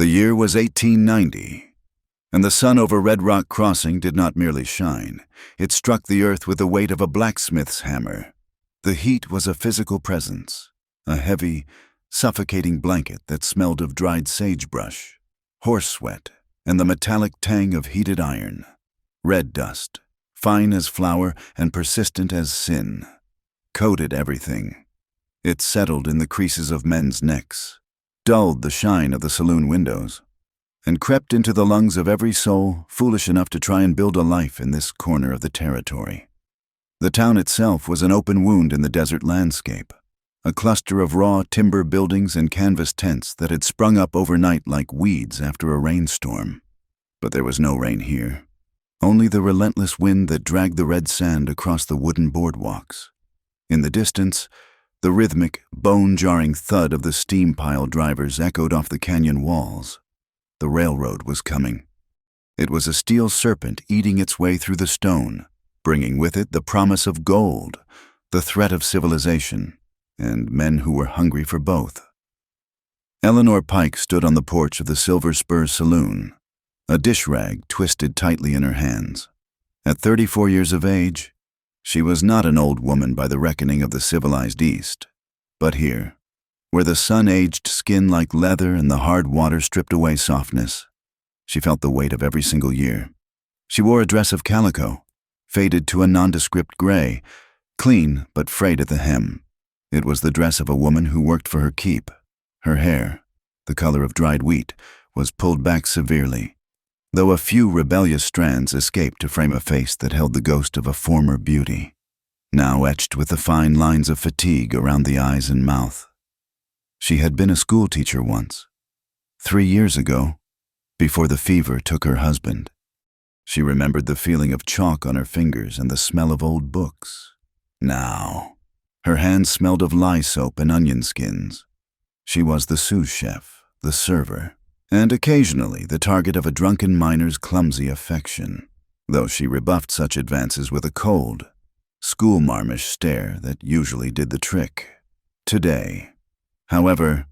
The year was 1890, and the sun over Red Rock Crossing did not merely shine. It struck the earth with the weight of a blacksmith's hammer. The heat was a physical presence, a heavy, suffocating blanket that smelled of dried sagebrush, horse sweat, and the metallic tang of heated iron. Red dust, fine as flour and persistent as sin, coated everything. It settled in the creases of men's necks, dulled the shine of the saloon windows, and crept into the lungs of every soul foolish enough to try and build a life in this corner of the territory. The town itself was an open wound in the desert landscape, a cluster of raw timber buildings and canvas tents that had sprung up overnight like weeds after a rainstorm. But there was no rain here, only the relentless wind that dragged the red sand across the wooden boardwalks. In the distance, the rhythmic, bone-jarring thud of the steam pile drivers echoed off the canyon walls. The railroad was coming. It was a steel serpent eating its way through the stone, bringing with it the promise of gold, the threat of civilization, and men who were hungry for both. Eleanor Pike stood on the porch of the Silver Spur Saloon, a dish rag twisted tightly in her hands. At 34 years of age, she was not an old woman by the reckoning of the civilized East, but here, where the sun aged skin like leather and the hard water stripped away softness, she felt the weight of every single year. She wore a dress of calico, faded to a nondescript gray, clean but frayed at the hem. It was the dress of a woman who worked for her keep. Her hair, the color of dried wheat, was pulled back severely, though a few rebellious strands escaped to frame a face that held the ghost of a former beauty, now etched with the fine lines of fatigue around the eyes and mouth. She had been a schoolteacher once, 3 years ago, before the fever took her husband. She remembered the feeling of chalk on her fingers and the smell of old books. Now, her hands smelled of lye soap and onion skins. She was the sous chef, the server, and occasionally the target of a drunken miner's clumsy affection, though she rebuffed such advances with a cold, schoolmarmish stare that usually did the trick. Today, however,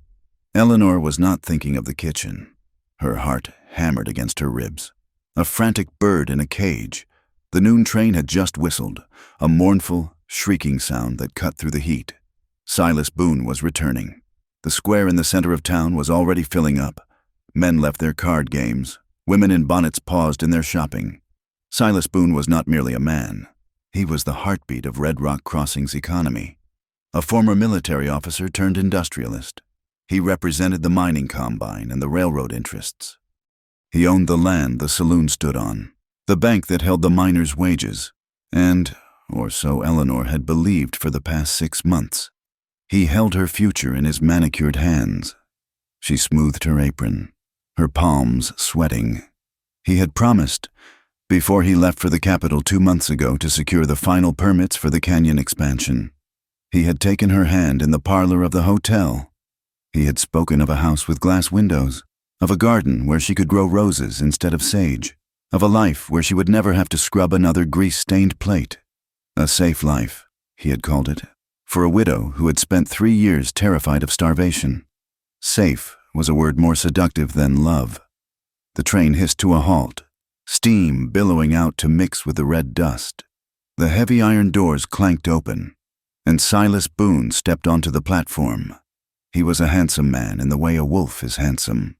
Eleanor was not thinking of the kitchen. Her heart hammered against her ribs. A frantic bird in a cage. The noon train had just whistled, a mournful, shrieking sound that cut through the heat. Silas Boone was returning. The square in the center of town was already filling up. Men left their card games. Women in bonnets paused in their shopping. Silas Boone was not merely a man. He was the heartbeat of Red Rock Crossing's economy. A former military officer turned industrialist. He represented the mining combine and the railroad interests. He owned the land the saloon stood on, the bank that held the miners' wages, and, or so Eleanor had believed for the past 6 months, he held her future in his manicured hands. She smoothed her apron, her palms sweating. He had promised, before he left for the capital 2 months ago to secure the final permits for the canyon expansion. He had taken her hand in the parlor of the hotel. He had spoken of a house with glass windows, of a garden where she could grow roses instead of sage, of a life where she would never have to scrub another grease-stained plate. A safe life, he had called it, for a widow who had spent 3 years terrified of starvation. Safe was a word more seductive than love. The train hissed to a halt, steam billowing out to mix with the red dust. The heavy iron doors clanked open, and Silas Boone stepped onto the platform. He was a handsome man in the way a wolf is handsome.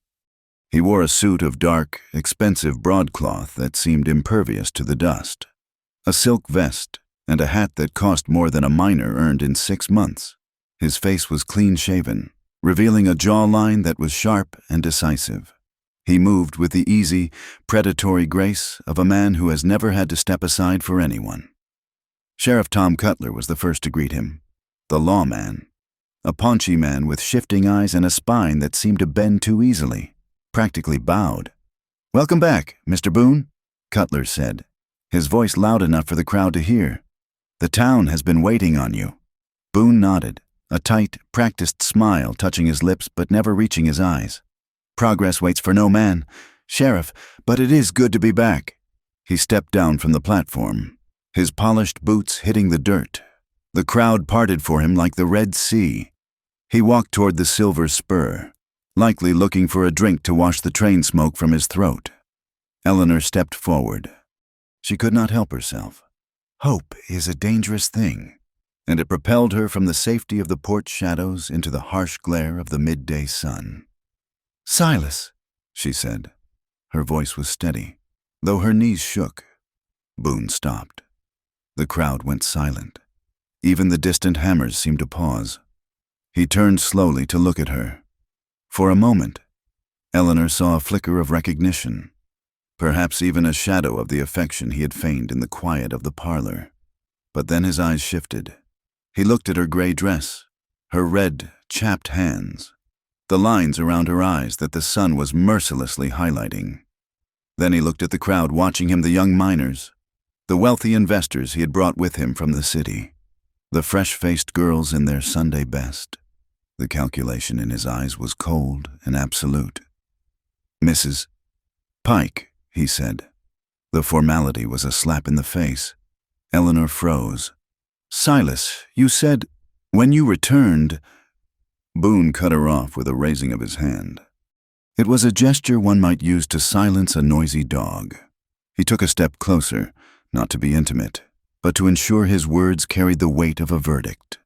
He wore a suit of dark, expensive broadcloth that seemed impervious to the dust, a silk vest, and a hat that cost more than a miner earned in 6 months. His face was clean-shaven, revealing a jawline that was sharp and decisive. He moved with the easy, predatory grace of a man who has never had to step aside for anyone. Sheriff Tom Cutler was the first to greet him, the lawman, a paunchy man with shifting eyes and a spine that seemed to bend too easily, practically bowed. "Welcome back, Mr. Boone," Cutler said, his voice loud enough for the crowd to hear. "The town has been waiting on you." Boone nodded, a tight, practiced smile touching his lips but never reaching his eyes. "Progress waits for no man, Sheriff, but it is good to be back." He stepped down from the platform, his polished boots hitting the dirt. The crowd parted for him like the Red Sea. He walked toward the Silver Spur, likely looking for a drink to wash the train smoke from his throat. Eleanor stepped forward. She could not help herself. Hope is a dangerous thing, and it propelled her from the safety of the porch shadows into the harsh glare of the midday sun. "Silas," she said. Her voice was steady, though her knees shook. Boone stopped. The crowd went silent. Even the distant hammers seemed to pause. He turned slowly to look at her. For a moment, Eleanor saw a flicker of recognition, perhaps even a shadow of the affection he had feigned in the quiet of the parlor. But then his eyes shifted. He looked at her gray dress, her red, chapped hands, the lines around her eyes that the sun was mercilessly highlighting. Then he looked at the crowd watching him, the young miners, the wealthy investors he had brought with him from the city, the fresh-faced girls in their Sunday best. The calculation in his eyes was cold and absolute. "Mrs. Pike," he said. The formality was a slap in the face. Eleanor froze. "Silas, you said, when you returned—" Boone cut her off with a raising of his hand. It was a gesture one might use to silence a noisy dog. He took a step closer, not to be intimate, but to ensure his words carried the weight of a verdict.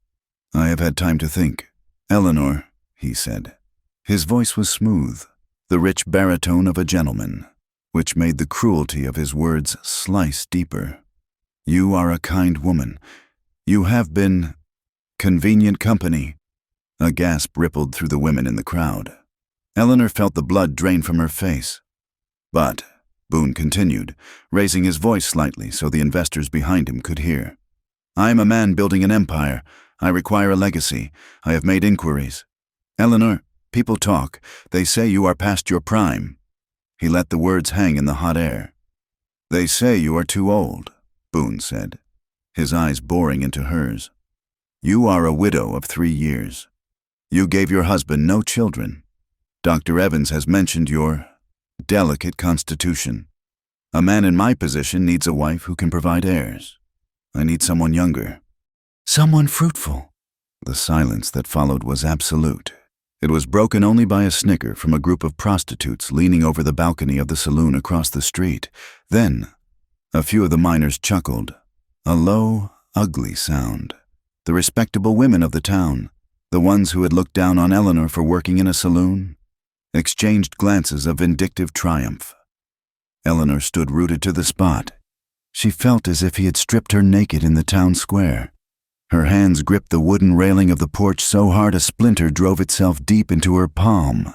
"I have had time to think. Eleanor," he said. His voice was smooth, the rich baritone of a gentleman, which made the cruelty of his words slice deeper. "You are a kind woman. You have been convenient company." A gasp rippled through the women in the crowd. Eleanor felt the blood drain from her face. "But," Boone continued, raising his voice slightly so the investors behind him could hear, "I am a man building an empire. I require a legacy. I have made inquiries. Eleanor, people talk. They say you are past your prime." He let the words hang in the hot air. "They say you are too old," Boone said, his eyes boring into hers. "You are a widow of 3 years. You gave your husband no children. Dr. Evans has mentioned your delicate constitution. A man in my position needs a wife who can provide heirs. I need someone younger. Someone fruitful." The silence that followed was absolute. It was broken only by a snicker from a group of prostitutes leaning over the balcony of the saloon across the street. Then, a few of the miners chuckled, a low, ugly sound. The respectable women of the town, the ones who had looked down on Eleanor for working in a saloon, exchanged glances of vindictive triumph. Eleanor stood rooted to the spot. She felt as if he had stripped her naked in the town square. Her hands gripped the wooden railing of the porch so hard a splinter drove itself deep into her palm.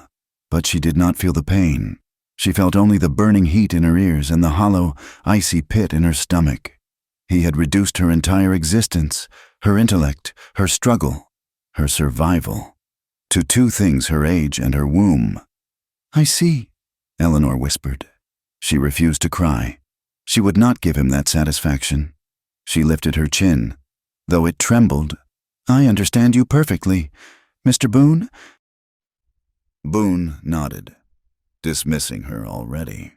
But she did not feel the pain. She felt only the burning heat in her ears and the hollow, icy pit in her stomach. He had reduced her entire existence, her intellect, her struggle, her survival, to 2 things: her age and her womb. "I see," Eleanor whispered. She refused to cry. She would not give him that satisfaction. She lifted her chin, though it trembled. "I understand you perfectly, Mr. Boone." Boone nodded, dismissing her already.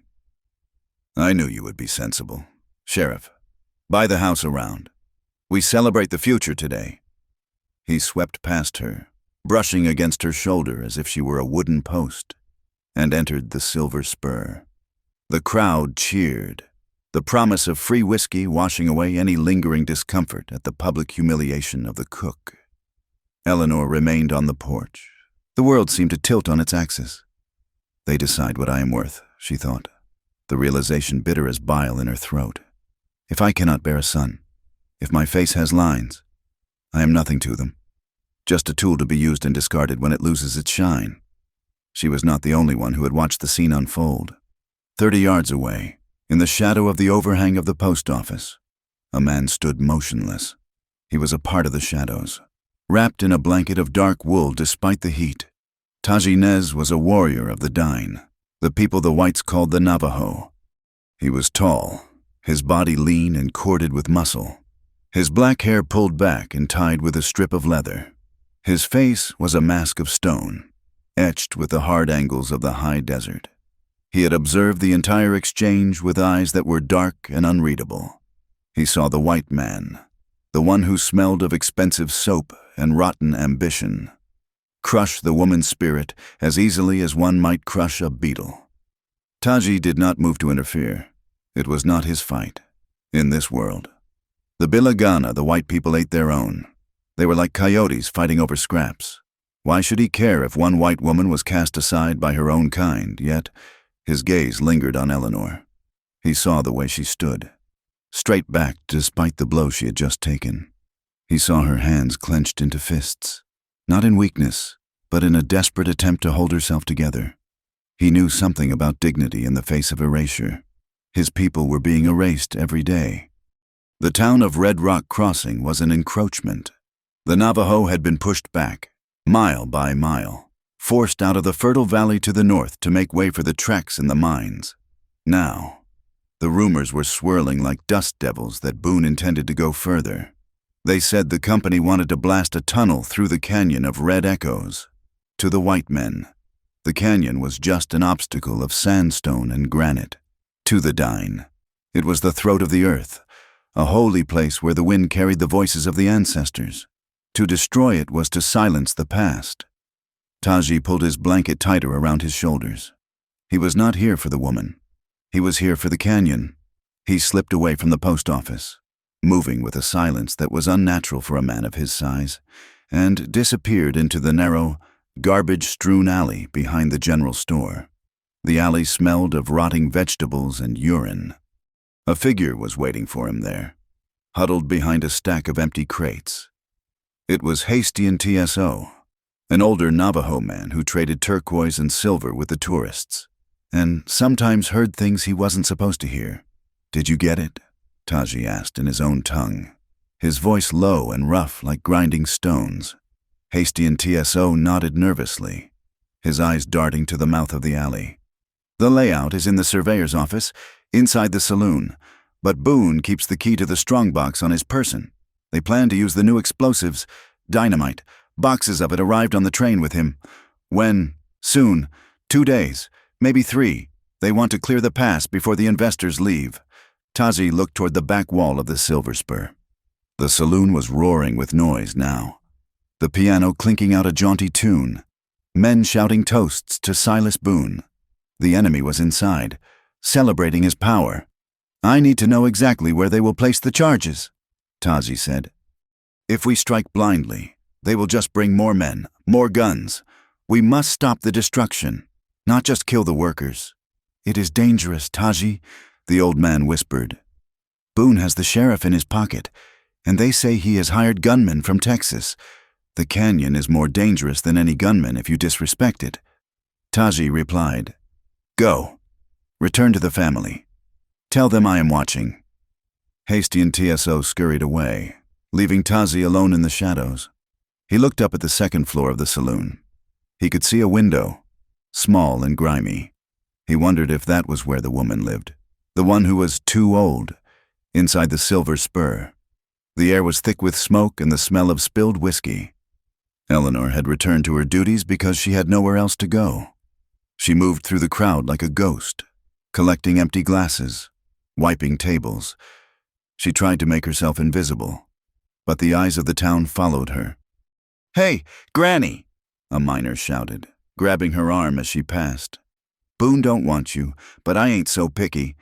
"I knew you would be sensible. Sheriff, buy the house around. We celebrate the future today." He swept past her, brushing against her shoulder as if she were a wooden post, and entered the Silver Spur. The crowd cheered, the promise of free whiskey washing away any lingering discomfort at the public humiliation of the cook. Eleanor remained on the porch. The world seemed to tilt on its axis. "They decide what I am worth," she thought, the realization bitter as bile in her throat. "If I cannot bear a son, if my face has lines, I am nothing to them. Just a tool to be used and discarded when it loses its shine." She was not the only one who had watched the scene unfold. 30 yards away, in the shadow of the overhang of the post office, a man stood motionless. He was a part of the shadows, wrapped in a blanket of dark wool despite the heat. Tajinez was a warrior of the Dine, the people the whites called the Navajo. He was tall, his body lean and corded with muscle, his black hair pulled back and tied with a strip of leather. His face was a mask of stone, etched with the hard angles of the high desert. He had observed the entire exchange with eyes that were dark and unreadable. He saw the white man, the one who smelled of expensive soap and rotten ambition. crush the woman's spirit as easily as one might crush a beetle. Taji did not move to interfere. It was not his fight. In this world. The Bilagana, the white people, ate their own. They were like coyotes fighting over scraps. Why should he care if one white woman was cast aside by her own kind? Yet, his gaze lingered on Eleanor. He saw the way she stood, straight back despite the blow she had just taken. He saw her hands clenched into fists, not in weakness, but in a desperate attempt to hold herself together. He knew something about dignity in the face of erasure. His people were being erased every day. The town of Red Rock Crossing was an encroachment. The Navajo had been pushed back, mile by mile, forced out of the fertile valley to the north to make way for the treks in the mines. Now, the rumors were swirling like dust devils that Boone intended to go further. They said the company wanted to blast a tunnel through the canyon of Red Echoes. To the white men, the canyon was just an obstacle of sandstone and granite. To the Dine, it was the throat of the earth, a holy place where the wind carried the voices of the ancestors. To destroy it was to silence the past. Taji pulled his blanket tighter around his shoulders. He was not here for the woman. He was here for the canyon. He slipped away from the post office, moving with a silence that was unnatural for a man of his size, and disappeared into the narrow, garbage-strewn alley behind the general store. The alley smelled of rotting vegetables and urine. A figure was waiting for him there, huddled behind a stack of empty crates. It was Hastian TSO, an older Navajo man who traded turquoise and silver with the tourists, and sometimes heard things he wasn't supposed to hear. "Did you get it?" Taji asked in his own tongue, his voice low and rough like grinding stones. Hastian TSO nodded nervously, his eyes darting to the mouth of the alley. "The layout is in the surveyor's office, inside the saloon, but Boone keeps the key to the strongbox on his person. They plan to use the new explosives, dynamite. Boxes of it arrived on the train with him. When? Soon. 2 days. Maybe 3. They want to clear the pass before the investors leave." Taji looked toward the back wall of the Silver Spur. The saloon was roaring with noise now. The piano clinking out a jaunty tune. Men shouting toasts to Silas Boone. The enemy was inside, celebrating his power. "I need to know exactly where they will place the charges," Taji said. "If we strike blindly, they will just bring more men, more guns. We must stop the destruction, not just kill the workers." "It is dangerous, Taji," the old man whispered. "Boone has the sheriff in his pocket, and they say he has hired gunmen from Texas. The canyon is more dangerous than any gunman if you disrespect it." Taji replied, "Go. Return to the family. Tell them I am watching." Hastian TSO scurried away, leaving Taji alone in the shadows. He looked up at the second floor of the saloon. He could see a window, small and grimy. He wondered if that was where the woman lived, the one who was too old, inside the Silver Spur. The air was thick with smoke and the smell of spilled whiskey. Eleanor had returned to her duties because she had nowhere else to go. She moved through the crowd like a ghost, collecting empty glasses, wiping tables. She tried to make herself invisible, but the eyes of the town followed her. "Hey, Granny!" a miner shouted, grabbing her arm as she passed. "Boone don't want you, but I ain't so picky.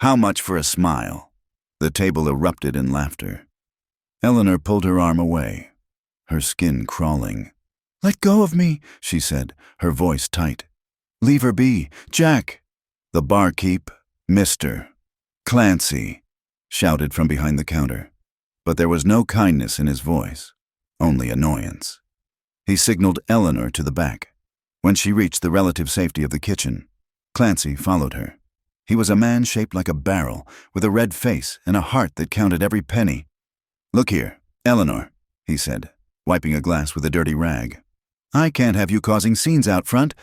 How much for a smile?" The table erupted in laughter. Eleanor pulled her arm away, her skin crawling. "Let go of me," she said, her voice tight. "Leave her be, Jack." The barkeep, Mr. Clancy, shouted from behind the counter, but there was no kindness in his voice, only annoyance. He signaled Eleanor to the back. When she reached the relative safety of the kitchen, Clancy followed her. He was a man shaped like a barrel, with a red face and a heart that counted every penny. "Look here, Eleanor," he said, wiping a glass with a dirty rag. "I can't have you causing scenes out front.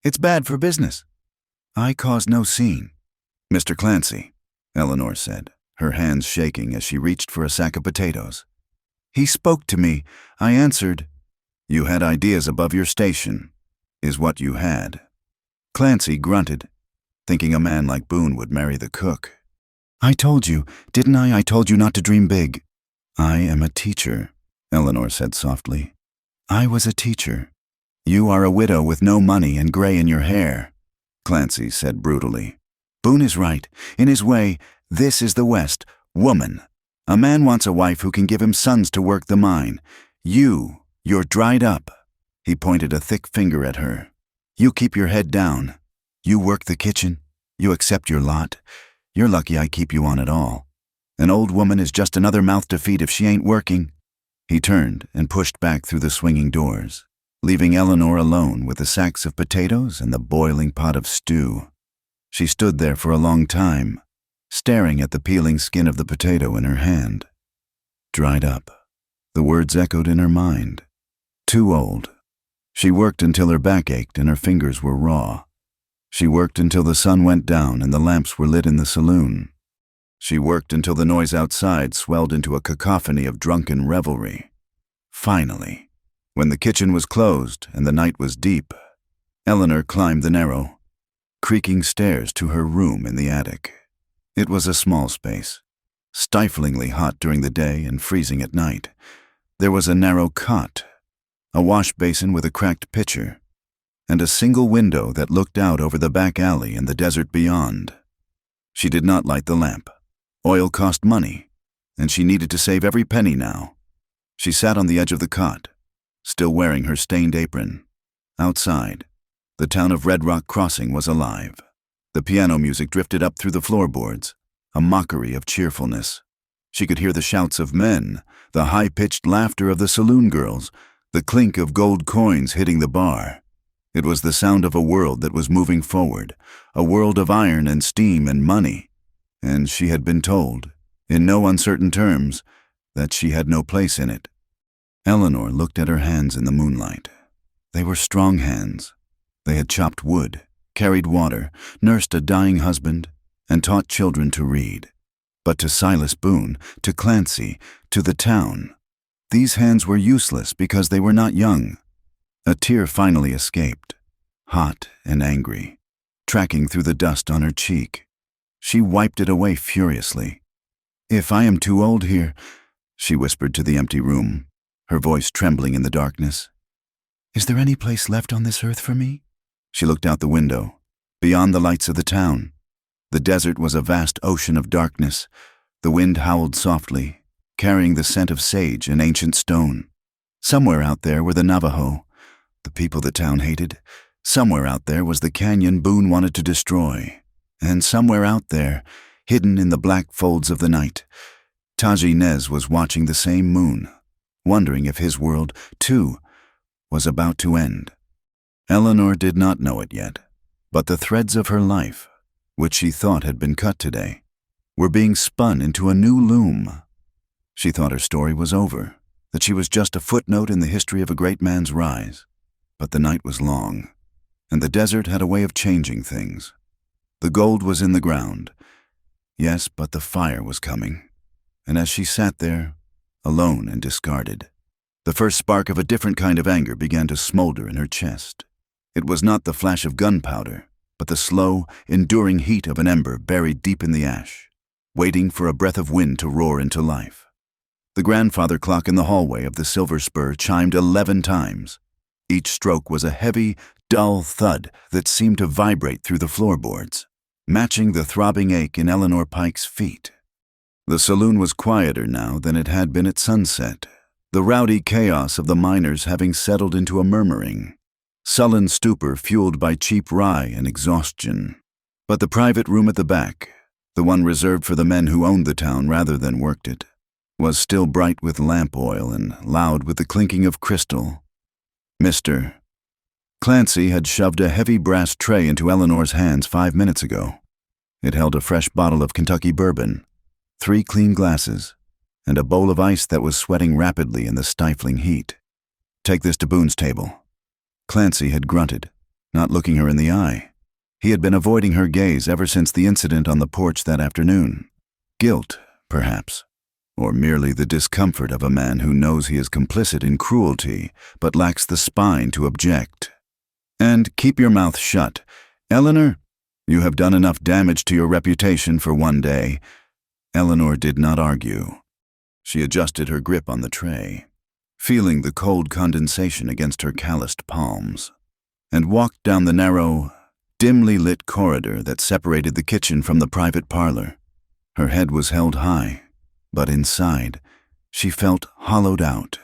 It's bad for business." "I caused no scene." "Mr. Clancy," Eleanor said, her hands shaking as she reached for a sack of potatoes. "He spoke to me. I answered." "You had ideas above your station, is what you had." Clancy grunted, thinking a man like Boone would marry the cook. "I told you, didn't I? I told you not to dream big." "I am a teacher," Eleanor said softly. "I was a teacher. "You are a widow with no money and gray in your hair," Clancy said brutally. "Boone is right. In his way, this is the West. Woman. A man wants a wife who can give him sons to work the mine. You're dried up." He pointed a thick finger at her. "You keep your head down. You work the kitchen. You accept your lot. You're lucky I keep you on at all. An old woman is just another mouth to feed if she ain't working." He turned and pushed back through the swinging doors, leaving Eleanor alone with the sacks of potatoes and the boiling pot of stew. She stood there for a long time, staring at the peeling skin of the potato in her hand. Dried up. The words echoed in her mind. Too old. She worked until her back ached and her fingers were raw. She worked until the sun went down and the lamps were lit in the saloon. She worked until the noise outside swelled into a cacophony of drunken revelry. Finally, when the kitchen was closed and the night was deep, Eleanor climbed the narrow, creaking stairs to her room in the attic. It was a small space, stiflingly hot during the day and freezing at night. There was a narrow cot, a wash basin with a cracked pitcher, and a single window that looked out over the back alley and the desert beyond. She did not light the lamp. Oil cost money, and she needed to save every penny now. She sat on the edge of the cot, still wearing her stained apron. Outside, the town of Red Rock Crossing was alive. The piano music drifted up through the floorboards, a mockery of cheerfulness. She could hear the shouts of men, the high-pitched laughter of the saloon girls, the clink of gold coins hitting the bar. It was the sound of a world that was moving forward, a world of iron and steam and money. And she had been told, in no uncertain terms, that she had no place in it. Eleanor looked at her hands in the moonlight. They were strong hands. They had chopped wood, carried water, nursed a dying husband, and taught children to read. But to Silas Boone, to Clancy, to the town, these hands were useless because they were not young. A tear finally escaped, hot and angry, tracking through the dust on her cheek. She wiped it away furiously. "If I am too old here," she whispered to the empty room, her voice trembling in the darkness. "Is there any place left on this earth for me?" She looked out the window, beyond the lights of the town. The desert was a vast ocean of darkness. The wind howled softly, carrying the scent of sage and ancient stone. Somewhere out there were the Navajo, the people the town hated. Somewhere out there was the canyon Boone wanted to destroy. And somewhere out there, hidden in the black folds of the night, Taji Nez was watching the same moon, wondering if his world, too, was about to end. Eleanor did not know it yet, but the threads of her life, which she thought had been cut today, were being spun into a new loom. She thought her story was over, that she was just a footnote in the history of a great man's rise. But the night was long, and the desert had a way of changing things. The gold was in the ground. Yes, but the fire was coming. And as she sat there, alone and discarded, the first spark of a different kind of anger began to smolder in her chest. It was not the flash of gunpowder, but the slow, enduring heat of an ember buried deep in the ash, waiting for a breath of wind to roar into life. The grandfather clock in the hallway of the Silver Spur chimed 11 times. Each stroke was a heavy, dull thud that seemed to vibrate through the floorboards, matching the throbbing ache in Eleanor Pike's feet. The saloon was quieter now than it had been at sunset, the rowdy chaos of the miners having settled into a murmuring, sullen stupor fueled by cheap rye and exhaustion. But the private room at the back, the one reserved for the men who owned the town rather than worked it, was still bright with lamp oil and loud with the clinking of crystal. Mr. Clancy had shoved a heavy brass tray into Eleanor's hands 5 minutes ago. It held a fresh bottle of Kentucky bourbon, 3 clean glasses, and a bowl of ice that was sweating rapidly in the stifling heat. "Take this to Boone's table." Clancy had grunted, not looking her in the eye. He had been avoiding her gaze ever since the incident on the porch that afternoon. Guilt, perhaps, or merely the discomfort of a man who knows he is complicit in cruelty but lacks the spine to object. "And keep your mouth shut. Eleanor, you have done enough damage to your reputation for one day." Eleanor did not argue. She adjusted her grip on the tray. feeling the cold condensation against her calloused palms, and walked down the narrow, dimly lit corridor that separated the kitchen from the private parlor. Her head was held high, but inside, she felt hollowed out.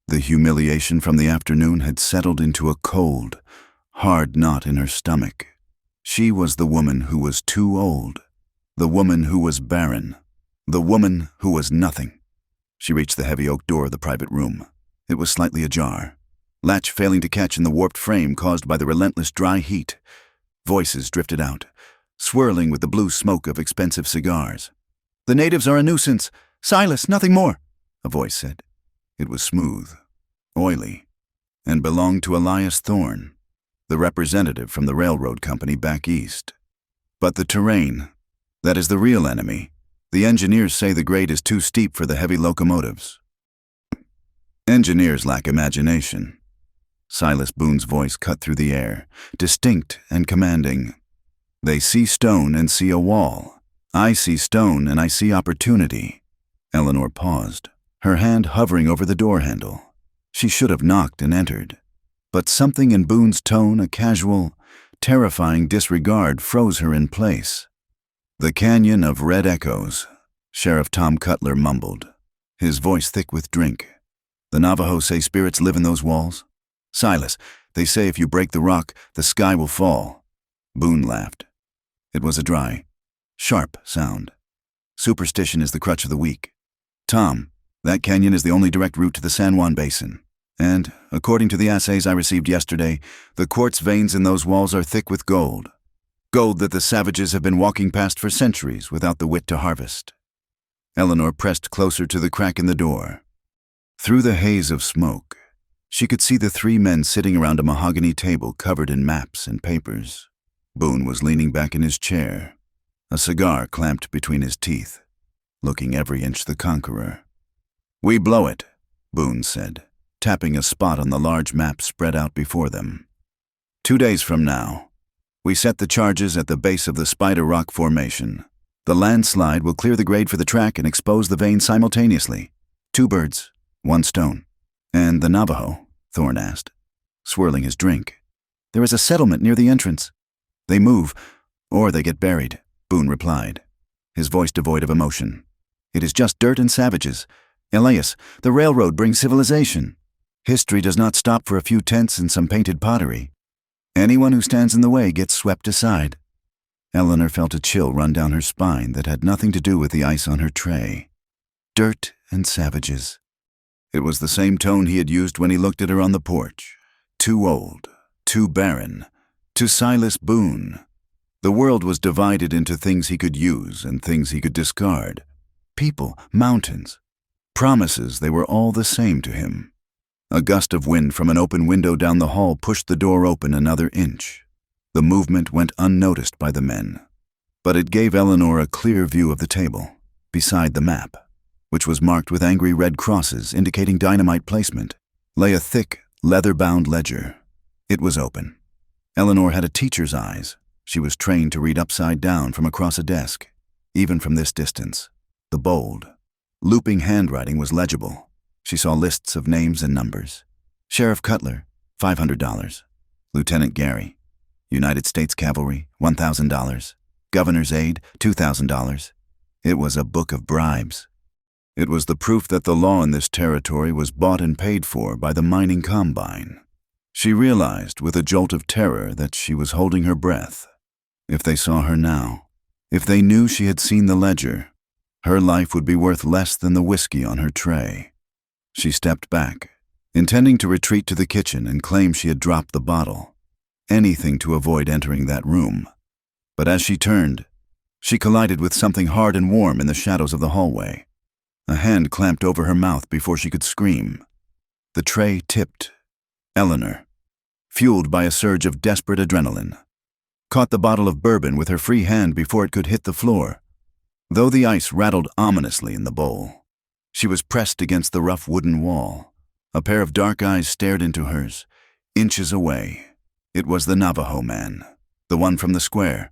The humiliation from the afternoon had settled into a cold, hard knot in her stomach. She was the woman who was too old, the woman who was barren, the woman who was nothing. She reached the heavy oak door of the private room. It was slightly ajar, latch failing to catch in the warped frame caused by the relentless dry heat. Voices drifted out, swirling with the blue smoke of expensive cigars. "The natives are a nuisance. Silas, nothing more," a voice said. It was smooth, oily, and belonged to Elias Thorne, the representative from the railroad company back east. But the terrain, that is the real enemy. The engineers say the grade is too steep for the heavy locomotives. Engineers lack imagination. Silas Boone's voice cut through the air, distinct and commanding. They see stone and see a wall. I see stone and I see opportunity. Eleanor paused, her hand hovering over the door handle. She should have knocked and entered. But something in Boone's tone, a casual, terrifying disregard, froze her in place. "The Canyon of Red Echoes," Sheriff Tom Cutler mumbled, his voice thick with drink. "The Navajo say spirits live in those walls? Silas, they say if you break the rock, the sky will fall." Boone laughed. It was a dry, sharp sound. "Superstition is the crutch of the weak. Tom, that canyon is the only direct route to the San Juan Basin. And, according to the assays I received yesterday, the quartz veins in those walls are thick with gold. Gold that the savages have been walking past for centuries without the wit to harvest." Eleanor pressed closer to the crack in the door. Through the haze of smoke, she could see the three men sitting around a mahogany table covered in maps and papers. Boone was leaning back in his chair, a cigar clamped between his teeth, looking every inch the conqueror. "We blow it," Boone said, tapping a spot on the large map spread out before them. 2 days from now, we set the charges at the base of the Spider Rock Formation. The landslide will clear the grade for the track and expose the vein simultaneously. 2 birds, 1 stone. "And the Navajo?" Thorne asked, swirling his drink. "There is a settlement near the entrance. They move, or they get buried," Boone replied, his voice devoid of emotion. "It is just dirt and savages. Elias, the railroad brings civilization. History does not stop for a few tents and some painted pottery. Anyone who stands in the way gets swept aside." Eleanor felt a chill run down her spine that had nothing to do with the ice on her tray. Dirt and savages. It was the same tone he had used when he looked at her on the porch. Too old, too barren, to Silas Boone. The world was divided into things he could use and things he could discard. People, mountains, promises, they were all the same to him. A gust of wind from an open window down the hall pushed the door open another inch. The movement went unnoticed by the men, but it gave Eleanor a clear view of the table, beside the map, which was marked with angry red crosses indicating dynamite placement, lay a thick, leather-bound ledger. It was open. Eleanor had a teacher's eyes. She was trained to read upside down from across a desk, even from this distance. The bold, looping handwriting was legible. She saw lists of names and numbers. Sheriff Cutler, $500. Lieutenant Gary, United States Cavalry, $1,000. Governor's aide, $2,000. It was a book of bribes. It was the proof that the law in this territory was bought and paid for by the mining combine. She realized with a jolt of terror that she was holding her breath. If they saw her now, if they knew she had seen the ledger, her life would be worth less than the whiskey on her tray. She stepped back, intending to retreat to the kitchen and claim she had dropped the bottle, anything to avoid entering that room. But as she turned, she collided with something hard and warm in the shadows of the hallway. A hand clamped over her mouth before she could scream. The tray tipped. Eleanor, fueled by a surge of desperate adrenaline, caught the bottle of bourbon with her free hand before it could hit the floor. Though the ice rattled ominously in the bowl, she was pressed against the rough wooden wall. A pair of dark eyes stared into hers, inches away. It was the Navajo man, the one from the square,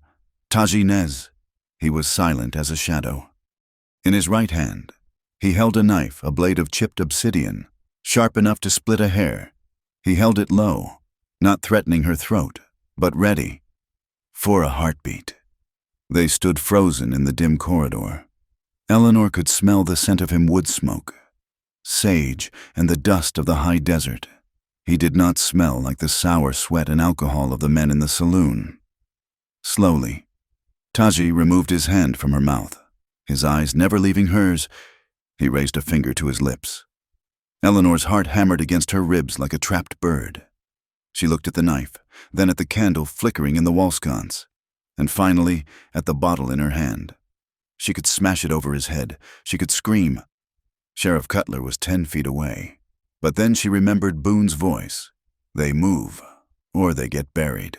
Taji Nez. He was silent as a shadow. In his right hand, he held a knife, a blade of chipped obsidian, sharp enough to split a hair. He held it low, not threatening her throat, but ready for a heartbeat. They stood frozen in the dim corridor. Eleanor could smell the scent of him wood smoke, sage, and the dust of the high desert. He did not smell like the sour sweat and alcohol of the men in the saloon. Slowly, Taji removed his hand from her mouth. His eyes never leaving hers, he raised a finger to his lips. Eleanor's heart hammered against her ribs like a trapped bird. She looked at the knife, then at the candle flickering in the wall sconce, and finally at the bottle in her hand. She could smash it over his head. She could scream. Sheriff Cutler was 10 feet away. But then she remembered Boone's voice. They move, or they get buried.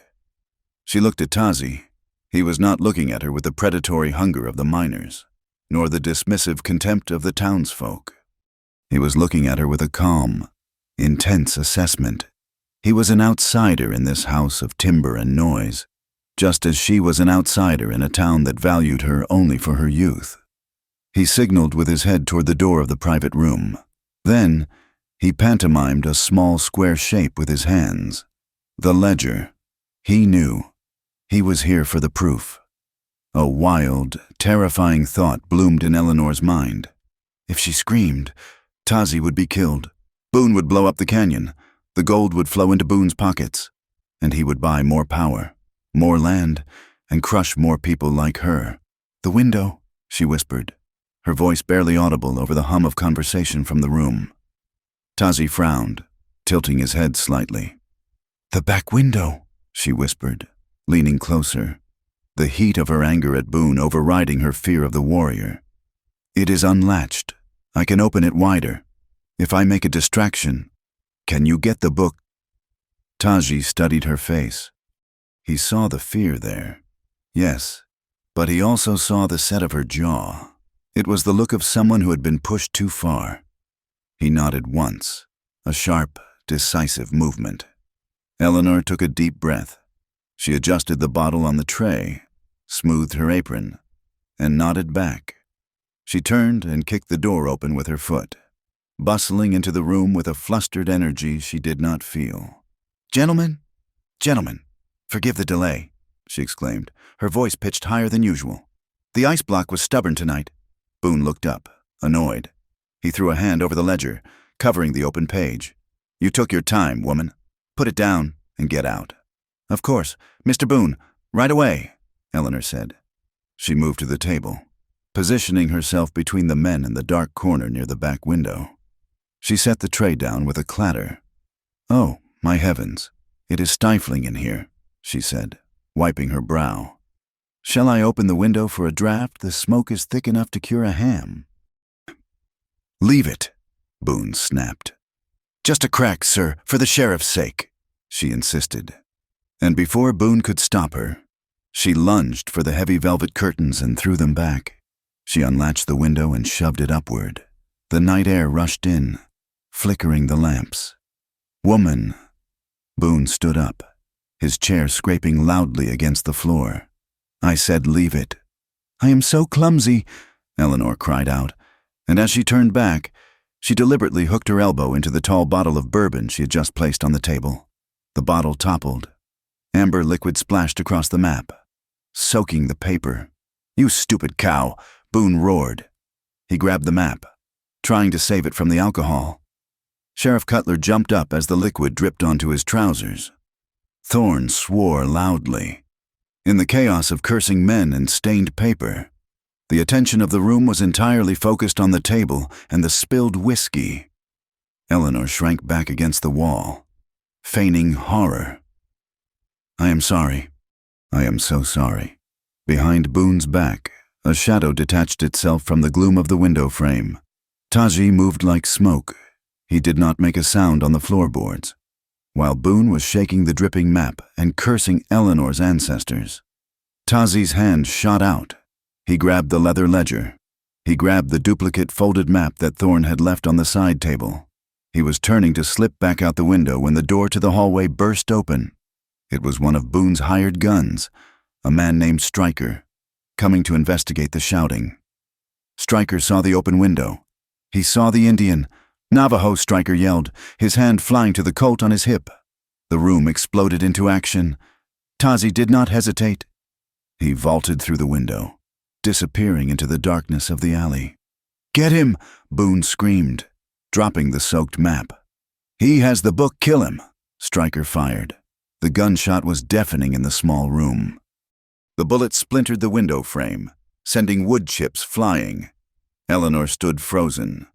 She looked at Tazi. He was not looking at her with the predatory hunger of the miners, nor the dismissive contempt of the townsfolk. He was looking at her with a calm, intense assessment. He was an outsider in this house of timber and noise, just as she was an outsider in a town that valued her only for her youth. He signaled with his head toward the door of the private room. Then, he pantomimed a small square shape with his hands. The ledger. He knew. He was here for the proof. A wild, terrifying thought bloomed in Eleanor's mind. If she screamed, Tazi would be killed. Boone would blow up the canyon. The gold would flow into Boone's pockets, and he would buy more power, more land, and crush more people like her. The window, she whispered, her voice barely audible over the hum of conversation from the room. Tazi frowned, tilting his head slightly. The back window, she whispered, leaning closer, the heat of her anger at Boone overriding her fear of the warrior. It is unlatched. I can open it wider. If I make a distraction, can you get the book? Taji studied her face. He saw the fear there. Yes, but he also saw the set of her jaw. It was the look of someone who had been pushed too far. He nodded once, a sharp, decisive movement. Eleanor took a deep breath. She adjusted the bottle on the tray, smoothed her apron, and nodded back. She turned and kicked the door open with her foot, bustling into the room with a flustered energy she did not feel. Gentlemen, forgive the delay, she exclaimed, her voice pitched higher than usual. The ice block was stubborn tonight. Boone looked up, annoyed. He threw a hand over the ledger, covering the open page. You took your time, woman. Put it down and get out. Of course, Mr. Boone, right away, Eleanor said. She moved to the table, positioning herself between the men in the dark corner near the back window. She set the tray down with a clatter. Oh, my heavens, it is stifling in here, she said, wiping her brow. Shall I open the window for a draft? The smoke is thick enough to cure a ham. Leave it, Boone snapped. Just a crack, sir, for the sheriff's sake, she insisted. And before Boone could stop her, she lunged for the heavy velvet curtains and threw them back. She unlatched the window and shoved it upward. The night air rushed in, flickering the lamps. Woman. Boone stood up, his chair scraping loudly against the floor. I said leave it. I am so clumsy, Eleanor cried out, and as she turned back, she deliberately hooked her elbow into the tall bottle of bourbon she had just placed on the table. The bottle toppled. Amber liquid splashed across the map, soaking the paper. You stupid cow, Boone roared. He grabbed the map, trying to save it from the alcohol. Sheriff Cutler jumped up as the liquid dripped onto his trousers. Thorne swore loudly. In the chaos of cursing men and stained paper, the attention of the room was entirely focused on the table and the spilled whiskey. Eleanor shrank back against the wall, feigning horror. I am sorry. I am so sorry. Behind Boone's back, a shadow detached itself from the gloom of the window frame. Taji moved like smoke. He did not make a sound on the floorboards, while Boone was shaking the dripping map and cursing Eleanor's ancestors. Tazi's hand shot out. He grabbed the leather ledger. He grabbed the duplicate folded map that Thorne had left on the side table. He was turning to slip back out the window when the door to the hallway burst open. It was one of Boone's hired guns, a man named Stryker, coming to investigate the shouting. Stryker saw the open window. He saw the Indian, Navajo, Stryker yelled, his hand flying to the Colt on his hip. The room exploded into action. Tazi did not hesitate. He vaulted through the window, disappearing into the darkness of the alley. "Get him!" Boone screamed, dropping the soaked map. "He has the book, kill him!" Stryker fired. The gunshot was deafening in the small room. The bullet splintered the window frame, sending wood chips flying. Eleanor stood frozen.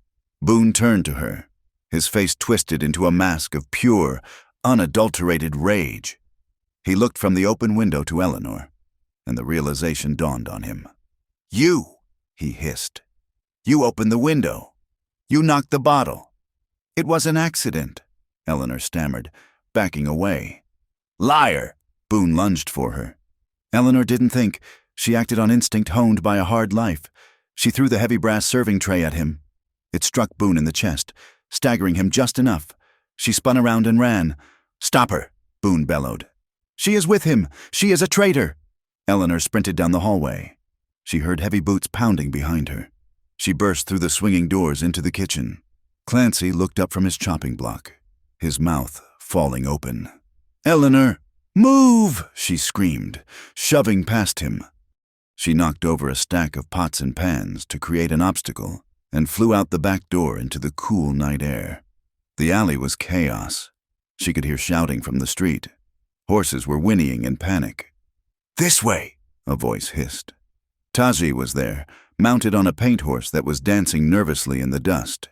Boone turned to her, his face twisted into a mask of pure, unadulterated rage. He looked from the open window to Eleanor, and the realization dawned on him. "You!" he hissed. "You opened the window. You knocked the bottle." "It was an accident," Eleanor stammered, backing away. "Liar!" Boone lunged for her. Eleanor didn't think. She acted on instinct honed by a hard life. She threw the heavy brass serving tray at him. It struck Boone in the chest, staggering him just enough. She spun around and ran. "Stop her!" Boone bellowed. "She is with him! She is a traitor!" Eleanor sprinted down the hallway. She heard heavy boots pounding behind her. She burst through the swinging doors into the kitchen. Clancy looked up from his chopping block, his mouth falling open. "Eleanor, move!" she screamed, shoving past him. She knocked over a stack of pots and pans to create an obstacle and flew out the back door into the cool night air. The alley was chaos. She could hear shouting from the street. Horses were whinnying in panic. "This way!" a voice hissed. Taji was there, mounted on a paint horse that was dancing nervously in the dust.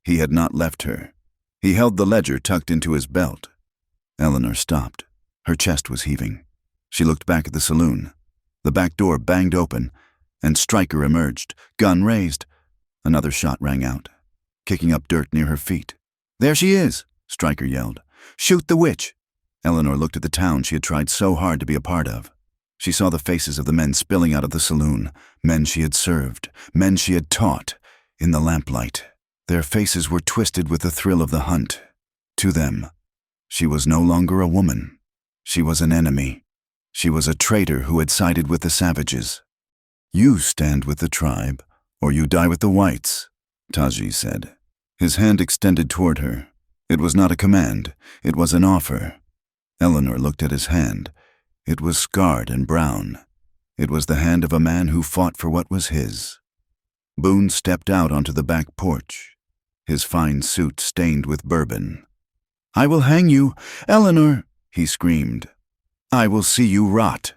He had not left her. He held the ledger tucked into his belt. Eleanor stopped. Her chest was heaving. She looked back at the saloon. The back door banged open, and Stryker emerged, gun raised. Another shot rang out, kicking up dirt near her feet. "There she is!" Stryker yelled. "Shoot the witch!" Eleanor looked at the town she had tried so hard to be a part of. She saw the faces of the men spilling out of the saloon, men she had served, men she had taught, in the lamplight. Their faces were twisted with the thrill of the hunt. To them, she was no longer a woman. She was an enemy. She was a traitor who had sided with the savages. "You stand with the tribe, or you die with the whites," Taji said. His hand extended toward her. It was not a command, it was an offer. Eleanor looked at his hand. It was scarred and brown. It was the hand of a man who fought for what was his. Boone stepped out onto the back porch, his fine suit stained with bourbon. "I will hang you, Eleanor," he screamed. "I will see you rot."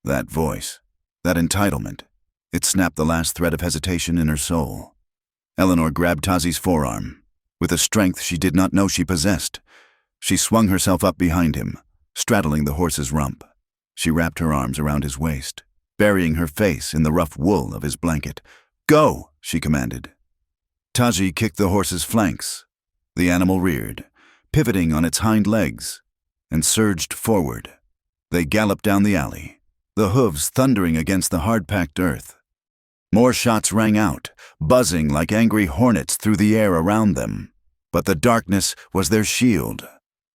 That voice, that entitlement, it snapped the last thread of hesitation in her soul. Eleanor grabbed Tazi's forearm, with a strength she did not know she possessed. She swung herself up behind him, straddling the horse's rump. She wrapped her arms around his waist, burying her face in the rough wool of his blanket. "Go!" she commanded. Taji kicked the horse's flanks. The animal reared, pivoting on its hind legs, and surged forward. They galloped down the alley, the hooves thundering against the hard-packed earth. More shots rang out, buzzing like angry hornets through the air around them. But the darkness was their shield.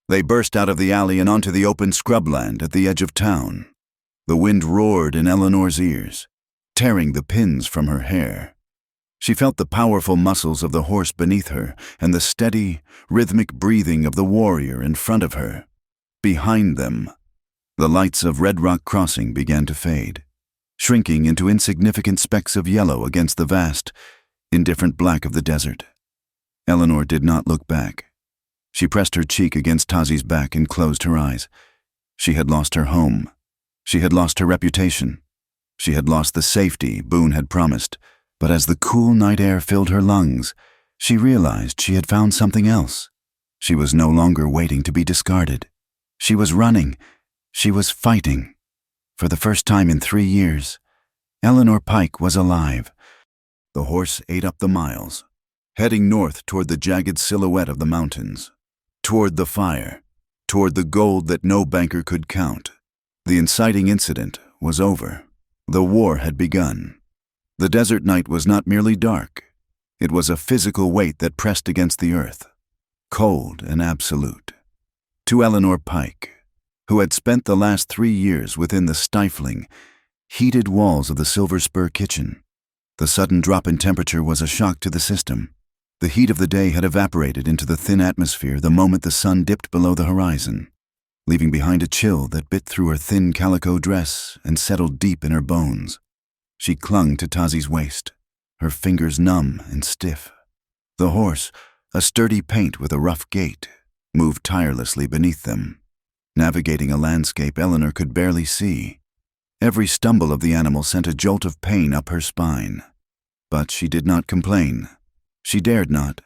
They burst out of the alley and onto the open scrubland at the edge of town. The wind roared in Eleanor's ears, tearing the pins from her hair. She felt the powerful muscles of the horse beneath her and the steady, rhythmic breathing of the warrior in front of her. Behind them, the lights of Red Rock Crossing began to fade, shrinking into insignificant specks of yellow against the vast, indifferent black of the desert. Eleanor did not look back. She pressed her cheek against Tazi's back and closed her eyes. She had lost her home. She had lost her reputation. She had lost the safety Boone had promised. But as the cool night air filled her lungs, she realized she had found something else. She was no longer waiting to be discarded. She was running. She was fighting. For the first time in 3 years, Eleanor Pike was alive. The horse ate up the miles, heading north toward the jagged silhouette of the mountains, toward the fire, toward the gold that no banker could count. The inciting incident was over. The war had begun. The desert night was not merely dark. It was a physical weight that pressed against the earth, cold and absolute. To Eleanor Pike, who had spent the last 3 years within the stifling, heated walls of the Silver Spur kitchen, the sudden drop in temperature was a shock to the system. The heat of the day had evaporated into the thin atmosphere the moment the sun dipped below the horizon, leaving behind a chill that bit through her thin calico dress and settled deep in her bones. She clung to Tazi's waist, her fingers numb and stiff. The horse, a sturdy paint with a rough gait, moved tirelessly beneath them, navigating a landscape Eleanor could barely see. Every stumble of the animal sent a jolt of pain up her spine. But she did not complain. She dared not.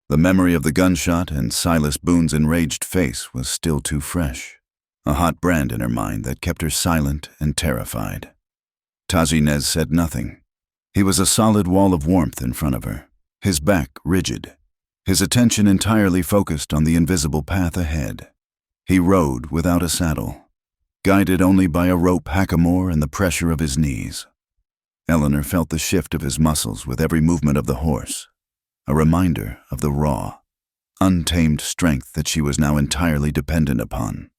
The memory of the gunshot and Silas Boone's enraged face was still too fresh, a hot brand in her mind that kept her silent and terrified. Tazi Nez said nothing. He was a solid wall of warmth in front of her, his back rigid, his attention entirely focused on the invisible path ahead. He rode without a saddle, guided only by a rope hackamore and the pressure of his knees. Eleanor felt the shift of his muscles with every movement of the horse, a reminder of the raw, untamed strength that she was now entirely dependent upon.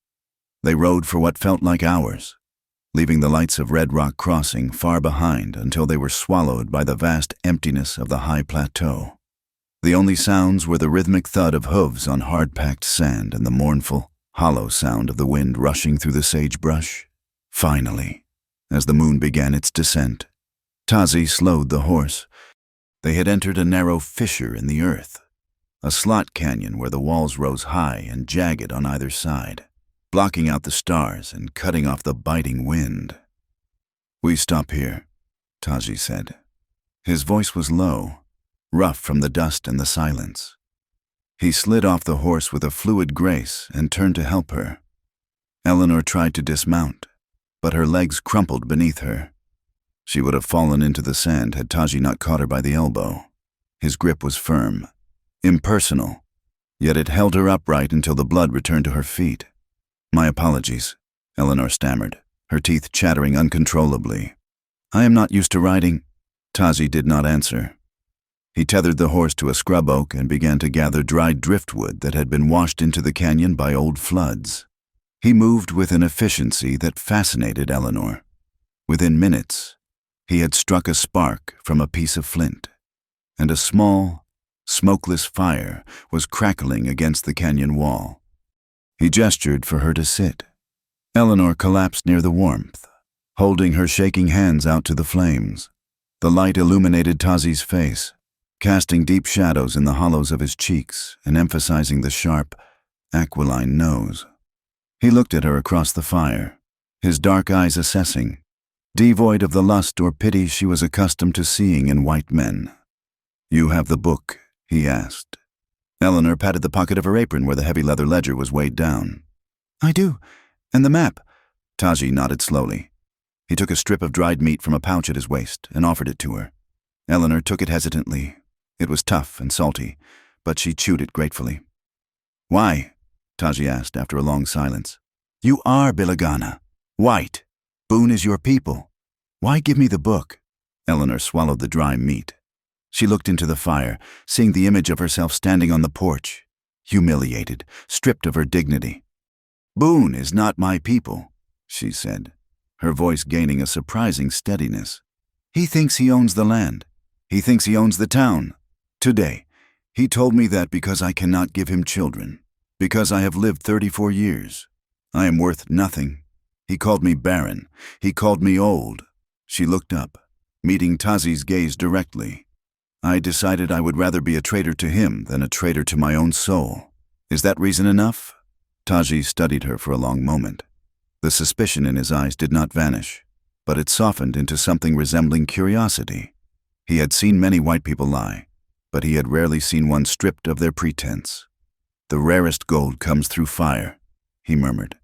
They rode for what felt like hours, leaving the lights of Red Rock Crossing far behind until they were swallowed by the vast emptiness of the high plateau. The only sounds were the rhythmic thud of hooves on hard-packed sand and the mournful, hollow sound of the wind rushing through the sagebrush. Finally, as the moon began its descent, Tazi slowed the horse. They had entered a narrow fissure in the earth, a slot canyon where the walls rose high and jagged on either side, blocking out the stars and cutting off the biting wind. "We stop here," Tazi said. His voice was low, rough from the dust and the silence. He slid off the horse with a fluid grace and turned to help her. Eleanor tried to dismount, but her legs crumpled beneath her. She would have fallen into the sand had Tazi not caught her by the elbow. His grip was firm, impersonal, yet it held her upright until the blood returned to her feet. "My apologies," Eleanor stammered, her teeth chattering uncontrollably. "I am not used to riding." Tazi did not answer. He tethered the horse to a scrub oak and began to gather dried driftwood that had been washed into the canyon by old floods. He moved with an efficiency that fascinated Eleanor. Within minutes, he had struck a spark from a piece of flint, and a small, smokeless fire was crackling against the canyon wall. He gestured for her to sit. Eleanor collapsed near the warmth, holding her shaking hands out to the flames. The light illuminated Tazi's face, casting deep shadows in the hollows of his cheeks and emphasizing the sharp, aquiline nose. He looked at her across the fire, his dark eyes assessing, devoid of the lust or pity she was accustomed to seeing in white men. "You have the book?" he asked. Eleanor patted the pocket of her apron where the heavy leather ledger was weighed down. "I do, and the map." Tazi nodded slowly. He took a strip of dried meat from a pouch at his waist and offered it to her. Eleanor took it hesitantly. It was tough and salty, but she chewed it gratefully. "Why?" Tazi asked after a long silence. "You are Bilagana, white. Boone is your people. Why give me the book?" Eleanor swallowed the dry meat. She looked into the fire, seeing the image of herself standing on the porch, humiliated, stripped of her dignity. "Boone is not my people," she said, her voice gaining a surprising steadiness. "He thinks he owns the land. He thinks he owns the town. Today, he told me that because I cannot give him children, because I have lived 34 years. I am worth nothing. He called me barren. He called me old." She looked up, meeting Tazi's gaze directly. "I decided I would rather be a traitor to him than a traitor to my own soul. Is that reason enough?" Tazi studied her for a long moment. The suspicion in his eyes did not vanish, but it softened into something resembling curiosity. He had seen many white people lie, but he had rarely seen one stripped of their pretense. "The rarest gold comes through fire," he murmured,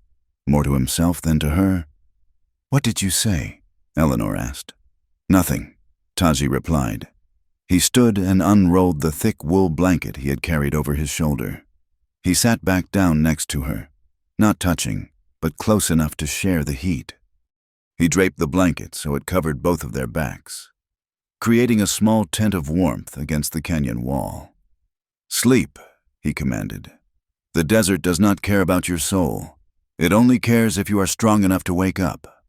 more to himself than to her. "What did you say?" Eleanor asked. "Nothing," Tazi replied. He stood and unrolled the thick wool blanket he had carried over his shoulder. He sat back down next to her, not touching, but close enough to share the heat. He draped the blanket so it covered both of their backs, creating a small tent of warmth against the canyon wall. "Sleep," he commanded. "The desert does not care about your soul. It only cares if you are strong enough to wake up."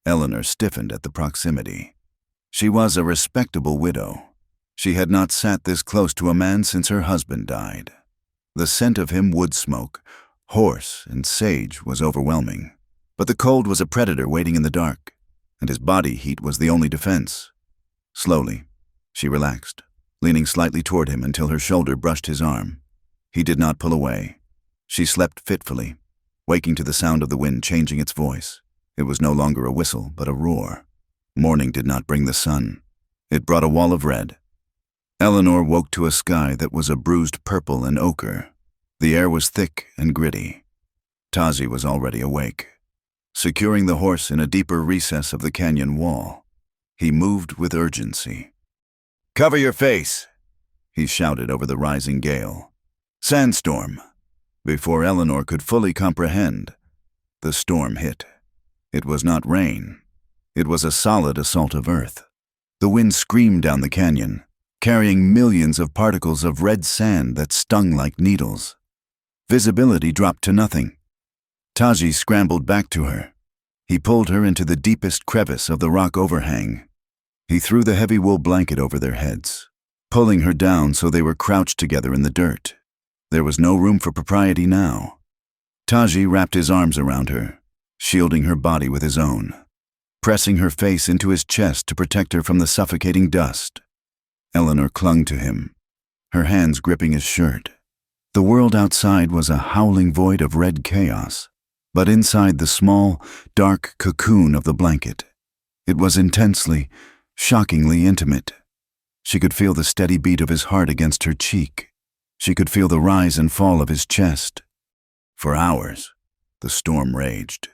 Eleanor stiffened at the proximity. She was a respectable widow. She had not sat this close to a man since her husband died. The scent of him, wood smoke, horse, and sage, was overwhelming. But the cold was a predator waiting in the dark, and his body heat was the only defense. Slowly, she relaxed, leaning slightly toward him until her shoulder brushed his arm. He did not pull away. She slept fitfully, waking to the sound of the wind changing its voice. It was no longer a whistle, but a roar. Morning did not bring the sun. It brought a wall of red. Eleanor woke to a sky that was a bruised purple and ochre. The air was thick and gritty. Tazi was already awake, securing the horse in a deeper recess of the canyon wall. He moved with urgency. "Cover your face," he shouted over the rising gale. "Sandstorm." Before Eleanor could fully comprehend, the storm hit. It was not rain. It was a solid assault of earth. The wind screamed down the canyon, carrying millions of particles of red sand that stung like needles. Visibility dropped to nothing. Taji scrambled back to her. He pulled her into the deepest crevice of the rock overhang. He threw the heavy wool blanket over their heads, pulling her down so they were crouched together in the dirt. There was no room for propriety now. Taji wrapped his arms around her, shielding her body with his own, pressing her face into his chest to protect her from the suffocating dust. Eleanor clung to him, her hands gripping his shirt. The world outside was a howling void of red chaos, but inside the small, dark cocoon of the blanket, it was intensely, shockingly intimate. She could feel the steady beat of his heart against her cheek. She could feel the rise and fall of his chest. For hours, the storm raged.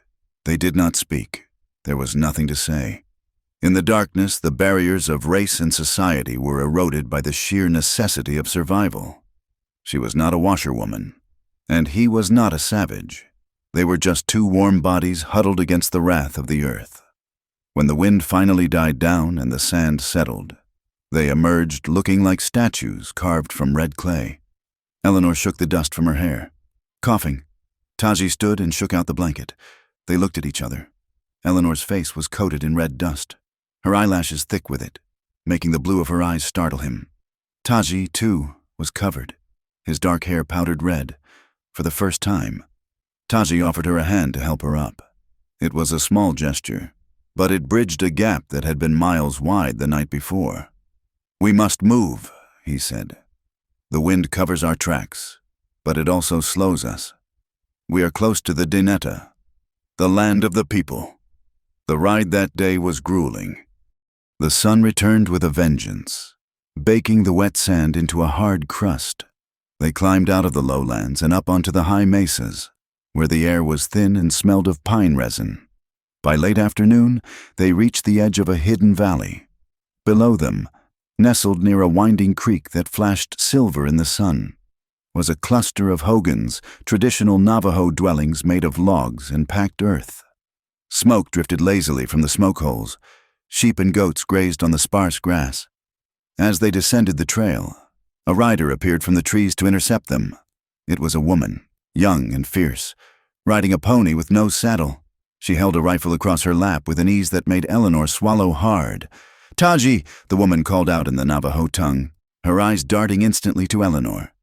They did not speak. There was nothing to say. In the darkness, the barriers of race and society were eroded by the sheer necessity of survival. She was not a washerwoman, and he was not a savage. They were just two warm bodies huddled against the wrath of the earth. When the wind finally died down and the sand settled, they emerged looking like statues carved from red clay. Eleanor shook the dust from her hair. Coughing, Taji stood and shook out the blanket. They looked at each other. Eleanor's face was coated in red dust, her eyelashes thick with it, making the blue of her eyes startle him. Taji, too, was covered, his dark hair powdered red. For the first time, Taji offered her a hand to help her up. It was a small gesture, but it bridged a gap that had been miles wide the night before. "We must move," he said. "The wind covers our tracks, but it also slows us. We are close to the Dineta, the land of the people." The ride that day was grueling. The sun returned with a vengeance, baking the wet sand into a hard crust. They climbed out of the lowlands and up onto the high mesas, where the air was thin and smelled of pine resin. By late afternoon, they reached the edge of a hidden valley. Below them, nestled near a winding creek that flashed silver in the sun, was a cluster of hogans, traditional Navajo dwellings made of logs and packed earth. Smoke drifted lazily from the smoke holes. Sheep and goats grazed on the sparse grass. As they descended the trail, a rider appeared from the trees to intercept them. It was a woman, young and fierce, riding a pony with no saddle. She held a rifle across her lap with an ease that made Eleanor swallow hard. "Taji!" the woman called out in the Navajo tongue, her eyes darting instantly to Eleanor.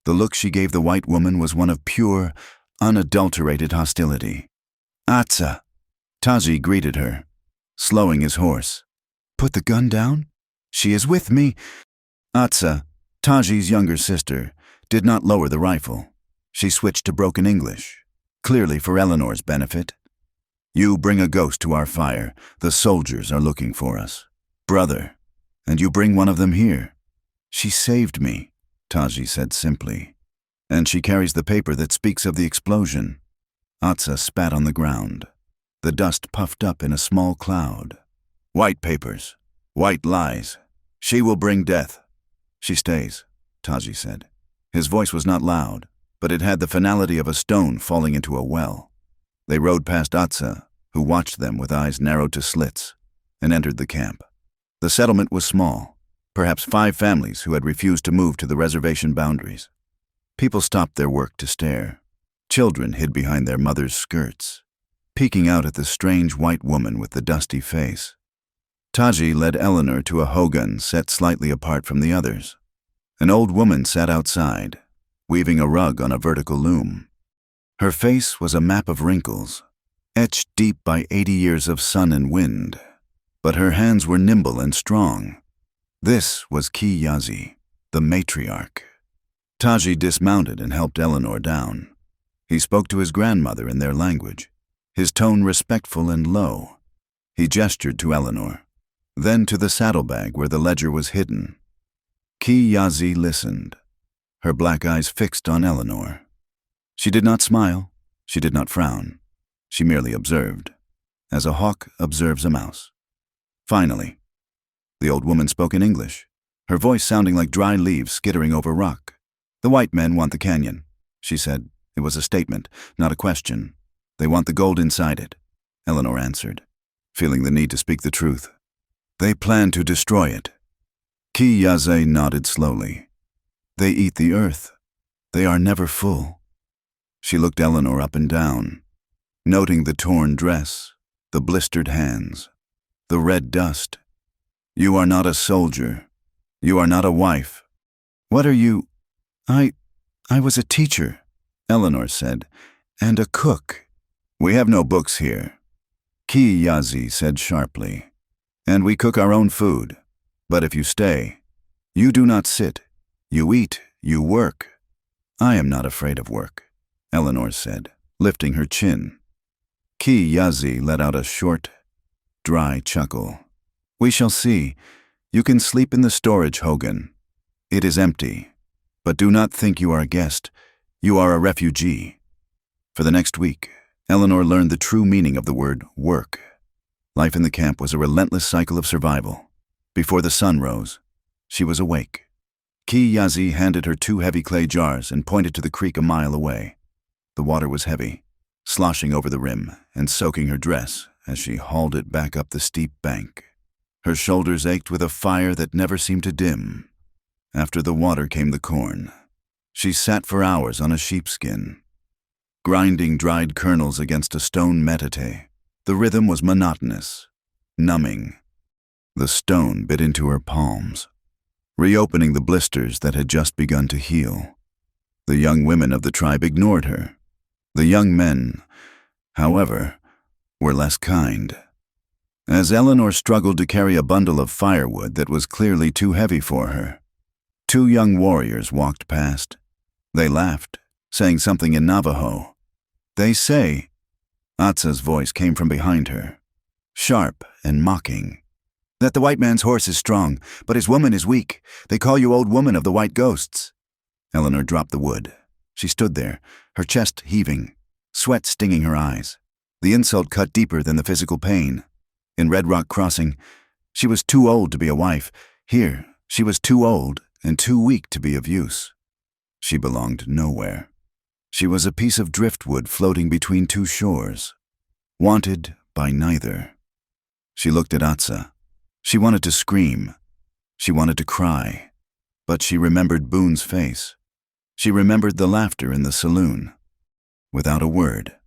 The look she gave the white woman was one of pure, unadulterated hostility. "Atsa!" Taji greeted her, slowing his horse. "Put the gun down? She is with me." Atsa, Taji's younger sister, did not lower the rifle. She switched to broken English, clearly for Eleanor's benefit. "You bring a ghost to our fire. The soldiers are looking for us. Brother, and you bring one of them here." "She saved me," Taji said simply. "And she carries the paper that speaks of the explosion." Atsa spat on the ground. The dust puffed up in a small cloud. "White papers. White lies. She will bring death." "She stays," Taji said. His voice was not loud, but it had the finality of a stone falling into a well. They rode past Atsa, who watched them with eyes narrowed to slits, and entered the camp. The settlement was small, perhaps 5 families who had refused to move to the reservation boundaries. People stopped their work to stare. Children hid behind their mothers' skirts, peeking out at the strange white woman with the dusty face. Taji led Eleanor to a hogan set slightly apart from the others. An old woman sat outside, weaving a rug on a vertical loom. Her face was a map of wrinkles, etched deep by 80 years of sun and wind, but her hands were nimble and strong. This was Kiyazi, the matriarch. Taji dismounted and helped Eleanor down. He spoke to his grandmother in their language, his tone respectful and low. He gestured to Eleanor, then to the saddlebag where the ledger was hidden. Kiyazi listened, her black eyes fixed on Eleanor. She did not smile, she did not frown. She merely observed, as a hawk observes a mouse. Finally, the old woman spoke in English, her voice sounding like dry leaves skittering over rock. "The white men want the canyon," she said. It was a statement, not a question. "They want the gold inside it," Eleanor answered, feeling the need to speak the truth. "They plan to destroy it." Kiyaze nodded slowly. "They eat the earth. They are never full." She looked Eleanor up and down, noting the torn dress, the blistered hands, the red dust. "You are not a soldier. You are not a wife. What are you?" I was a teacher," Eleanor said, "and a cook." "We have no books here," Kiyazi said sharply, "and we cook our own food. But if you stay, you do not sit. You eat, you work." "I am not afraid of work," Eleanor said, lifting her chin. Kiyazi let out a short, dry chuckle. "We shall see. You can sleep in the storage hogan. It is empty. But do not think you are a guest. You are a refugee." For the next week, Eleanor learned the true meaning of the word work. Life in the camp was a relentless cycle of survival. Before the sun rose, she was awake. Kiyazi handed her 2 heavy clay jars and pointed to the creek a mile away. The water was heavy, sloshing over the rim and soaking her dress as she hauled it back up the steep bank. Her shoulders ached with a fire that never seemed to dim. After the water came the corn. She sat for hours on a sheepskin, grinding dried kernels against a stone metate. The rhythm was monotonous, numbing. The stone bit into her palms, reopening the blisters that had just begun to heal. The young women of the tribe ignored her. The young men, however, were less kind. As Eleanor struggled to carry a bundle of firewood that was clearly too heavy for her, 2 young warriors walked past. They laughed, saying something in Navajo. "They say," Atsa's voice came from behind her, sharp and mocking, "that the white man's horse is strong, but his woman is weak. They call you old woman of the white ghosts." Eleanor dropped the wood. She stood there, her chest heaving, sweat stinging her eyes. The insult cut deeper than the physical pain. In Red Rock Crossing, she was too old to be a wife. Here, she was too old and too weak to be of use. She belonged nowhere. She was a piece of driftwood floating between 2 shores, wanted by neither. She looked at Atsa. She wanted to scream. She wanted to cry. But she remembered Boone's face. She remembered the laughter in the saloon. Without a word,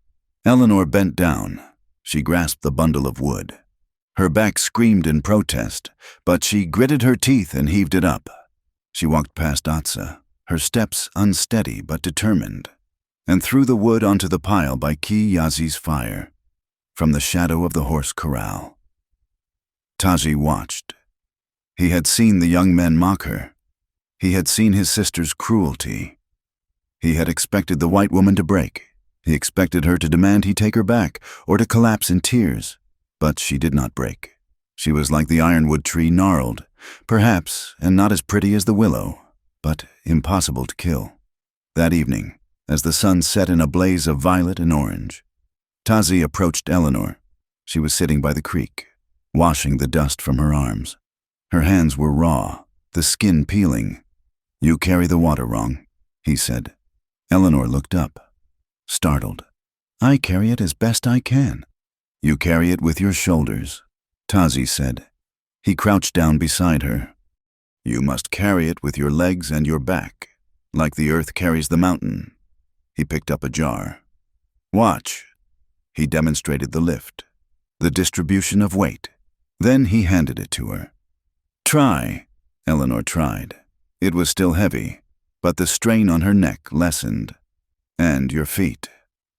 Eleanor bent down. She grasped the bundle of wood. Her back screamed in protest, but she gritted her teeth and heaved it up. She walked past Atsa, her steps unsteady but determined, and threw the wood onto the pile by Kiyazi's fire, from the shadow of the horse corral. Taji watched. He had seen the young men mock her. He had seen his sister's cruelty. He had expected the white woman to break. He expected her to demand he take her back, or to collapse in tears. But she did not break. She was like the ironwood tree, gnarled, perhaps, and not as pretty as the willow, but impossible to kill. That evening, as the sun set in a blaze of violet and orange, Tazi approached Eleanor. She was sitting by the creek, washing the dust from her arms. Her hands were raw, the skin peeling. "You carry the water wrong," he said. Eleanor looked up, startled. "I carry it as best I can." "You carry it with your shoulders," Tazi said. He crouched down beside her. "You must carry it with your legs and your back, like the earth carries the mountain." He picked up a jar. "Watch." He demonstrated the lift, the distribution of weight. Then he handed it to her. "Try." Eleanor tried. It was still heavy, but the strain on her neck lessened. "And your feet,"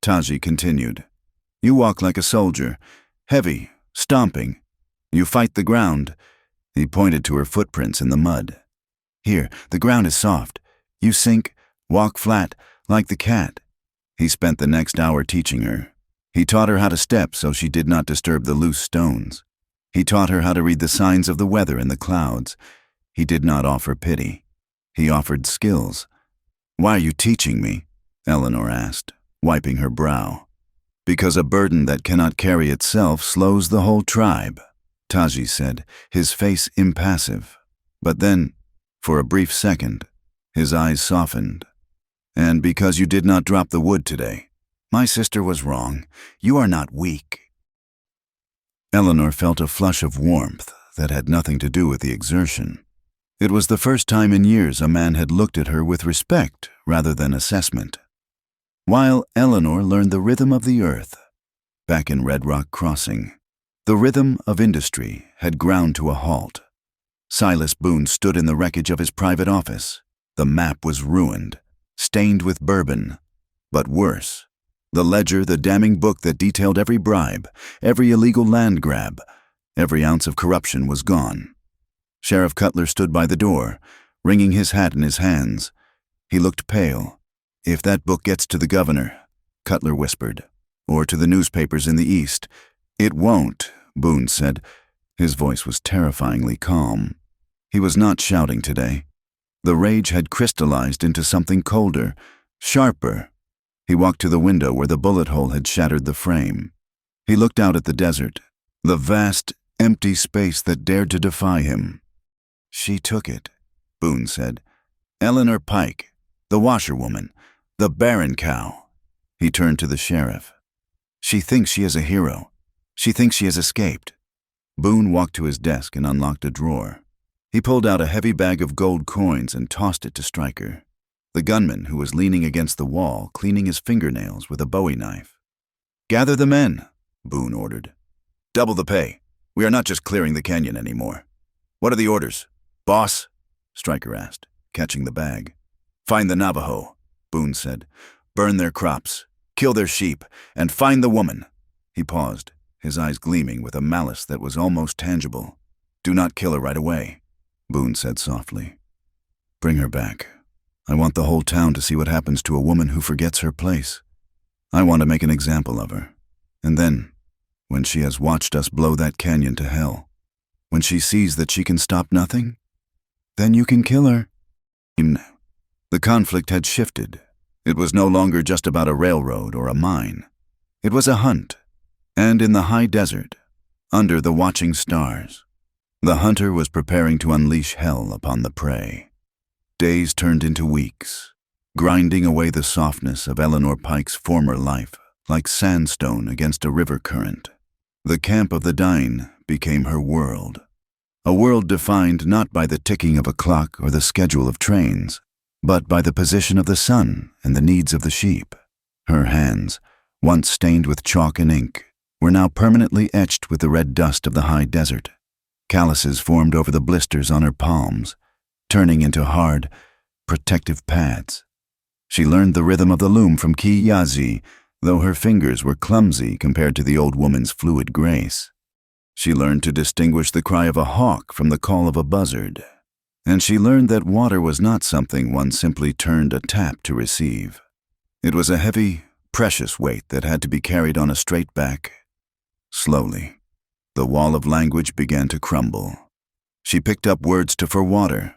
Taji continued. "You walk like a soldier, heavy, stomping. You fight the ground." He pointed to her footprints in the mud. "Here, the ground is soft. You sink, walk flat, like the cat." He spent the next hour teaching her. He taught her how to step so she did not disturb the loose stones. He taught her how to read the signs of the weather in the clouds. He did not offer pity. He offered skills. "Why are you teaching me?" Eleanor asked, wiping her brow. "Because a burden that cannot carry itself slows the whole tribe," Taji said, his face impassive. But then, for a brief second, his eyes softened. "And because you did not drop the wood today. My sister was wrong. You are not weak." Eleanor felt a flush of warmth that had nothing to do with the exertion. It was the first time in years a man had looked at her with respect rather than assessment. While Eleanor learned the rhythm of the earth, back in Red Rock Crossing, the rhythm of industry had ground to a halt. Silas Boone stood in the wreckage of his private office. The map was ruined, stained with bourbon. But worse, the ledger, the damning book that detailed every bribe, every illegal land grab, every ounce of corruption was gone. Sheriff Cutler stood by the door, wringing his hat in his hands. He looked pale. "If that book gets to the governor," Cutler whispered, "or to the newspapers in the East." "It won't," Boone said. His voice was terrifyingly calm. He was not shouting today. The rage had crystallized into something colder, sharper. He walked to the window where the bullet hole had shattered the frame. He looked out at the desert, the vast, empty space that dared to defy him. "She took it," Boone said. "Eleanor Pike, the washerwoman, the barren cow." He turned to the sheriff. "She thinks she is a hero. She thinks she has escaped." Boone walked to his desk and unlocked a drawer. He pulled out a heavy bag of gold coins and tossed it to Stryker, the gunman who was leaning against the wall, cleaning his fingernails with a Bowie knife. "Gather the men," Boone ordered. "Double the pay. We are not just clearing the canyon anymore." "What are the orders, boss?" Stryker asked, catching the bag. "Find the Navajo," Boone said. "Burn their crops, kill their sheep, and find the woman." He paused, his eyes gleaming with a malice that was almost tangible. "Do not kill her right away," Boone said softly. "Bring her back. I want the whole town to see what happens to a woman who forgets her place. I want to make an example of her. And then, when she has watched us blow that canyon to hell, when she sees that she can stop nothing, then you can kill her." The conflict had shifted. It was no longer just about a railroad or a mine. It was a hunt. And in the high desert, under the watching stars, the hunter was preparing to unleash hell upon the prey. Days turned into weeks, grinding away the softness of Eleanor Pike's former life like sandstone against a river current. The camp of the dying became her world. A world defined not by the ticking of a clock or the schedule of trains, but by the position of the sun and the needs of the sheep. Her hands, once stained with chalk and ink, were now permanently etched with the red dust of the high desert. Calluses formed over the blisters on her palms, turning into hard, protective pads. She learned the rhythm of the loom from Ki Yazi, though her fingers were clumsy compared to the old woman's fluid grace. She learned to distinguish the cry of a hawk from the call of a buzzard. And she learned that water was not something one simply turned a tap to receive. It was a heavy, precious weight that had to be carried on a straight back. Slowly, the wall of language began to crumble. She picked up words for water.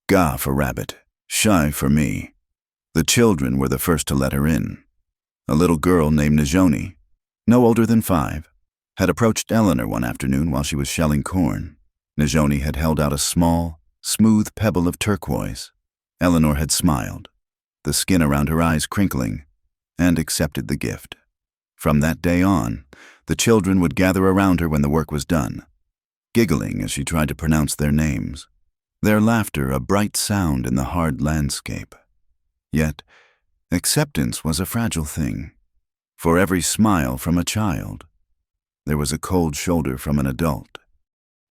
Ga for rabbit, Shai for me. The children were the first to let her in. A little girl named Najoni, no older than 5, had approached Eleanor one afternoon while she was shelling corn. Najoni had held out a small, smooth pebble of turquoise. Eleanor had smiled, the skin around her eyes crinkling, and accepted the gift. From that day on, the children would gather around her when the work was done, giggling as she tried to pronounce their names, their laughter a bright sound in the hard landscape. Yet, acceptance was a fragile thing. For every smile from a child, there was a cold shoulder from an adult.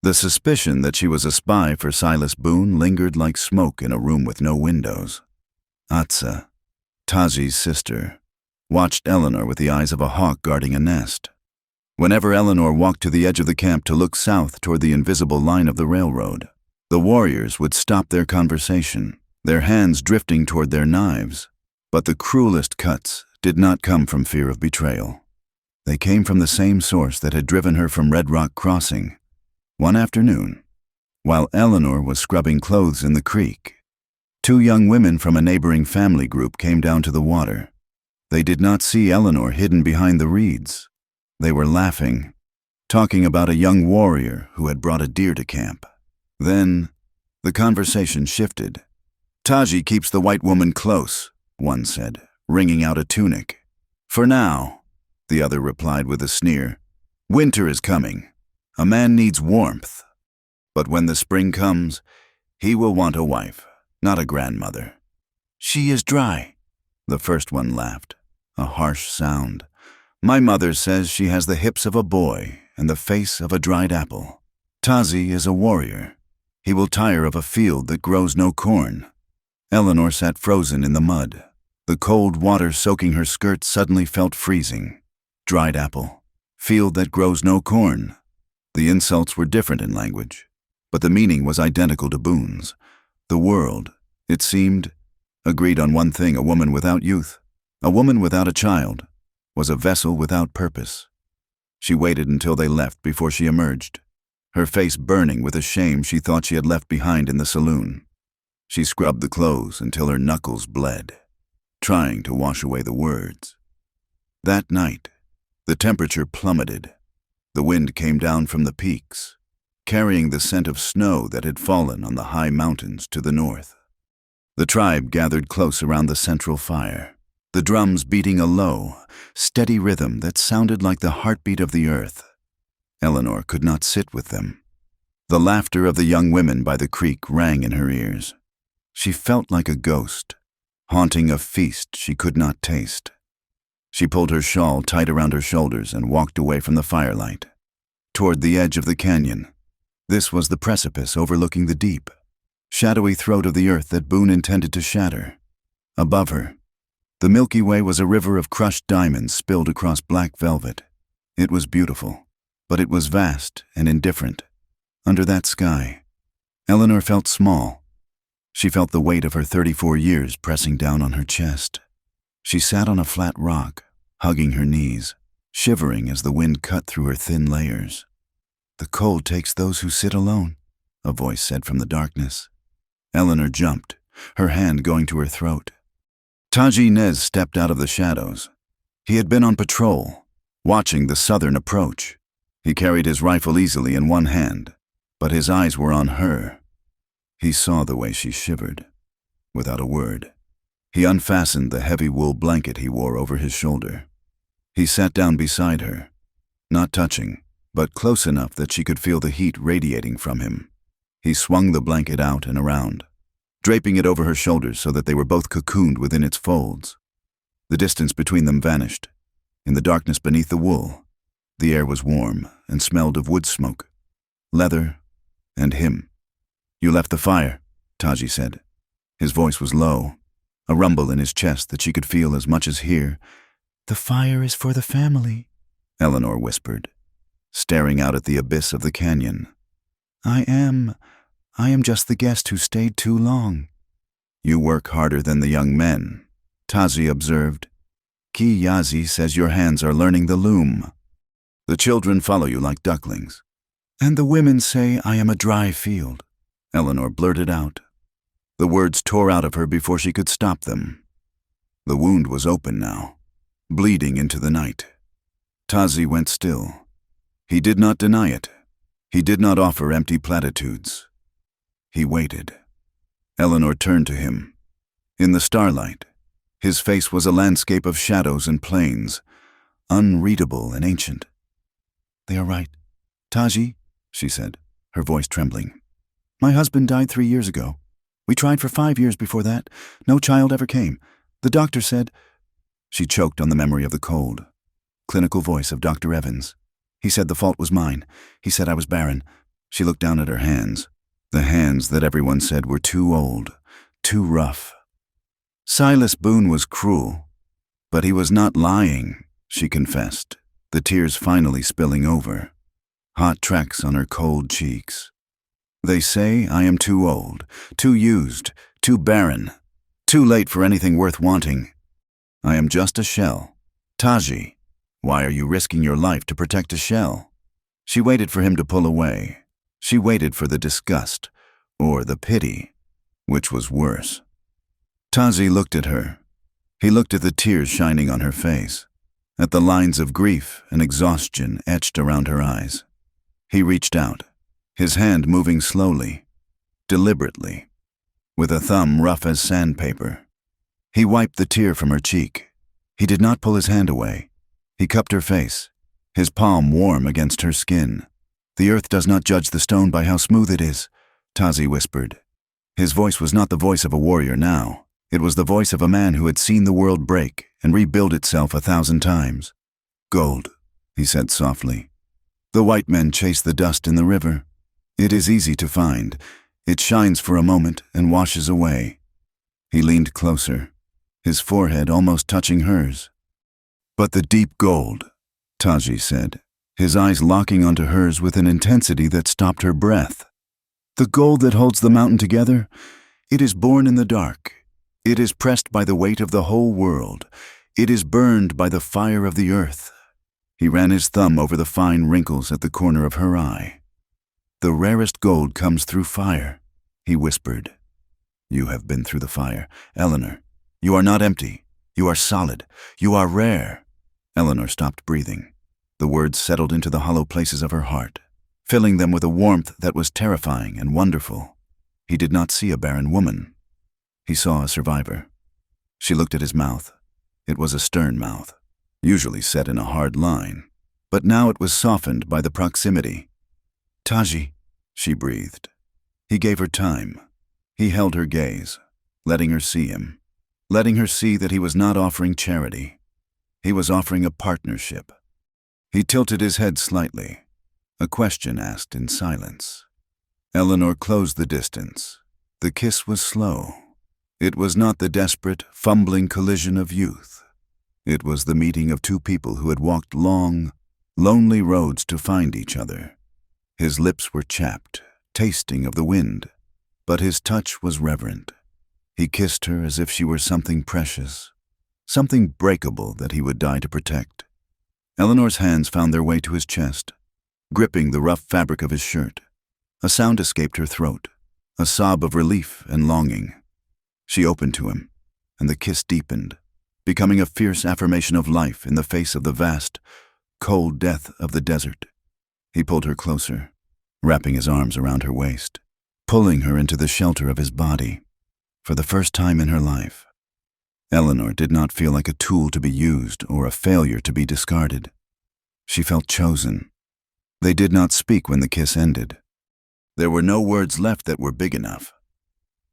The suspicion that she was a spy for Silas Boone lingered like smoke in a room with no windows. Atsa, Taji's sister, watched Eleanor with the eyes of a hawk guarding a nest. Whenever Eleanor walked to the edge of the camp to look south toward the invisible line of the railroad, the warriors would stop their conversation, their hands drifting toward their knives. But the cruelest cuts did not come from fear of betrayal. They came from the same source that had driven her from Red Rock Crossing. One afternoon, while Eleanor was scrubbing clothes in the creek, two young women from a neighboring family group came down to the water. They did not see Eleanor hidden behind the reeds. They were laughing, talking about a young warrior who had brought a deer to camp. Then, the conversation shifted. "Taji keeps the white woman close," one said, wringing out a tunic. "For now," the other replied with a sneer. "Winter is coming. A man needs warmth. But when the spring comes, he will want a wife, not a grandmother." "She is dry," the first one laughed, a harsh sound. "My mother says she has the hips of a boy and the face of a dried apple. Tazi is a warrior. He will tire of a field that grows no corn." Eleanor sat frozen in the mud. The cold water soaking her skirt suddenly felt freezing. Dried apple. Field that grows no corn. The insults were different in language, but the meaning was identical to Boone's. The world, it seemed, agreed on one thing: a woman without youth, a woman without a child, was a vessel without purpose. She waited until they left before she emerged, her face burning with a shame she thought she had left behind in the saloon. She scrubbed the clothes until her knuckles bled, trying to wash away the words. That night, the temperature plummeted. The wind came down from the peaks, carrying the scent of snow that had fallen on the high mountains to the north. The tribe gathered close around the central fire, the drums beating a low, steady rhythm that sounded like the heartbeat of the earth. Eleanor could not sit with them. The laughter of the young women by the creek rang in her ears. She felt like a ghost, haunting a feast she could not taste. She pulled her shawl tight around her shoulders and walked away from the firelight, toward the edge of the canyon. This was the precipice overlooking the deep, shadowy throat of the earth that Boone intended to shatter. Above her, the Milky Way was a river of crushed diamonds spilled across black velvet. It was beautiful, but it was vast and indifferent. Under that sky, Eleanor felt small. She felt the weight of her 34 years pressing down on her chest. She sat on a flat rock, hugging her knees, shivering as the wind cut through her thin layers. "The cold takes those who sit alone," a voice said from the darkness. Eleanor jumped, her hand going to her throat. Taji Nez stepped out of the shadows. He had been on patrol, watching the southern approach. He carried his rifle easily in one hand, but his eyes were on her. He saw the way she shivered. Without a word, he unfastened the heavy wool blanket he wore over his shoulder. He sat down beside her, not touching, but close enough that she could feel the heat radiating from him. He swung the blanket out and around, draping it over her shoulders so that they were both cocooned within its folds. The distance between them vanished. In the darkness beneath the wool, the air was warm and smelled of wood smoke, leather, and him. "You left the fire," Taji said. His voice was low, a rumble in his chest that she could feel as much as hear. "The fire is for the family," Eleanor whispered, staring out at the abyss of the canyon. I am just the guest who stayed too long." "You work harder than the young men," Tazi observed. "Ki Yazi says your hands are learning the loom. The children follow you like ducklings." "And the women say I am a dry field," Eleanor blurted out. The words tore out of her before she could stop them. The wound was open now, bleeding into the night. Tazi went still. He did not deny it. He did not offer empty platitudes. He waited. Eleanor turned to him. In the starlight, his face was a landscape of shadows and plains, unreadable and ancient. "They are right. Taji," she said, her voice trembling. "My husband died 3 years ago. We tried for 5 years before that. No child ever came. The doctor said—" She choked on the memory of the cold. Clinical voice of Dr. Evans. "He said the fault was mine. He said I was barren. She looked down at her hands, the hands that everyone said were too old, too rough. Silas Boone was cruel, but he was not lying, she confessed, the tears finally spilling over, hot tracks on her cold cheeks. They say I am too old, too used, too barren, too late for anything worth wanting. I am just a shell. Taji, why are you risking your life to protect a shell? She waited for him to pull away. She waited for the disgust, or the pity, which was worse. Taji looked at her. He looked at the tears shining on her face, at the lines of grief and exhaustion etched around her eyes. He reached out, his hand moving slowly, deliberately, with a thumb rough as sandpaper. He wiped the tear from her cheek. He did not pull his hand away. He cupped her face, his palm warm against her skin. The earth does not judge the stone by how smooth it is, Tazi whispered. His voice was not the voice of a warrior now. It was the voice of a man who had seen the world break and rebuild itself 1,000 times. Gold, he said softly. The white men chase the dust in the river. It is easy to find. It shines for a moment and washes away. He leaned closer, his forehead almost touching hers. But the deep gold, Taji said, his eyes locking onto hers with an intensity that stopped her breath. The gold that holds the mountain together, it is born in the dark. It is pressed by the weight of the whole world. It is burned by the fire of the earth. He ran his thumb over the fine wrinkles at the corner of her eye. The rarest gold comes through fire, he whispered. You have been through the fire, Eleanor. You are not empty. You are solid. You are rare. Eleanor stopped breathing. The words settled into the hollow places of her heart, filling them with a warmth that was terrifying and wonderful. He did not see a barren woman. He saw a survivor. She looked at his mouth. It was a stern mouth, usually set in a hard line, but now it was softened by the proximity. Taji, she breathed. He gave her time. He held her gaze, letting her see him, letting her see that he was not offering charity. He was offering a partnership. He tilted his head slightly, a question asked in silence. Eleanor closed the distance. The kiss was slow. It was not the desperate, fumbling collision of youth. It was the meeting of two people who had walked long, lonely roads to find each other. His lips were chapped, tasting of the wind, but his touch was reverent. He kissed her as if she were something precious, something breakable that he would die to protect. Eleanor's hands found their way to his chest, gripping the rough fabric of his shirt. A sound escaped her throat, a sob of relief and longing. She opened to him, and the kiss deepened, becoming a fierce affirmation of life in the face of the vast, cold death of the desert. He pulled her closer, wrapping his arms around her waist, pulling her into the shelter of his body. For the first time in her life, Eleanor did not feel like a tool to be used or a failure to be discarded. She felt chosen. They did not speak when the kiss ended. There were no words left that were big enough.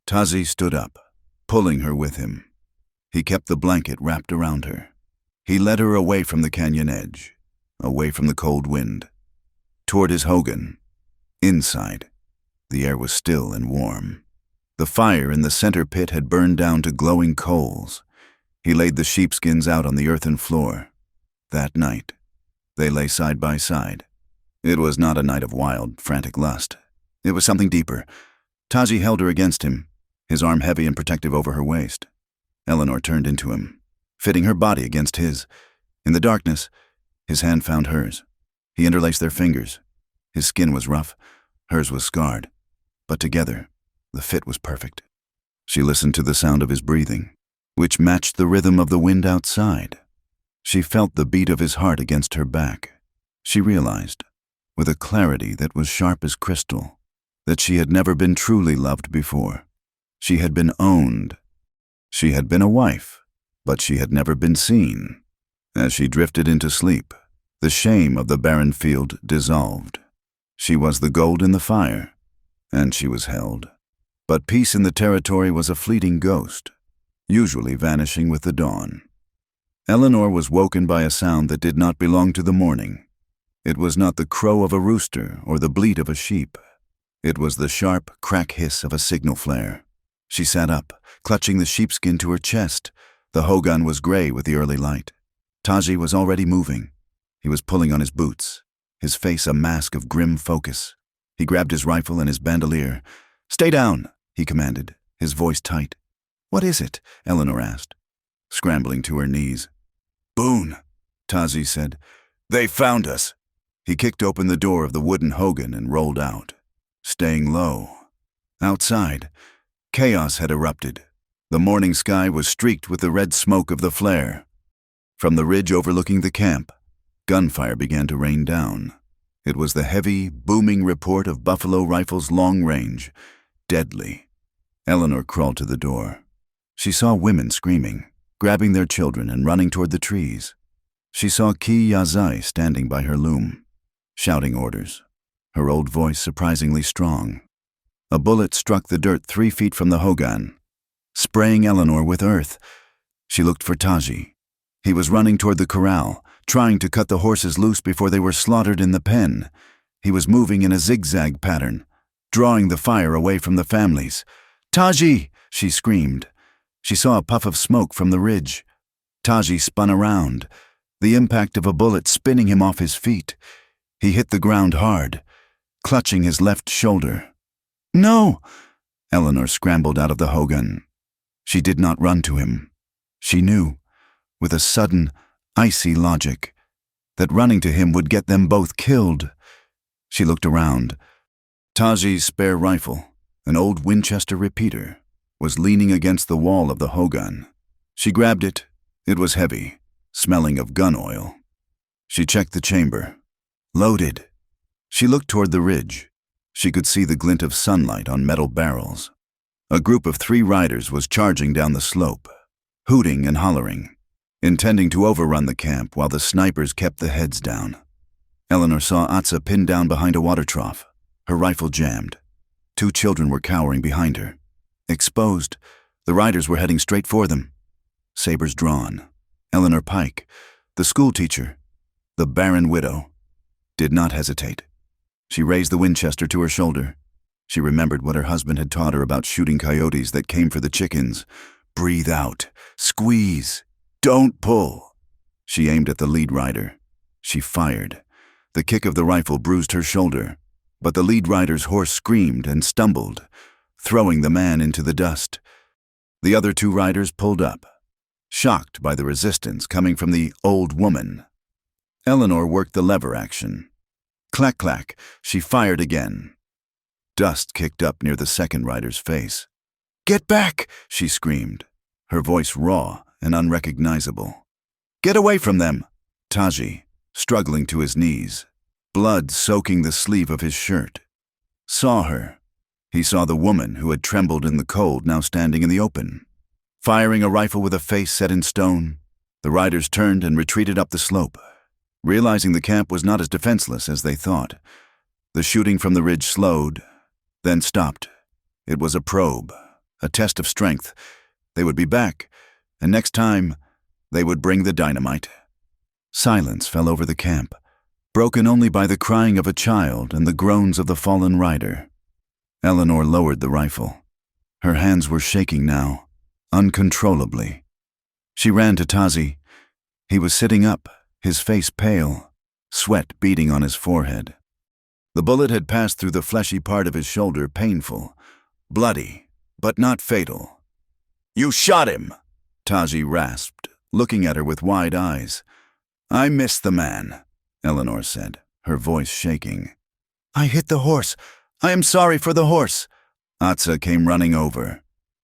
Tazi stood up, pulling her with him. He kept the blanket wrapped around her. He led her away from the canyon edge, away from the cold wind, toward his hogan. Inside, the air was still and warm. The fire in the center pit had burned down to glowing coals. He laid the sheepskins out on the earthen floor. That night, they lay side by side. It was not a night of wild, frantic lust. It was something deeper. Taji held her against him, his arm heavy and protective over her waist. Eleanor turned into him, fitting her body against his. In the darkness, his hand found hers. He interlaced their fingers. His skin was rough, hers was scarred, but together, the fit was perfect. She listened to the sound of his breathing, which matched the rhythm of the wind outside. She felt the beat of his heart against her back. She realized, with a clarity that was sharp as crystal, that she had never been truly loved before. She had been owned. She had been a wife, but she had never been seen. As she drifted into sleep, the shame of the barren field dissolved. She was the gold in the fire, and she was held. But peace in the territory was a fleeting ghost, usually vanishing with the dawn. Eleanor was woken by a sound that did not belong to the morning. It was not the crow of a rooster or the bleat of a sheep. It was the sharp, crack hiss of a signal flare. She sat up, clutching the sheepskin to her chest. The hogan was gray with the early light. Taji was already moving. He was pulling on his boots, his face a mask of grim focus. He grabbed his rifle and his bandolier. "Stay down," he commanded, his voice tight. "What is it?" Eleanor asked, scrambling to her knees. "Boone," Taji said. "They found us." He kicked open the door of the wooden hogan and rolled out, staying low. Outside, chaos had erupted. The morning sky was streaked with the red smoke of the flare. From the ridge overlooking the camp, gunfire began to rain down. It was the heavy, booming report of buffalo rifles long range, deadly. Eleanor crawled to the door. She saw women screaming, grabbing their children and running toward the trees. She saw Ki Yazai standing by her loom, shouting orders, her old voice surprisingly strong. A bullet struck the dirt 3 feet from the hogan, spraying Eleanor with earth. She looked for Taji. He was running toward the corral, trying to cut the horses loose before they were slaughtered in the pen. He was moving in a zigzag pattern, drawing the fire away from the families. "Taji!" she screamed. She saw a puff of smoke from the ridge. Taji spun around, the impact of a bullet spinning him off his feet. He hit the ground hard, clutching his left shoulder. "No!" Eleanor scrambled out of the hogan. She did not run to him. She knew, with a sudden, icy logic, that running to him would get them both killed. She looked around. Taji's spare rifle, an old Winchester repeater, was leaning against the wall of the hogan. She grabbed it. It was heavy, smelling of gun oil. She checked the chamber. Loaded. She looked toward the ridge. She could see the glint of sunlight on metal barrels. A group of 3 riders was charging down the slope, hooting and hollering, intending to overrun the camp while the snipers kept the heads down. Eleanor saw Atsa pinned down behind a water trough, her rifle jammed. 2 children were cowering behind her. Exposed, the riders were heading straight for them, sabers drawn. Eleanor Pike, the schoolteacher, the barren widow, did not hesitate. She raised the Winchester to her shoulder. She remembered what her husband had taught her about shooting coyotes that came for the chickens. Breathe out. Squeeze. Don't pull. She aimed at the lead rider. She fired. The kick of the rifle bruised her shoulder, but the lead rider's horse screamed and stumbled, throwing the man into the dust. The other 2 riders pulled up, shocked by the resistance coming from the old woman. Eleanor worked the lever action. Clack, clack, she fired again. Dust kicked up near the second rider's face. "Get back!" she screamed, her voice raw and unrecognizable. "Get away from them!" Taji, struggling to his knees, blood soaking the sleeve of his shirt, saw her. He saw the woman who had trembled in the cold now standing in the open. Firing a rifle with a face set in stone, the riders turned and retreated up the slope, realizing the camp was not as defenseless as they thought. The shooting from the ridge slowed, then stopped. It was a probe, a test of strength. They would be back, and next time, they would bring the dynamite. Silence fell over the camp, broken only by the crying of a child and the groans of the fallen rider. Eleanor lowered the rifle. Her hands were shaking now, uncontrollably. She ran to Taji. He was sitting up, his face pale, sweat beading on his forehead. The bullet had passed through the fleshy part of his shoulder, painful, bloody, but not fatal. "You shot him!" Taji rasped, looking at her with wide eyes. "I missed the man," Eleanor said, her voice shaking. "I hit the horse. I am sorry for the horse." Atsa came running over.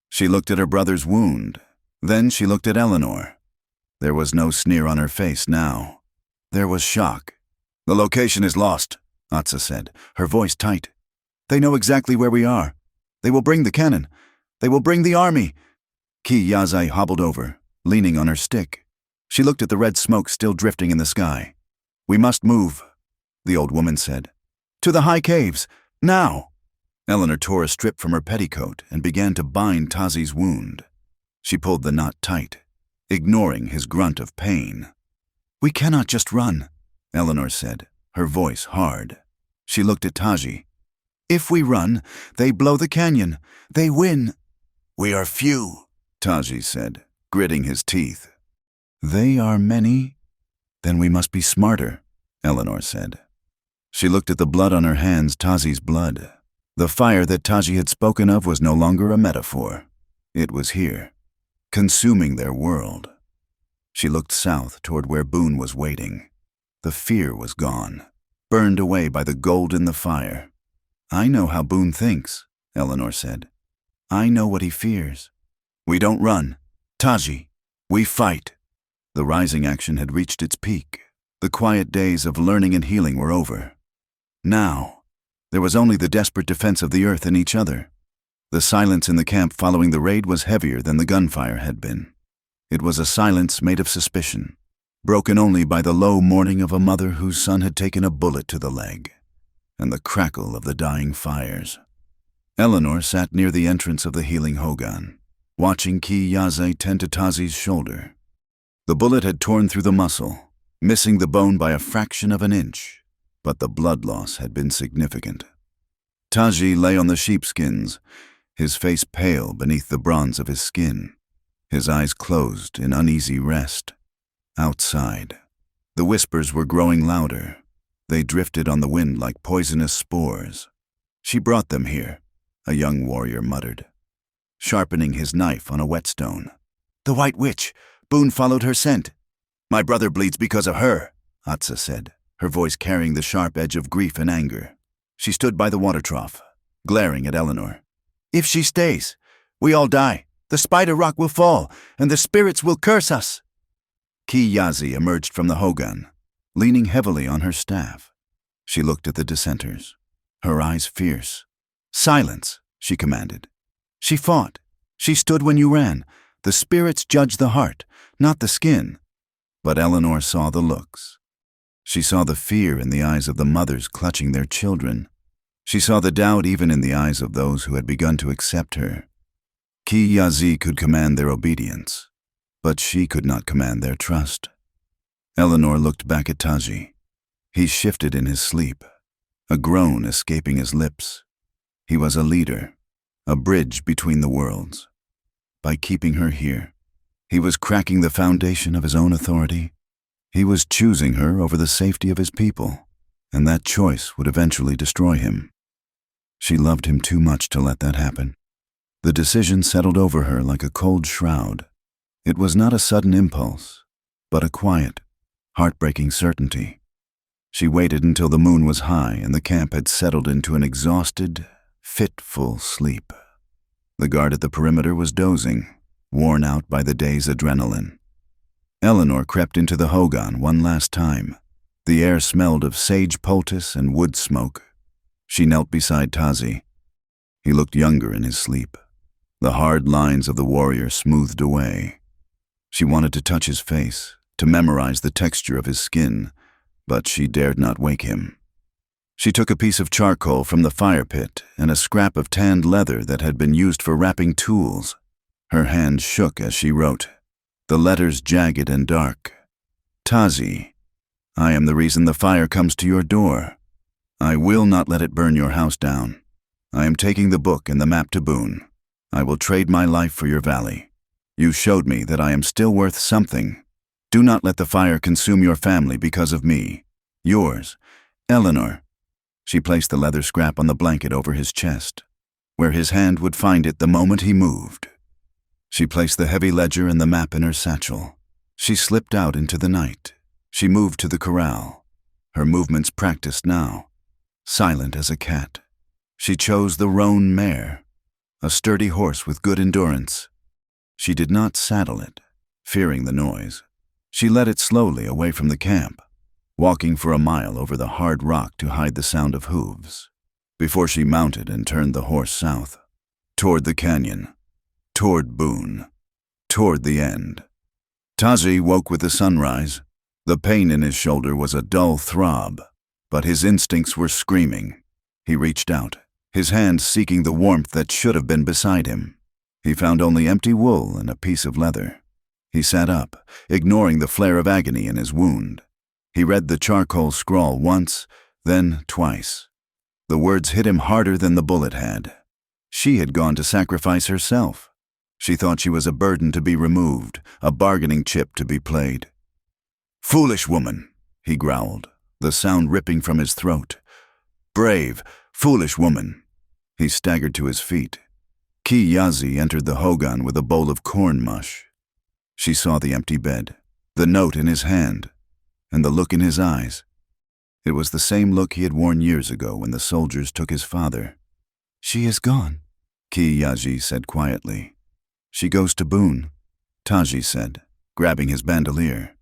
She looked at her brother's wound. Then she looked at Eleanor. There was no sneer on her face now. There was shock. "The location is lost," Atsa said, her voice tight. "They know exactly where we are. They will bring the cannon. They will bring the army." Ki Yazai hobbled over, leaning on her stick. She looked at the red smoke still drifting in the sky. "We must move," the old woman said. "To the high caves, now." Eleanor tore a strip from her petticoat and began to bind Tazi's wound. She pulled the knot tight, ignoring his grunt of pain. "We cannot just run," Eleanor said, her voice hard. She looked at Taji. If we run, they blow the canyon. They win. We are few, Taji said, gritting his teeth. They are many? Then we must be smarter, Eleanor said. She looked at the blood on her hands, Taji's blood. The fire that Taji had spoken of was no longer a metaphor. It was here, consuming their world. She looked south toward where Boone was waiting. The fear was gone, burned away by the gold in the fire. I know how Boone thinks, Eleanor said. I know what he fears. We don't run. Taji, we fight. The rising action had reached its peak. The quiet days of learning and healing were over. Now, there was only the desperate defense of the earth and each other. The silence in the camp following the raid was heavier than the gunfire had been. It was a silence made of suspicion, broken only by the low mourning of a mother whose son had taken a bullet to the leg, and the crackle of the dying fires. Eleanor sat near the entrance of the healing hogan, watching Ki Yaze tend to Tazi's shoulder. The bullet had torn through the muscle, missing the bone by a fraction of an inch, but the blood loss had been significant. Taji lay on the sheepskins, his face pale beneath the bronze of his skin, his eyes closed in uneasy rest. Outside, the whispers were growing louder. They drifted on the wind like poisonous spores. She brought them here, a young warrior muttered, sharpening his knife on a whetstone. The White Witch! Boone followed her scent. My brother bleeds because of her, Atsa said, her voice carrying the sharp edge of grief and anger. She stood by the water trough, glaring at Eleanor. If she stays, we all die. The spider rock will fall, and the spirits will curse us. Ki Yaze emerged from the hogan, leaning heavily on her staff. She looked at the dissenters, her eyes fierce. Silence, she commanded. She fought. She stood when you ran. The spirits judge the heart, not the skin. But Eleanor saw the looks. She saw the fear in the eyes of the mothers clutching their children. She saw the doubt even in the eyes of those who had begun to accept her. Ki Yaze could command their obedience, but she could not command their trust. Eleanor looked back at Taji. He shifted in his sleep, a groan escaping his lips. He was a leader, a bridge between the worlds. By keeping her here, he was cracking the foundation of his own authority. He was choosing her over the safety of his people, and that choice would eventually destroy him. She loved him too much to let that happen. The decision settled over her like a cold shroud. It was not a sudden impulse, but a quiet, heartbreaking certainty. She waited until the moon was high and the camp had settled into an exhausted, fitful sleep. The guard at the perimeter was dozing, worn out by the day's adrenaline. Eleanor crept into the hogan one last time. The air smelled of sage poultice and wood smoke. She knelt beside Taji. He looked younger in his sleep. The hard lines of the warrior smoothed away. She wanted to touch his face, to memorize the texture of his skin, but she dared not wake him. She took a piece of charcoal from the fire pit and a scrap of tanned leather that had been used for wrapping tools. Her hand shook as she wrote, the letters jagged and dark. Taji, I am the reason the fire comes to your door. I will not let it burn your house down. I am taking the book and the map to Boone. I will trade my life for your valley. You showed me that I am still worth something. Do not let the fire consume your family because of me. Yours, Eleanor. She placed the leather scrap on the blanket over his chest, where his hand would find it the moment he moved. She placed the heavy ledger and the map in her satchel. She slipped out into the night. She moved to the corral, her movements practiced now, silent as a cat. She chose the roan mare, a sturdy horse with good endurance. She did not saddle it, fearing the noise. She led it slowly away from the camp, walking for a mile over the hard rock to hide the sound of hooves, before she mounted and turned the horse south, toward the canyon, toward Boone, toward the end. Taji woke with the sunrise. The pain in his shoulder was a dull throb, but his instincts were screaming. He reached out, his hands seeking the warmth that should have been beside him. He found only empty wool and a piece of leather. He sat up, ignoring the flare of agony in his wound. He read the charcoal scrawl once, then twice. The words hit him harder than the bullet had. She had gone to sacrifice herself. She thought she was a burden to be removed, a bargaining chip to be played. "Foolish woman," he growled, the sound ripping from his throat. "Brave, foolish woman." He staggered to his feet. Kiyazi entered the hogan with a bowl of corn mush. She saw the empty bed, the note in his hand, and the look in his eyes. It was the same look he had worn years ago when the soldiers took his father. "She is gone," Kiyazi said quietly. "She goes to Boone," Taji said, grabbing his bandolier.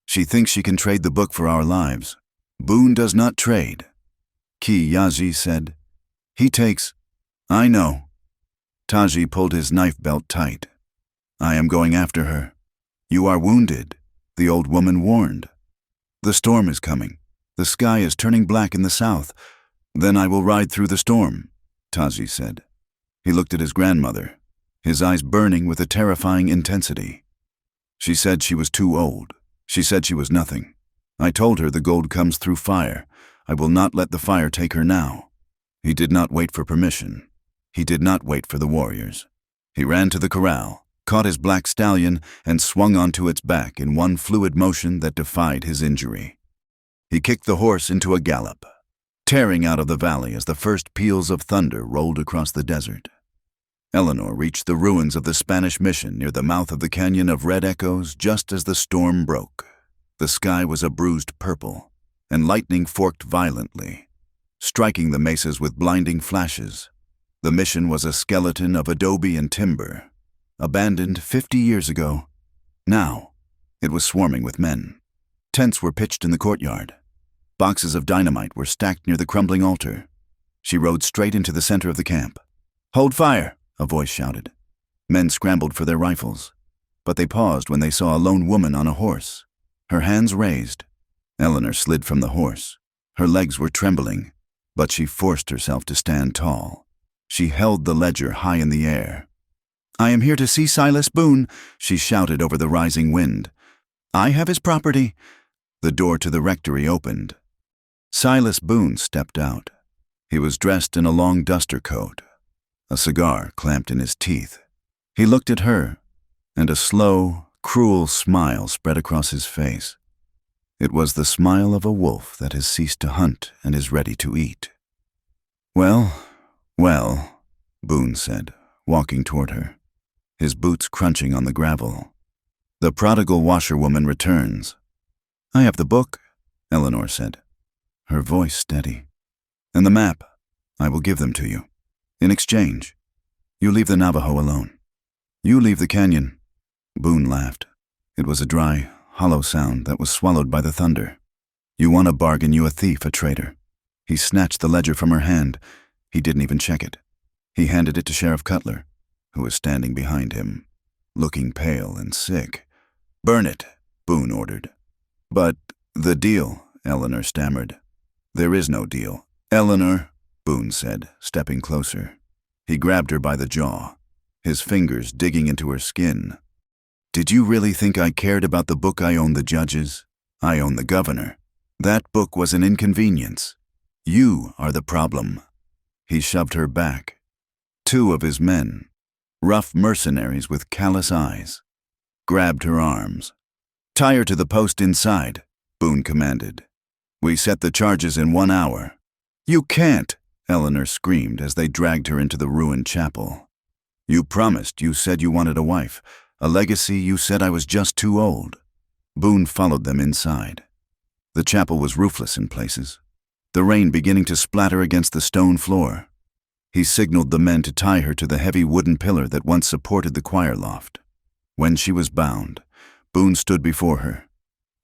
"She thinks she can trade the book for our lives. Boone does not trade," Kiyazi said. "He takes—" "I know." Taji pulled his knife belt tight. "I am going after her. You are wounded," the old woman warned. "The storm is coming. The sky is turning black in the south. Then I will ride through the storm," Taji said. He looked at his grandmother, his eyes burning with a terrifying intensity. "She said she was too old. She said she was nothing. I told her the gold comes through fire. I will not let the fire take her now." He did not wait for permission. He did not wait for the warriors. He ran to the corral, caught his black stallion, and swung onto its back in one fluid motion that defied his injury. He kicked the horse into a gallop, tearing out of the valley as the first peals of thunder rolled across the desert. Eleanor reached the ruins of the Spanish mission near the mouth of the Canyon of Red Echoes just as the storm broke. The sky was a bruised purple, and lightning forked violently, striking the mesas with blinding flashes. The mission was a skeleton of adobe and timber, abandoned 50 years ago. Now, it was swarming with men. Tents were pitched in the courtyard. Boxes of dynamite were stacked near the crumbling altar. She rode straight into the center of the camp. "Hold fire!" a voice shouted. Men scrambled for their rifles, but they paused when they saw a lone woman on a horse, her hands raised. Eleanor slid from the horse. Her legs were trembling, but she forced herself to stand tall. She held the ledger high in the air. "I am here to see Silas Boone," she shouted over the rising wind. "I have his property." The door to the rectory opened. Silas Boone stepped out. He was dressed in a long duster coat, a cigar clamped in his teeth. He looked at her, and a slow, cruel smile spread across his face. It was the smile of a wolf that has ceased to hunt and is ready to eat. "Well, well," Boone said, walking toward her, his boots crunching on the gravel. "The prodigal washerwoman returns." "I have the book," Eleanor said, her voice steady. "And the map. I will give them to you. In exchange, you leave the Navajo alone. You leave the canyon." Boone laughed. It was a dry, hollow sound that was swallowed by the thunder. "You want a bargain, you a thief, a traitor." He snatched the ledger from her hand. He didn't even check it. He handed it to Sheriff Cutler, who was standing behind him, looking pale and sick. "Burn it," Boone ordered. "But the deal," Eleanor stammered. "There is no deal." "Eleanor," Boone said, stepping closer. He grabbed her by the jaw, his fingers digging into her skin. "Did you really think I cared about the book I own the judges? I own the governor. That book was an inconvenience. You are the problem." He shoved her back. Two of his men, rough mercenaries with callous eyes, grabbed her arms. "Tie her to the post inside," Boone commanded. "We set the charges in 1 hour." "You can't," Eleanor screamed as they dragged her into the ruined chapel. "You promised. You said you wanted a wife. A legacy. You said I was just too old." Boone followed them inside. The chapel was roofless in places, the rain beginning to splatter against the stone floor. He signaled the men to tie her to the heavy wooden pillar that once supported the choir loft. When she was bound, Boone stood before her.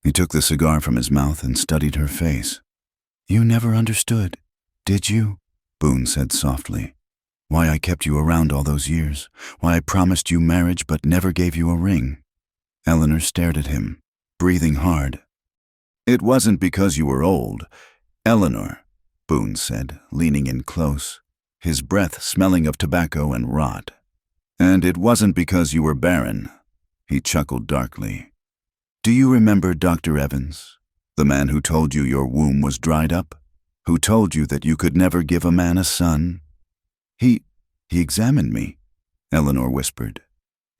He took the cigar from his mouth and studied her face. "You never understood, did you?" Boone said softly. "Why I kept you around all those years, why I promised you marriage but never gave you a ring." Eleanor stared at him, breathing hard. "It wasn't because you were old, Eleanor," Boone said, leaning in close, his breath smelling of tobacco and rot. "And it wasn't because you were barren." He chuckled darkly. "Do you remember Dr. Evans, the man who told you your womb was dried up? Who told you that you could never give a man a son? He examined me, Eleanor whispered.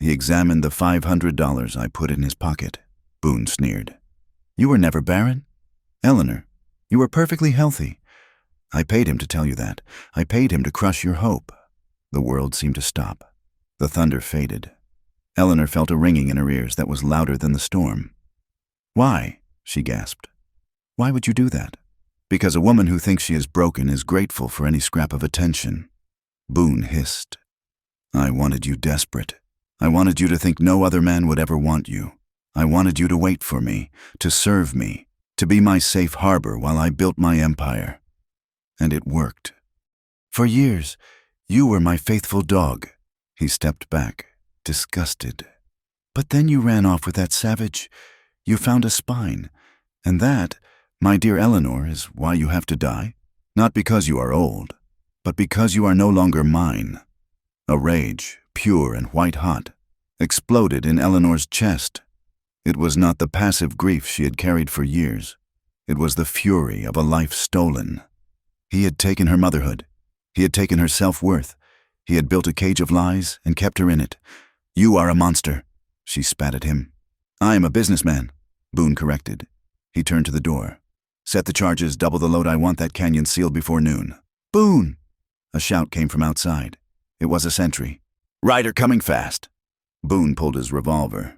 He examined the $500 I put in his pocket, Boone sneered. You were never barren? Eleanor, you were perfectly healthy. I paid him to tell you that. I paid him to crush your hope. The world seemed to stop. The thunder faded. Eleanor felt a ringing in her ears that was louder than the storm. Why? She gasped. Why would you do that? Because a woman who thinks she is broken is grateful for any scrap of attention. Boone hissed. I wanted you desperate. I wanted you to think no other man would ever want you. I wanted you to wait for me, to serve me, to be my safe harbor while I built my empire. And it worked. For years, you were my faithful dog. He stepped back, disgusted. But then you ran off with that savage. You found a spine. And that, my dear Eleanor, is why you have to die. Not because you are old, but because you are no longer mine. A rage, pure and white-hot, exploded in Eleanor's chest. It was not the passive grief she had carried for years. It was the fury of a life stolen. He had taken her motherhood. He had taken her self-worth. He had built a cage of lies and kept her in it. You are a monster, she spat at him. I am a businessman, Boone corrected. He turned to the door. Set the charges, double the load. I want that canyon sealed before noon. Boone! A shout came from outside. It was a sentry. Rider coming fast. Boone pulled his revolver.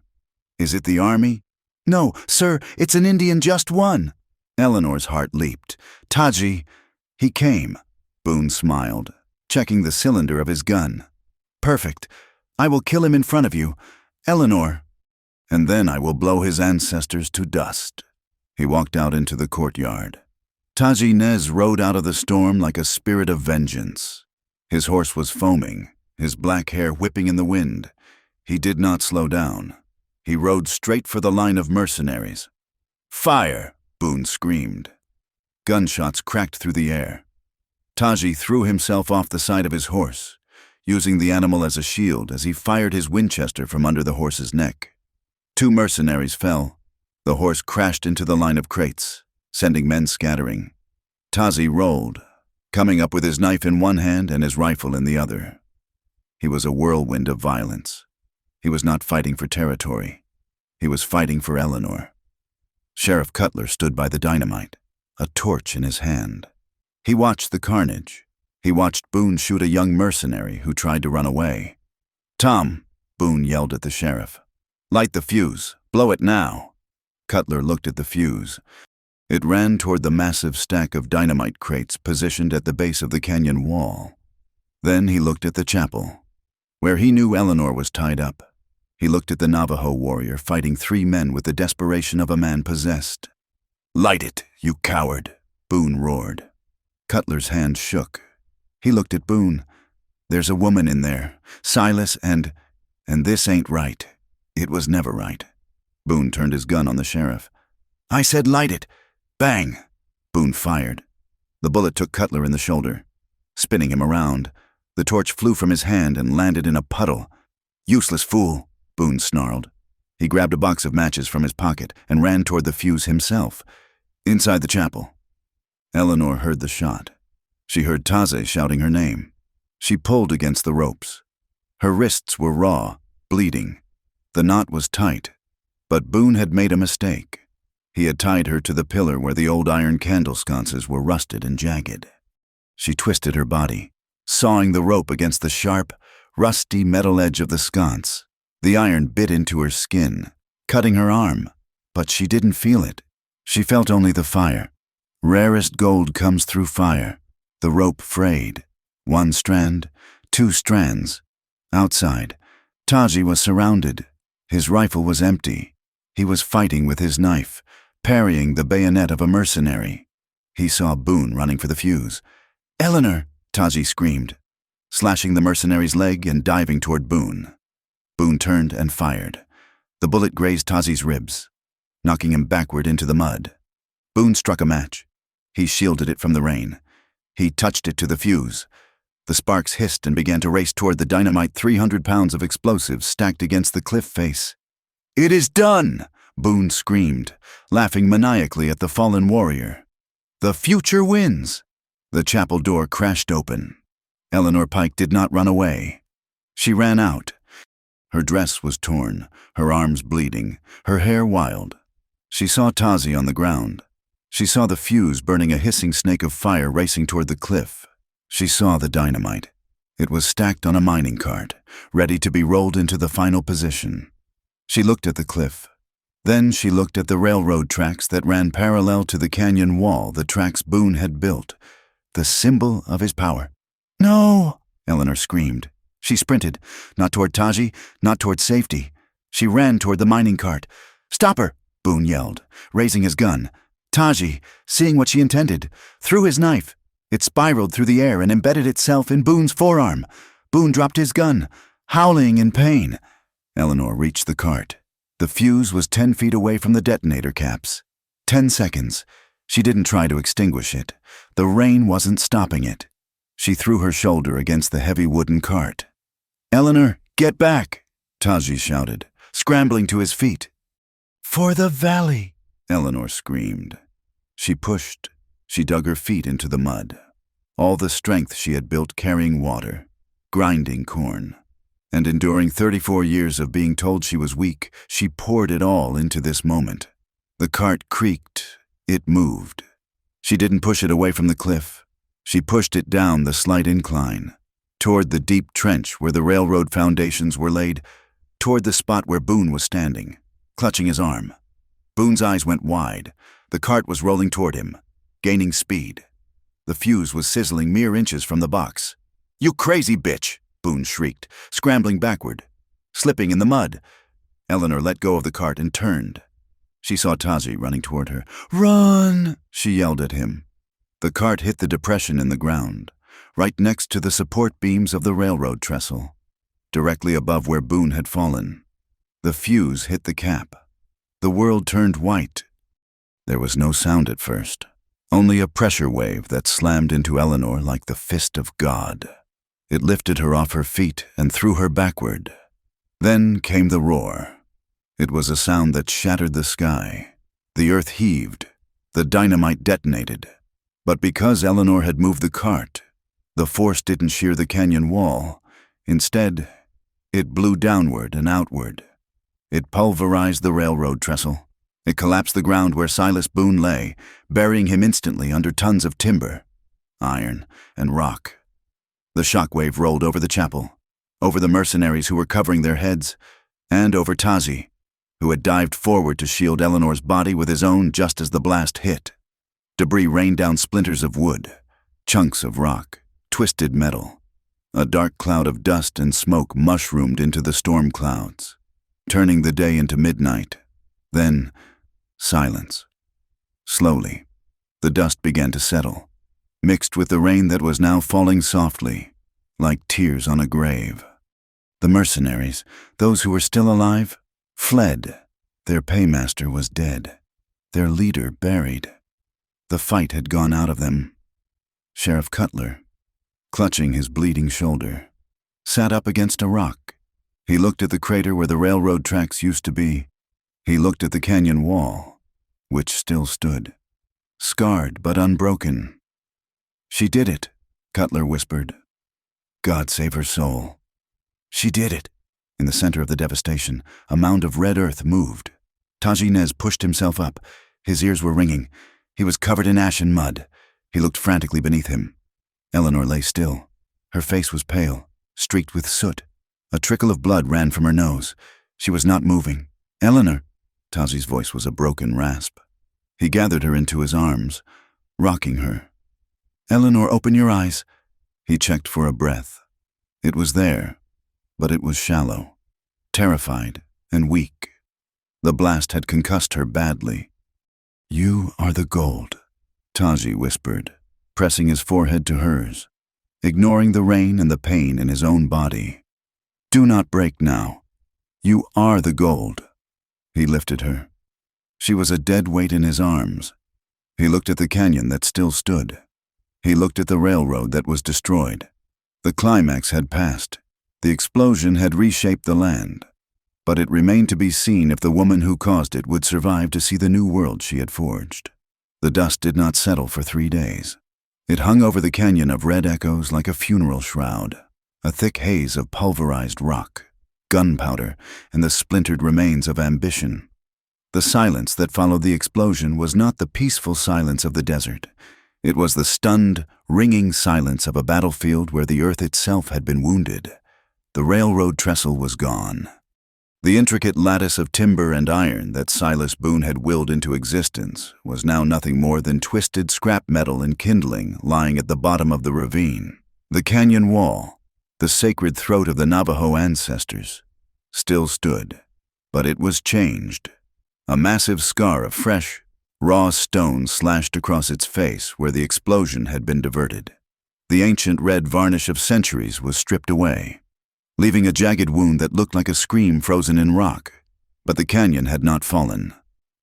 Is it the army? No, sir, it's an Indian just won. Eleanor's heart leaped. Taji. He came. Boone smiled, checking the cylinder of his gun. Perfect. I will kill him in front of you. Eleanor. And then I will blow his ancestors to dust. He walked out into the courtyard. Taji Nez rode out of the storm like a spirit of vengeance. His horse was foaming, his black hair whipping in the wind. He did not slow down. He rode straight for the line of mercenaries. Fire! Boone screamed. Gunshots cracked through the air. Taji threw himself off the side of his horse, using the animal as a shield as he fired his Winchester from under the horse's neck. 2 mercenaries fell. The horse crashed into the line of crates, sending men scattering. Taji rolled, coming up with his knife in one hand and his rifle in the other. He was a whirlwind of violence. He was not fighting for territory. He was fighting for Eleanor. Sheriff Cutler stood by the dynamite, a torch in his hand. He watched the carnage. He watched Boone shoot a young mercenary who tried to run away. Tom, Boone yelled at the sheriff. Light the fuse. Blow it now. Cutler looked at the fuse. It ran toward the massive stack of dynamite crates positioned at the base of the canyon wall. Then he looked at the chapel, where he knew Eleanor was tied up. He looked at the Navajo warrior fighting 3 men with the desperation of a man possessed. Light it, you coward, Boone roared. Cutler's hand shook. He looked at Boone. There's a woman in there, Silas, and this ain't right. It was never right. Boone turned his gun on the sheriff. I said light it. Bang! Boone fired. The bullet took Cutler in the shoulder, spinning him around. The torch flew from his hand and landed in a puddle. Useless fool, Boone snarled. He grabbed a box of matches from his pocket and ran toward the fuse himself. Inside the chapel, Eleanor heard the shot. She heard Taze shouting her name. She pulled against the ropes. Her wrists were raw, bleeding. The knot was tight, but Boone had made a mistake. He had tied her to the pillar where the old iron candle sconces were rusted and jagged. She twisted her body, sawing the rope against the sharp, rusty metal edge of the sconce. The iron bit into her skin, cutting her arm, but she didn't feel it. She felt only the fire. Rarest gold comes through fire. The rope frayed. 1 strand, 2 strands. Outside, Taji was surrounded. His rifle was empty. He was fighting with his knife, parrying the bayonet of a mercenary. He saw Boone running for the fuse. Eleanor, Taji screamed, slashing the mercenary's leg and diving toward Boone. Boone turned and fired. The bullet grazed Tazi's ribs, knocking him backward into the mud. Boone struck a match. He shielded it from the rain. He touched it to the fuse. The sparks hissed and began to race toward the dynamite 300 pounds of explosives stacked against the cliff face. It is done! Boone screamed, laughing maniacally at the fallen warrior. The future wins! The chapel door crashed open. Eleanor Pike did not run away. She ran out. Her dress was torn, her arms bleeding, her hair wild. She saw Tazi on the ground. She saw the fuse burning a hissing snake of fire racing toward the cliff. She saw the dynamite. It was stacked on a mining cart, ready to be rolled into the final position. She looked at the cliff. Then she looked at the railroad tracks that ran parallel to the canyon wall, the tracks Boone had built, the symbol of his power. "No!" Eleanor screamed. She sprinted, not toward Taji, not toward safety. She ran toward the mining cart. "Stop her!" Boone yelled, raising his gun. Taji, seeing what she intended, threw his knife. It spiraled through the air and embedded itself in Boone's forearm. Boone dropped his gun, howling in pain. Eleanor reached the cart. The fuse was 10 feet away from the detonator caps. 10 seconds. She didn't try to extinguish it. The rain wasn't stopping it. She threw her shoulder against the heavy wooden cart. "Eleanor, get back!" Taji shouted, scrambling to his feet. "For the valley!" Eleanor screamed. She pushed. She dug her feet into the mud. All the strength she had built carrying water, grinding corn, and enduring 34 years of being told she was weak, she poured it all into this moment. The cart creaked. It moved. She didn't push it away from the cliff. She pushed it down the slight incline, toward the deep trench where the railroad foundations were laid, toward the spot where Boone was standing, clutching his arm. Boone's eyes went wide. The cart was rolling toward him, gaining speed. The fuse was sizzling mere inches from the box. "You crazy bitch!" Boone shrieked, scrambling backward, slipping in the mud. Eleanor let go of the cart and turned. She saw Tazi running toward her. "Run!" she yelled at him. The cart hit the depression in the ground, right next to the support beams of the railroad trestle, directly above where Boone had fallen. The fuse hit the cap. The world turned white. There was no sound at first, only a pressure wave that slammed into Eleanor like the fist of God. It lifted her off her feet and threw her backward. Then came the roar. It was a sound that shattered the sky. The earth heaved. The dynamite detonated. But because Eleanor had moved the cart, the force didn't shear the canyon wall. Instead, it blew downward and outward. It pulverized the railroad trestle. It collapsed the ground where Silas Boone lay, burying him instantly under tons of timber, iron, and rock. The shockwave rolled over the chapel, over the mercenaries who were covering their heads, and over Tazi, who had dived forward to shield Eleanor's body with his own just as the blast hit. Debris rained down splinters of wood, chunks of rock, twisted metal. A dark cloud of dust and smoke mushroomed into the storm clouds, turning the day into midnight. Then, silence. Slowly, the dust began to settle, mixed with the rain that was now falling softly, like tears on a grave. The mercenaries, those who were still alive, fled. Their paymaster was dead, their leader buried. The fight had gone out of them. Sheriff Cutler, clutching his bleeding shoulder, sat up against a rock. He looked at the crater where the railroad tracks used to be. He looked at the canyon wall, which still stood, scarred but unbroken. "She did it," Cutler whispered. "God save her soul." She did it. In the center of the devastation, a mound of red earth moved. Taji Nez pushed himself up. His ears were ringing. He was covered in ash and mud. He looked frantically beneath him. Eleanor lay still. Her face was pale, streaked with soot. A trickle of blood ran from her nose. She was not moving. "Eleanor!" Tazi's voice was a broken rasp. He gathered her into his arms, rocking her. "Eleanor, open your eyes." He checked for a breath. It was there, but it was shallow, terrified, and weak. The blast had concussed her badly. "You are the gold," Taji whispered, pressing his forehead to hers, ignoring the rain and the pain in his own body. "Do not break now. You are the gold." He lifted her. She was a dead weight in his arms. He looked at the canyon that still stood. He looked at the railroad that was destroyed. The climax had passed. The explosion had reshaped the land. But it remained to be seen if the woman who caused it would survive to see the new world she had forged. The dust did not settle for 3 days. It hung over the canyon of red echoes like a funeral shroud, a thick haze of pulverized rock, gunpowder, and the splintered remains of ambition. The silence that followed the explosion was not the peaceful silence of the desert. It was the stunned, ringing silence of a battlefield where the earth itself had been wounded. The railroad trestle was gone. The intricate lattice of timber and iron that Silas Boone had willed into existence was now nothing more than twisted scrap metal and kindling lying at the bottom of the ravine. The canyon wall, the sacred throat of the Navajo ancestors, still stood, but it was changed. A massive scar of fresh, raw stone slashed across its face where the explosion had been diverted. The ancient red varnish of centuries was stripped away, leaving a jagged wound that looked like a scream frozen in rock. But the canyon had not fallen.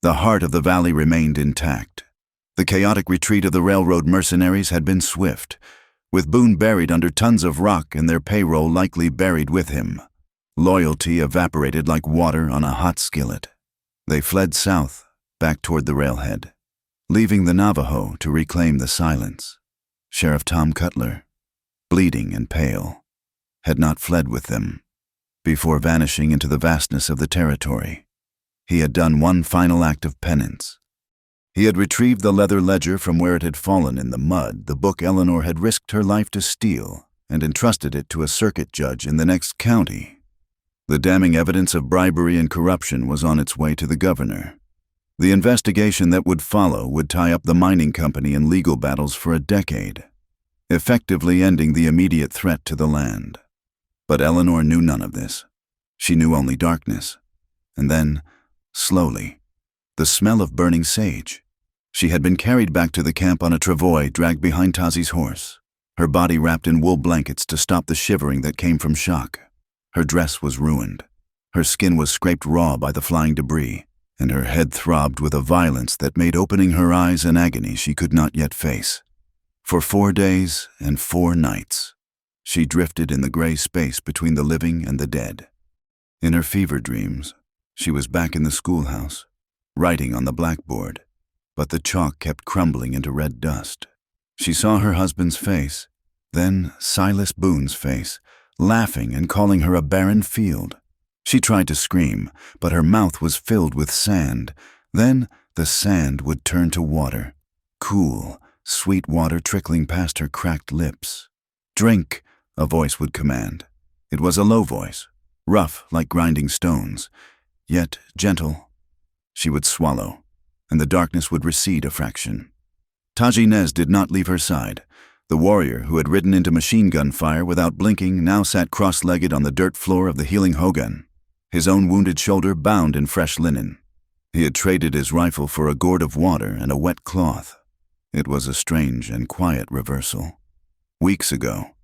The heart of the valley remained intact. The chaotic retreat of the railroad mercenaries had been swift, with Boone buried under tons of rock and their payroll likely buried with him. Loyalty evaporated like water on a hot skillet. They fled south, back toward the railhead, leaving the Navajo to reclaim the silence. Sheriff Tom Cutler, bleeding and pale, had not fled with them. Before vanishing into the vastness of the territory, he had done one final act of penance. He had retrieved the leather ledger from where it had fallen in the mud, the book Eleanor had risked her life to steal, and entrusted it to a circuit judge in the next county. The damning evidence of bribery and corruption was on its way to the governor. The investigation that would follow would tie up the mining company in legal battles for a decade, effectively ending the immediate threat to the land. But Eleanor knew none of this. She knew only darkness. And then, slowly, the smell of burning sage. She had been carried back to the camp on a travois dragged behind Tazi's horse, her body wrapped in wool blankets to stop the shivering that came from shock. Her dress was ruined. Her skin was scraped raw by the flying debris, and her head throbbed with a violence that made opening her eyes an agony she could not yet face. For 4 days and 4 nights, she drifted in the gray space between the living and the dead. In her fever dreams, she was back in the schoolhouse, writing on the blackboard, but the chalk kept crumbling into red dust. She saw her husband's face, then Silas Boone's face, laughing and calling her a barren field. She tried to scream, but her mouth was filled with sand. Then the sand would turn to water, cool, sweet water trickling past her cracked lips. "Drink," a voice would command. It was a low voice, rough like grinding stones, yet gentle. She would swallow, and the darkness would recede a fraction. Taji Nez did not leave her side. The warrior who had ridden into machine gun fire without blinking now sat cross-legged on the dirt floor of the healing hogan, his own wounded shoulder bound in fresh linen. He had traded his rifle for a gourd of water and a wet cloth. It was a strange and quiet reversal. Weeks ago,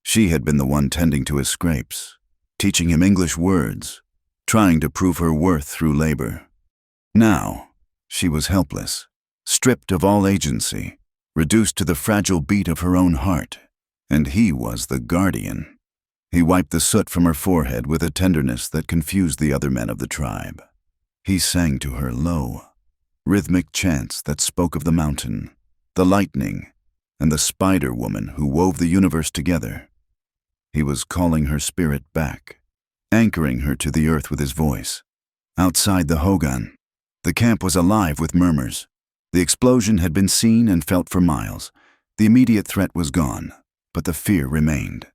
she had been the one tending to his scrapes, teaching him English words, trying to prove her worth through labor. Now, she was helpless, stripped of all agency, reduced to the fragile beat of her own heart, and he was the guardian. He wiped the soot from her forehead with a tenderness that confused the other men of the tribe. He sang to her low, rhythmic chants that spoke of the mountain, the lightning, and the spider woman who wove the universe together. He was calling her spirit back, anchoring her to the earth with his voice. Outside the hogan, the camp was alive with murmurs. The explosion had been seen and felt for miles. The immediate threat was gone, but the fear remained.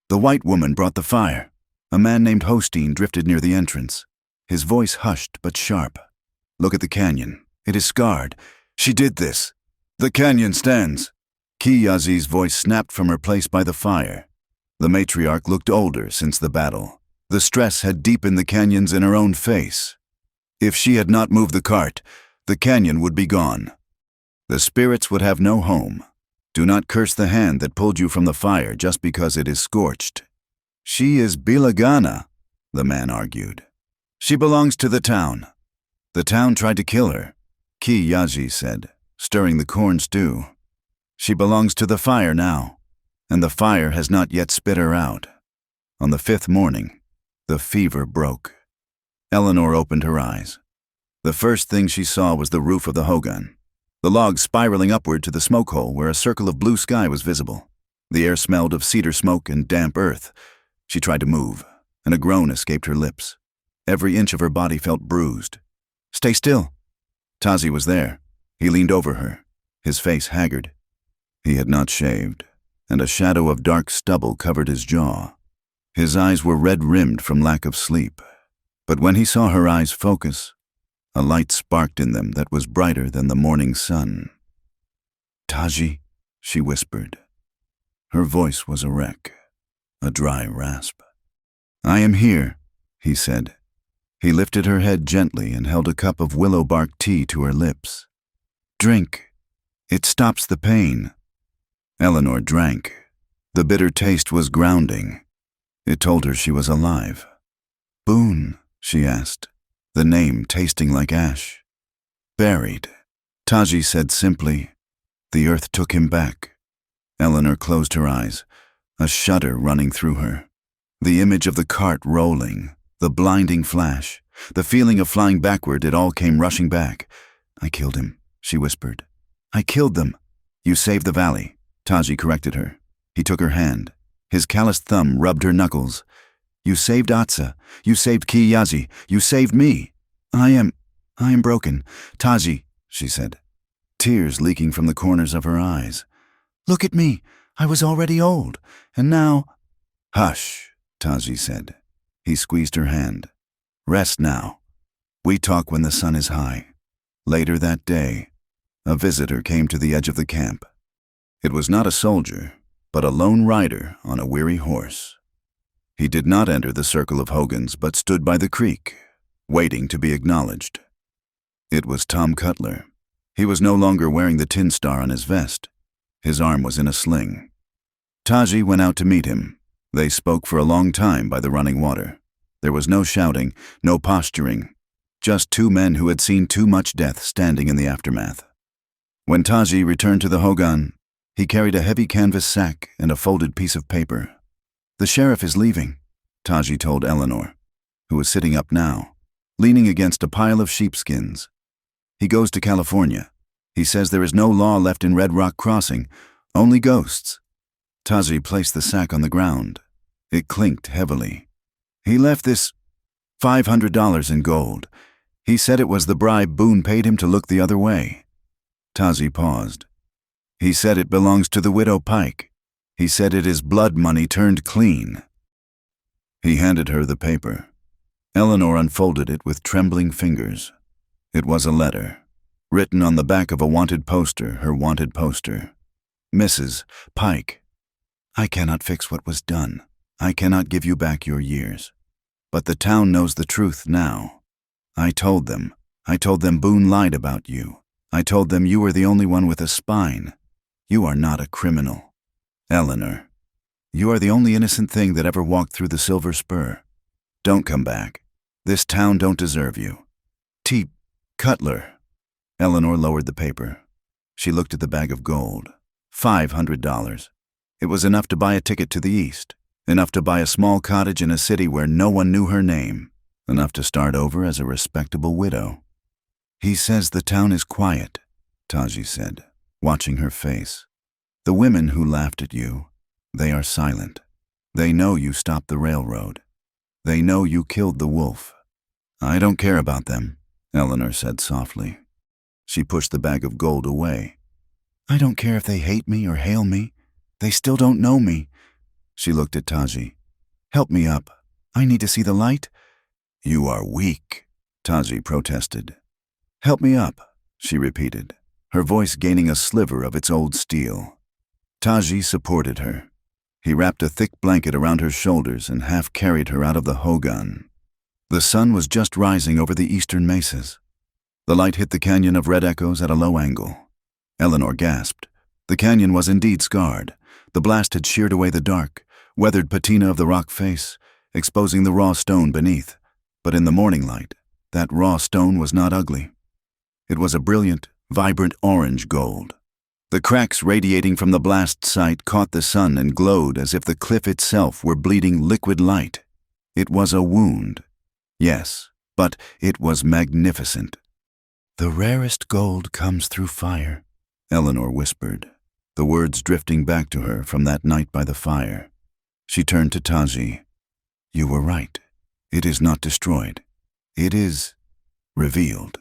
The white woman brought the fire. A man named Hosteen drifted near the entrance, his voice hushed but sharp. "Look at the canyon. It is scarred. She did this. The canyon stands." Kiyazi's voice snapped from her place by the fire. The matriarch looked older since the battle. The stress had deepened the canyons in her own face. If she had not moved the cart, the canyon would be gone. The spirits would have no home. Do not curse the hand that pulled you from the fire just because it is scorched. "She is Bilagana," the man argued. "She belongs to the town. The town tried to kill her," Kiyazi said, stirring the corn stew. "She belongs to the fire now, and the fire has not yet spit her out." On the 5th morning, the fever broke. Eleanor opened her eyes. The first thing she saw was the roof of the hogan. the log spiraling upward to the smoke hole where a circle of blue sky was visible. The air smelled of cedar smoke and damp earth. She tried to move, and a groan escaped her lips. Every inch of her body felt bruised. "Stay still." Tazi was there. He leaned over her, his face haggard. He had not shaved, and a shadow of dark stubble covered his jaw. His eyes were red-rimmed from lack of sleep. But when he saw her eyes focus, a light sparked in them that was brighter than the morning sun. "Taji," she whispered. Her voice was a wreck, a dry rasp. "I am here," he said. He lifted her head gently and held a cup of willow bark tea to her lips. "Drink. It stops the pain." Eleanor drank. The bitter taste was grounding. It told her she was alive. "Boone," she asked, the name tasting like ash. "Buried," Taji said simply. "The earth took him back." Eleanor closed her eyes, a shudder running through her. The image of the cart rolling, the blinding flash, the feeling of flying backward, it all came rushing back. "I killed him," she whispered. "I killed them." "You saved the valley," Taji corrected her. He took her hand. His calloused thumb rubbed her knuckles. "You saved Atsa. You saved Kiyazi. You saved me." I am broken, Taji," she said, tears leaking from the corners of her eyes. "Look at me. I was already old, and now—" "Hush," Taji said. He squeezed her hand. "Rest now. We talk when the sun is high." Later that day, a visitor came to the edge of the camp. It was not a soldier, but a lone rider on a weary horse. He did not enter the circle of hogans, but stood by the creek, waiting to be acknowledged. It was Tom Cutler. He was no longer wearing the tin star on his vest. His arm was in a sling. Taji went out to meet him. They spoke for a long time by the running water. There was no shouting, no posturing, just two men who had seen too much death standing in the aftermath. When Taji returned to the hogan, he carried a heavy canvas sack and a folded piece of paper. "The sheriff is leaving," Taji told Eleanor, who was sitting up now, leaning against a pile of sheepskins. "He goes to California. He says there is no law left in Red Rock Crossing, only ghosts." Taji placed the sack on the ground. It clinked heavily. "He left this $500 in gold. He said it was the bribe Boone paid him to look the other way." Taji paused. "He said it belongs to the widow Pike. He said it is blood money turned clean." He handed her the paper. Eleanor unfolded it with trembling fingers. It was a letter, written on the back of a wanted poster, her wanted poster. "Mrs. Pike, I cannot fix what was done. I cannot give you back your years. But the town knows the truth now. I told them Boone lied about you. I told them you were the only one with a spine. You are not a criminal. Eleanor, you are the only innocent thing that ever walked through the Silver Spur. Don't come back. This town don't deserve you. T. Cutler." Eleanor lowered the paper. She looked at the bag of gold. $500. It was enough to buy a ticket to the east, enough to buy a small cottage in a city where no one knew her name, enough to start over as a respectable widow. "He says the town is quiet," Taji said, watching her face. "The women who laughed at you, they are silent. They know you stopped the railroad. They know you killed the wolf." "I don't care about them," Eleanor said softly. She pushed the bag of gold away. "I don't care if they hate me or hail me. They still don't know me." She looked at Taji. "Help me up. I need to see the light." "You are weak," Taji protested. "Help me up," she repeated, her voice gaining a sliver of its old steel. Taji supported her. He wrapped a thick blanket around her shoulders and half carried her out of the hogan. The sun was just rising over the eastern mesas. The light hit the canyon of red echoes at a low angle. Eleanor gasped. The canyon was indeed scarred. The blast had sheared away the dark, weathered patina of the rock face, exposing the raw stone beneath. But in the morning light, that raw stone was not ugly. It was a brilliant, vibrant orange gold. The cracks radiating from the blast site caught the sun and glowed as if the cliff itself were bleeding liquid light. It was a wound. Yes, but it was magnificent. The rarest gold comes through fire, Eleanor whispered, the words drifting back to her from that night by the fire. She turned to Taji. You were right. It is not destroyed. It is revealed.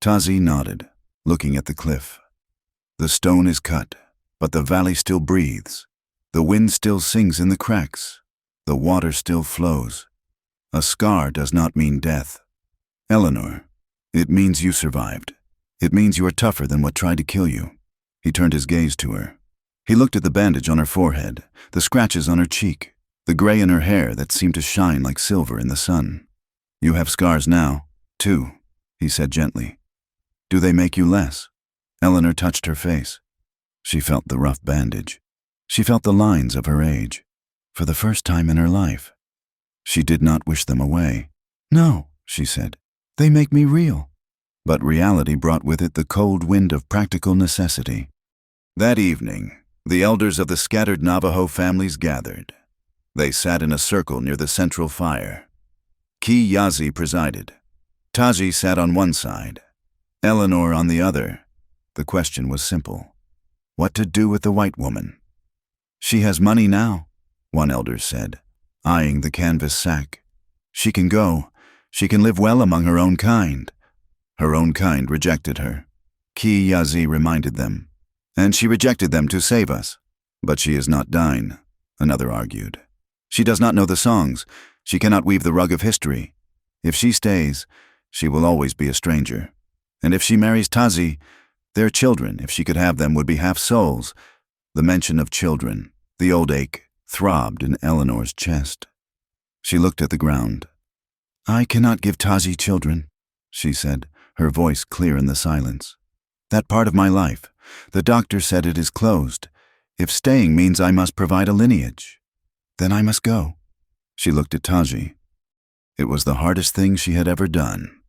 Taji nodded, looking at the cliff. The stone is cut, but the valley still breathes. The wind still sings in the cracks. The water still flows. A scar does not mean death. Eleanor, it means you survived. It means you are tougher than what tried to kill you. He turned his gaze to her. He looked at the bandage on her forehead, the scratches on her cheek, the gray in her hair that seemed to shine like silver in the sun. You have scars now, too, he said gently. Do they make you less? Eleanor touched her face. She felt the rough bandage. She felt the lines of her age. For the first time in her life. She did not wish them away. No, she said. They make me real. But reality brought with it the cold wind of practical necessity. That evening, the elders of the scattered Navajo families gathered. They sat in a circle near the central fire. Ki Yazi presided. Taji sat on one side, Eleanor on the other. The question was simple. What to do with the white woman? She has money now, one elder said, eyeing the canvas sack. She can go. She can live well among her own kind. Her own kind rejected her. Ki Yazi reminded them. And she rejected them to save us. But she is not dying, another argued. She does not know the songs. She cannot weave the rug of history. If she stays, she will always be a stranger. And if she marries Tazi, their children, if she could have them, would be half souls. The mention of children, the old ache, throbbed in Eleanor's chest. She looked at the ground. I cannot give Tazi children, she said, her voice clear in the silence. That part of my life, the doctor said it is closed. If staying means I must provide a lineage, then I must go. She looked at Taji. It was the hardest thing she had ever done.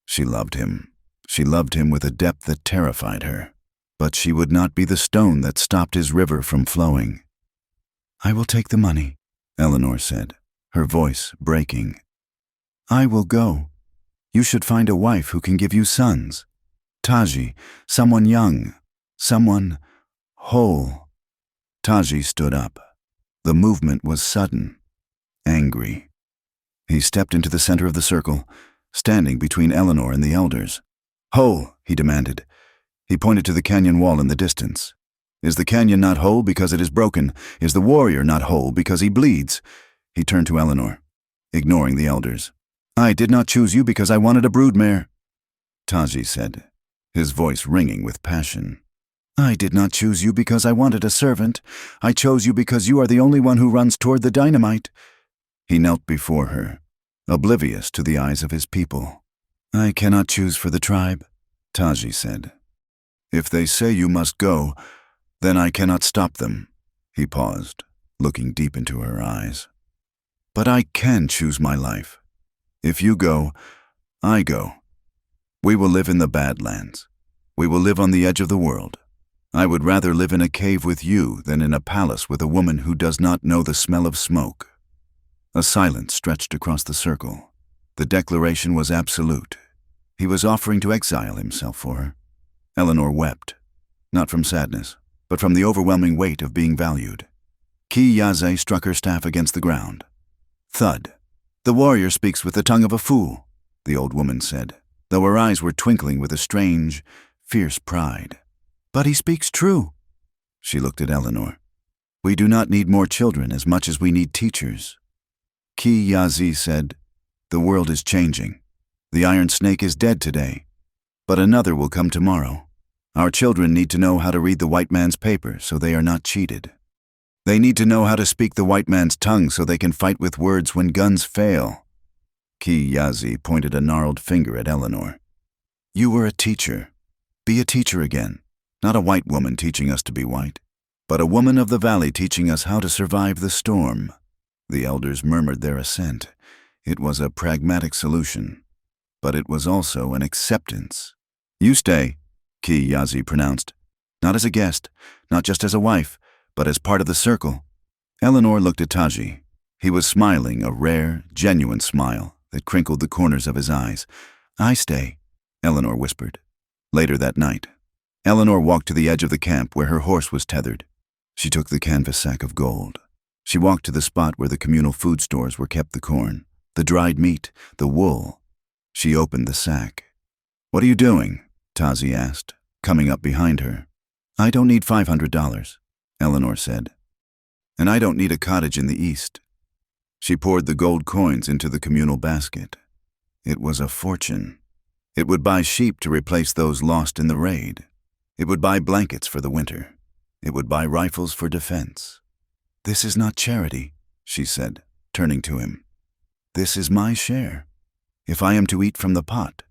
She loved him. She loved him with a depth that terrified her. But she would not be the stone that stopped his river from flowing. I will take the money, Eleanor said, her voice breaking. I will go. You should find a wife who can give you sons. Taji, someone young, someone whole. Taji stood up. The movement was sudden, angry. He stepped into the center of the circle, standing between Eleanor and the elders. Whole, he demanded. He pointed to the canyon wall in the distance. Is the canyon not whole because it is broken? Is the warrior not whole because he bleeds? He turned to Eleanor, ignoring the elders. I did not choose you because I wanted a broodmare, Taji said, his voice ringing with passion. I did not choose you because I wanted a servant. I chose you because you are the only one who runs toward the dynamite. He knelt before her, oblivious to the eyes of his people. I cannot choose for the tribe, Taji said. If they say you must go, then I cannot stop them. He paused, looking deep into her eyes. But I can choose my life. If you go, I go. We will live in the Badlands. We will live on the edge of the world. I would rather live in a cave with you than in a palace with a woman who does not know the smell of smoke. A silence stretched across the circle. The declaration was absolute. He was offering to exile himself for her. Eleanor wept, not from sadness, but from the overwhelming weight of being valued. Ki Yaze struck her staff against the ground. Thud. The warrior speaks with the tongue of a fool, the old woman said, though her eyes were twinkling with a strange, fierce pride. But he speaks true. She looked at Eleanor. We do not need more children as much as we need teachers. Ki Yazi said, the world is changing. The iron snake is dead today, but another will come tomorrow. Our children need to know how to read the white man's paper so they are not cheated. They need to know how to speak the white man's tongue so they can fight with words when guns fail. Ki Yazi pointed a gnarled finger at Eleanor. You were a teacher. Be a teacher again. Not a white woman teaching us to be white, but a woman of the valley teaching us how to survive the storm. The elders murmured their assent. It was a pragmatic solution, but it was also an acceptance. You stay, Ki Yazi pronounced. Not as a guest, not just as a wife, but as part of the circle. Eleanor looked at Taji. He was smiling, a rare, genuine smile that crinkled the corners of his eyes. I stay, Eleanor whispered. Later that night, Eleanor walked to the edge of the camp where her horse was tethered. She took the canvas sack of gold. She walked to the spot where the communal food stores were kept: the corn, the dried meat, the wool. She opened the sack. "What are you doing?" Tazi asked, coming up behind her. "I don't need $500, Eleanor said. "And I don't need a cottage in the east." She poured the gold coins into the communal basket. It was a fortune. It would buy sheep to replace those lost in the raid. It would buy blankets for the winter. It would buy rifles for defense. "This is not charity," she said, turning to him. "This is my share. If I am to eat from the pot,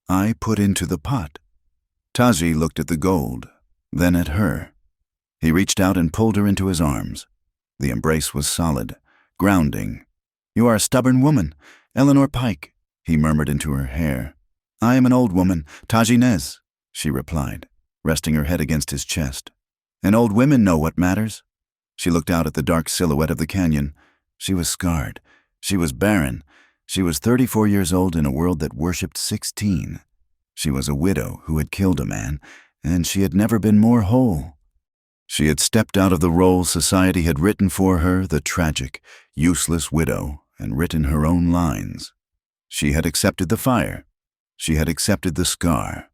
I put into the pot." Taji looked at the gold, then at her. He reached out and pulled her into his arms. The embrace was solid, grounding. "You are a stubborn woman, Eleanor Pike," he murmured into her hair. "I am an old woman, Taji Nez," she replied, resting her head against his chest. "And old women know what matters." She looked out at the dark silhouette of the canyon. She was scarred. She was barren. She was 34 years old in a world that worshipped 16. She was a widow who had killed a man, and she had never been more whole. She had stepped out of the role society had written for her, the tragic, useless widow, and written her own lines. She had accepted the fire. She had accepted the scar.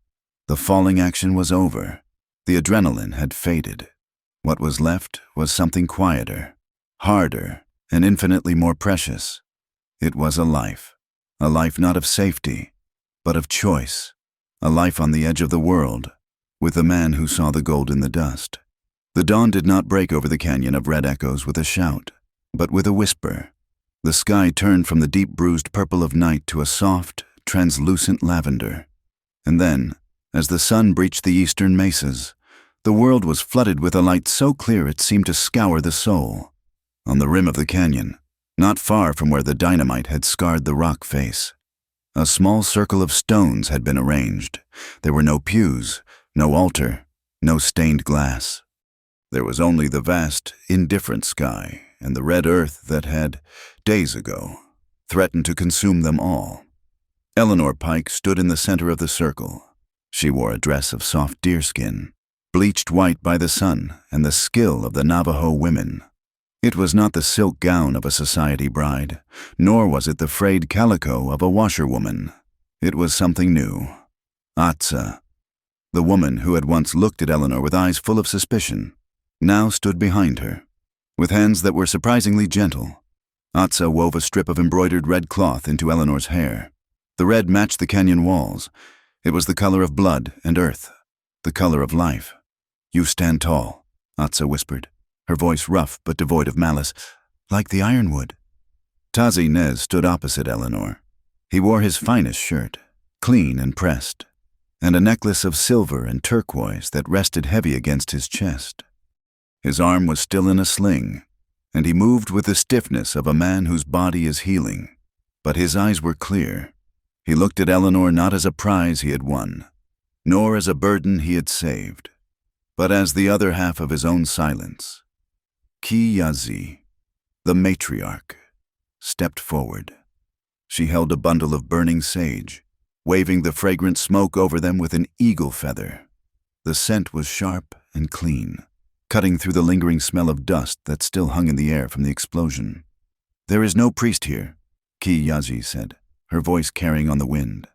The falling action was over. The adrenaline had faded. What was left was something quieter, harder, and infinitely more precious. It was a life not of safety, but of choice, a life on the edge of the world, with the man who saw the gold in the dust. The dawn did not break over the canyon of red echoes with a shout, but with a whisper. The sky turned from the deep bruised purple of night to a soft, translucent lavender. And then, as the sun breached the eastern mesas, the world was flooded with a light so clear it seemed to scour the soul. On the rim of the canyon, not far from where the dynamite had scarred the rock face, a small circle of stones had been arranged. There were no pews, no altar, no stained glass. There was only the vast, indifferent sky and the red earth that had, days ago, threatened to consume them all. Eleanor Pike stood in the center of the circle. She wore a dress of soft deerskin, bleached white by the sun and the skill of the Navajo women. It was not the silk gown of a society bride, nor was it the frayed calico of a washerwoman. It was something new. Atsa, the woman who had once looked at Eleanor with eyes full of suspicion, now stood behind her. With hands that were surprisingly gentle, Atsa wove a strip of embroidered red cloth into Eleanor's hair. The red matched the canyon walls. It was the color of blood and earth, the color of life. "You stand tall," Atsa whispered, her voice rough but devoid of malice, "like the ironwood." Tazi Nez stood opposite Eleanor. He wore his finest shirt, clean and pressed, and a necklace of silver and turquoise that rested heavy against his chest. His arm was still in a sling, and he moved with the stiffness of a man whose body is healing. But his eyes were clear. He looked at Eleanor not as a prize he had won, nor as a burden he had saved, but as the other half of his own silence. Ki-Yazi, the matriarch, stepped forward. She held a bundle of burning sage, waving the fragrant smoke over them with an eagle feather. The scent was sharp and clean, cutting through the lingering smell of dust that still hung in the air from the explosion. "There is no priest here," Ki-Yazi said, her voice carrying on the wind.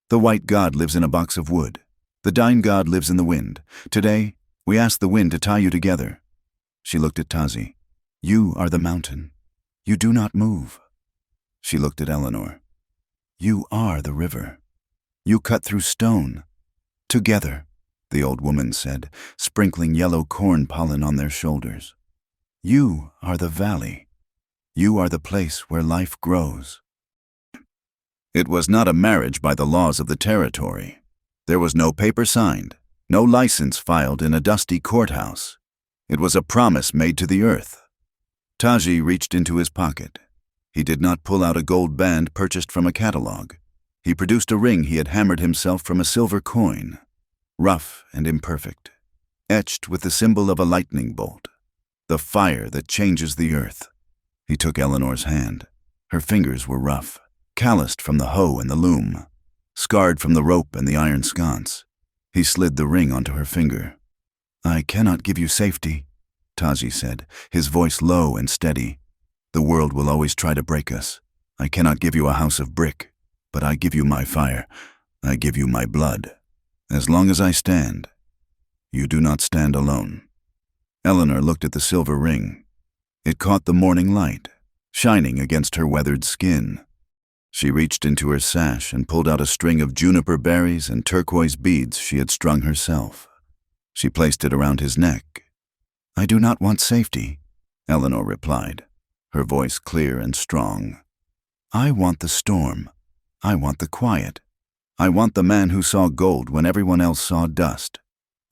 "The white god lives in a box of wood. The dying god lives in the wind. Today, we ask the wind to tie you together." She looked at Tazi. "You are the mountain. You do not move." She looked at Eleanor. "You are the river. You cut through stone. Together," the old woman said, sprinkling yellow corn pollen on their shoulders. "You are the valley. You are the place where life grows." It was not a marriage by the laws of the territory. There was no paper signed, no license filed in a dusty courthouse. It was a promise made to the earth. Taji reached into his pocket. He did not pull out a gold band purchased from a catalog. He produced a ring he had hammered himself from a silver coin, rough and imperfect, etched with the symbol of a lightning bolt, the fire that changes the earth. He took Eleanor's hand. Her fingers were rough, calloused from the hoe and the loom, scarred from the rope and the iron sconce. He slid the ring onto her finger. "I cannot give you safety," Taji said, his voice low and steady. "The world will always try to break us. I cannot give you a house of brick, but I give you my fire. I give you my blood. As long as I stand, you do not stand alone." Eleanor looked at the silver ring. It caught the morning light, shining against her weathered skin. She reached into her sash and pulled out a string of juniper berries and turquoise beads she had strung herself. She placed it around his neck. "I do not want safety," Eleanor replied, her voice clear and strong. "I want the storm. I want the quiet. I want the man who saw gold when everyone else saw dust.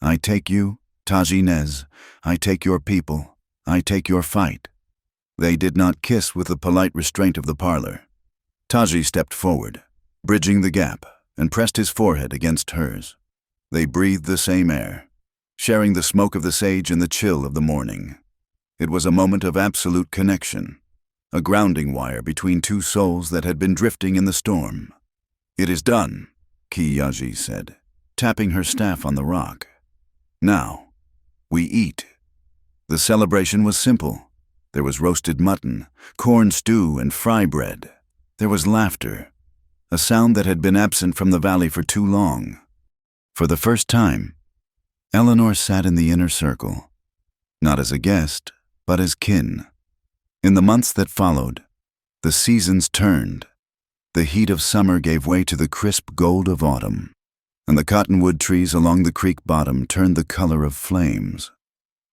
I take you, Taji Nez. I take your people. I take your fight." They did not kiss with the polite restraint of the parlor. Taji stepped forward, bridging the gap, and pressed his forehead against hers. They breathed the same air, sharing the smoke of the sage and the chill of the morning. It was a moment of absolute connection, a grounding wire between two souls that had been drifting in the storm. "It is done," Kiyaji said, tapping her staff on the rock. "Now, we eat." The celebration was simple. There was roasted mutton, corn stew, and fry bread. There was laughter, a sound that had been absent from the valley for too long. For the first time, Eleanor sat in the inner circle, not as a guest, but as kin. In the months that followed, the seasons turned. The heat of summer gave way to the crisp gold of autumn, and the cottonwood trees along the creek bottom turned the color of flames.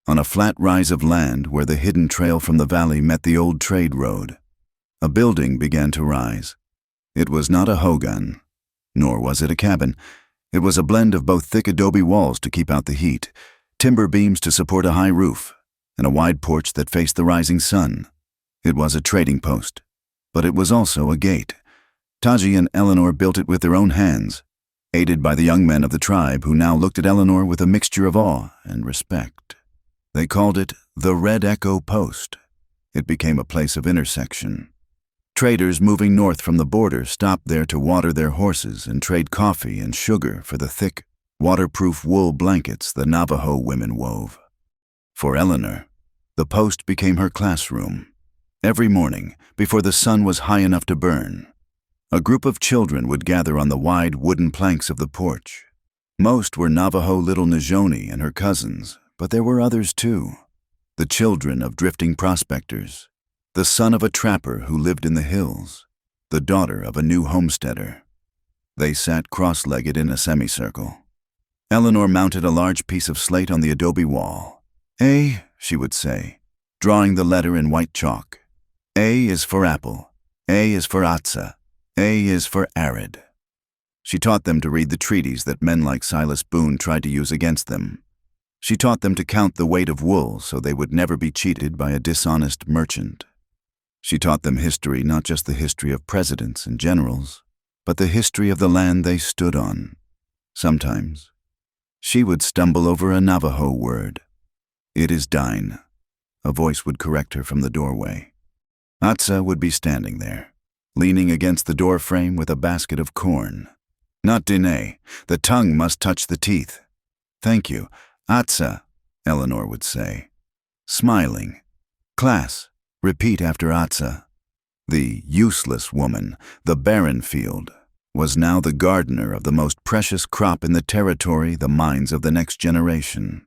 On a flat rise of land where the hidden trail from the valley met the old trade road, a building began to rise. It was not a hogan, nor was it a cabin. It was a blend of both thick adobe walls to keep out the heat, timber beams to support a high roof, and a wide porch that faced the rising sun. It was a trading post, but it was also a gate. Taji and Eleanor built it with their own hands, aided by the young men of the tribe who now looked at Eleanor with a mixture of awe and respect. They called it the Red Echo Post. It became a place of intersection. Traders moving north from the border stopped there to water their horses and trade coffee and sugar for the thick, waterproof wool blankets the Navajo women wove. For Eleanor, the post became her classroom. Every morning, before the sun was high enough to burn, a group of children would gather on the wide wooden planks of the porch. Most were Navajo little Najoni and her cousins, but there were others too. The children of drifting prospectors, the son of a trapper who lived in the hills, the daughter of a new homesteader. They sat cross-legged in a semicircle. Eleanor mounted a large piece of slate on the adobe wall. "A," she would say, drawing the letter in white chalk. "A is for apple. A is for Atsa. A is for arid." She taught them to read the treaties that men like Silas Boone tried to use against them. She taught them to count the weight of wool so they would never be cheated by a dishonest merchant. She taught them history, not just the history of presidents and generals, but the history of the land they stood on. Sometimes, she would stumble over a Navajo word. "It is dine," a voice would correct her from the doorway. Atsa would be standing there, leaning against the door frame with a basket of corn. "Not dine, the tongue must touch the teeth." "Thank you, Atsa," Eleanor would say, smiling. "Class, repeat after Atsa." The useless woman, the barren field, was now the gardener of the most precious crop in the territory, the minds of the next generation.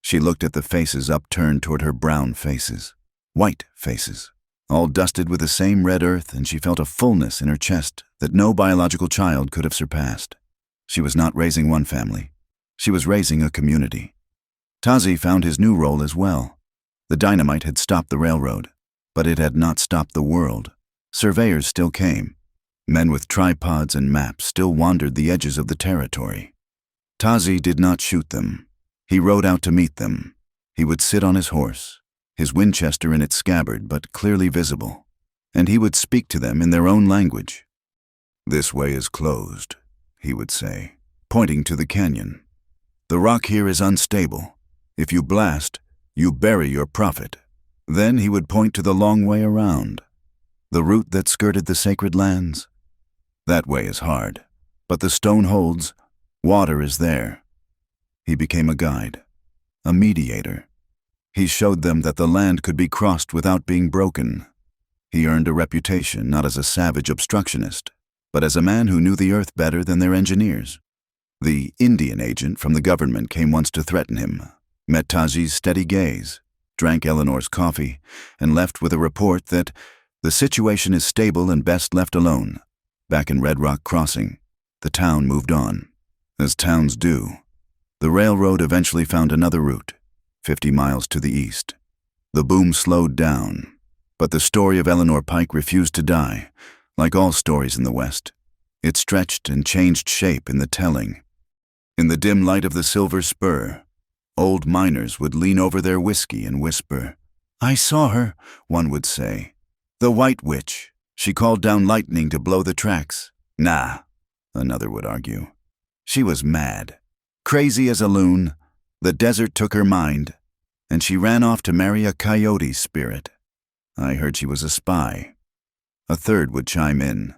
She looked at the faces upturned toward her brown faces, white faces, all dusted with the same red earth, and she felt a fullness in her chest that no biological child could have surpassed. She was not raising one family. She was raising a community. Tazi found his new role as well. The dynamite had stopped the railroad, but it had not stopped the world. Surveyors still came. Men with tripods and maps still wandered the edges of the territory. Tazi did not shoot them. He rode out to meet them. He would sit on his horse, his Winchester in its scabbard but clearly visible, and he would speak to them in their own language. "This way is closed," he would say, pointing to the canyon. "The rock here is unstable. If you blast, you bury your prophet." Then he would point to the long way around, the route that skirted the sacred lands. "That way is hard, but the stone holds. Water is there. He became a guide, a mediator. He showed them that the land could be crossed without being broken. He earned a reputation not as a savage obstructionist, but as a man who knew the earth better than their engineers. The Indian agent from the government came once to threaten him, met Taji's steady gaze, drank Eleanor's coffee, and left with a report that the situation is stable and best left alone. Back in Red Rock Crossing, the town moved on, as towns do. The railroad eventually found another route, 50 miles to the east. The boom slowed down, but the story of Eleanor Pike refused to die. Like all stories in the West, it stretched and changed shape in the telling. In the dim light of the Silver Spur, old miners would lean over their whiskey and whisper, "I saw her," one would say. "The White Witch. She called down lightning to blow the tracks." "Nah," another would argue. "She was mad. Crazy as a loon. The desert took her mind, and she ran off to marry a coyote spirit. I heard she was a spy." A third would chime in,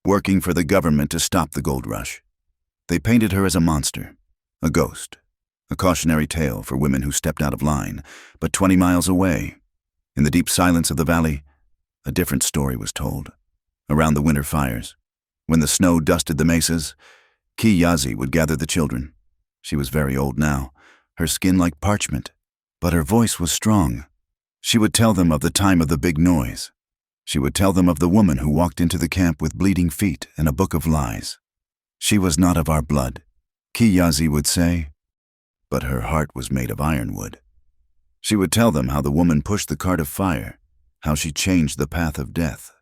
working for the government to stop the gold rush. They painted her as a monster, a ghost, a cautionary tale for women who stepped out of line. But 20 miles away, in the deep silence of the valley, a different story was told. Around the winter fires, when the snow dusted the mesas, Kiyazi would gather the children. She was very old now, her skin like parchment, but her voice was strong. She would tell them of the time of the big noise. She would tell them of the woman who walked into the camp with bleeding feet and a book of lies. She was not of our blood, Kiyazi would say, but her heart was made of ironwood. She would tell them how the woman pushed the cart of fire, how she changed the path of death.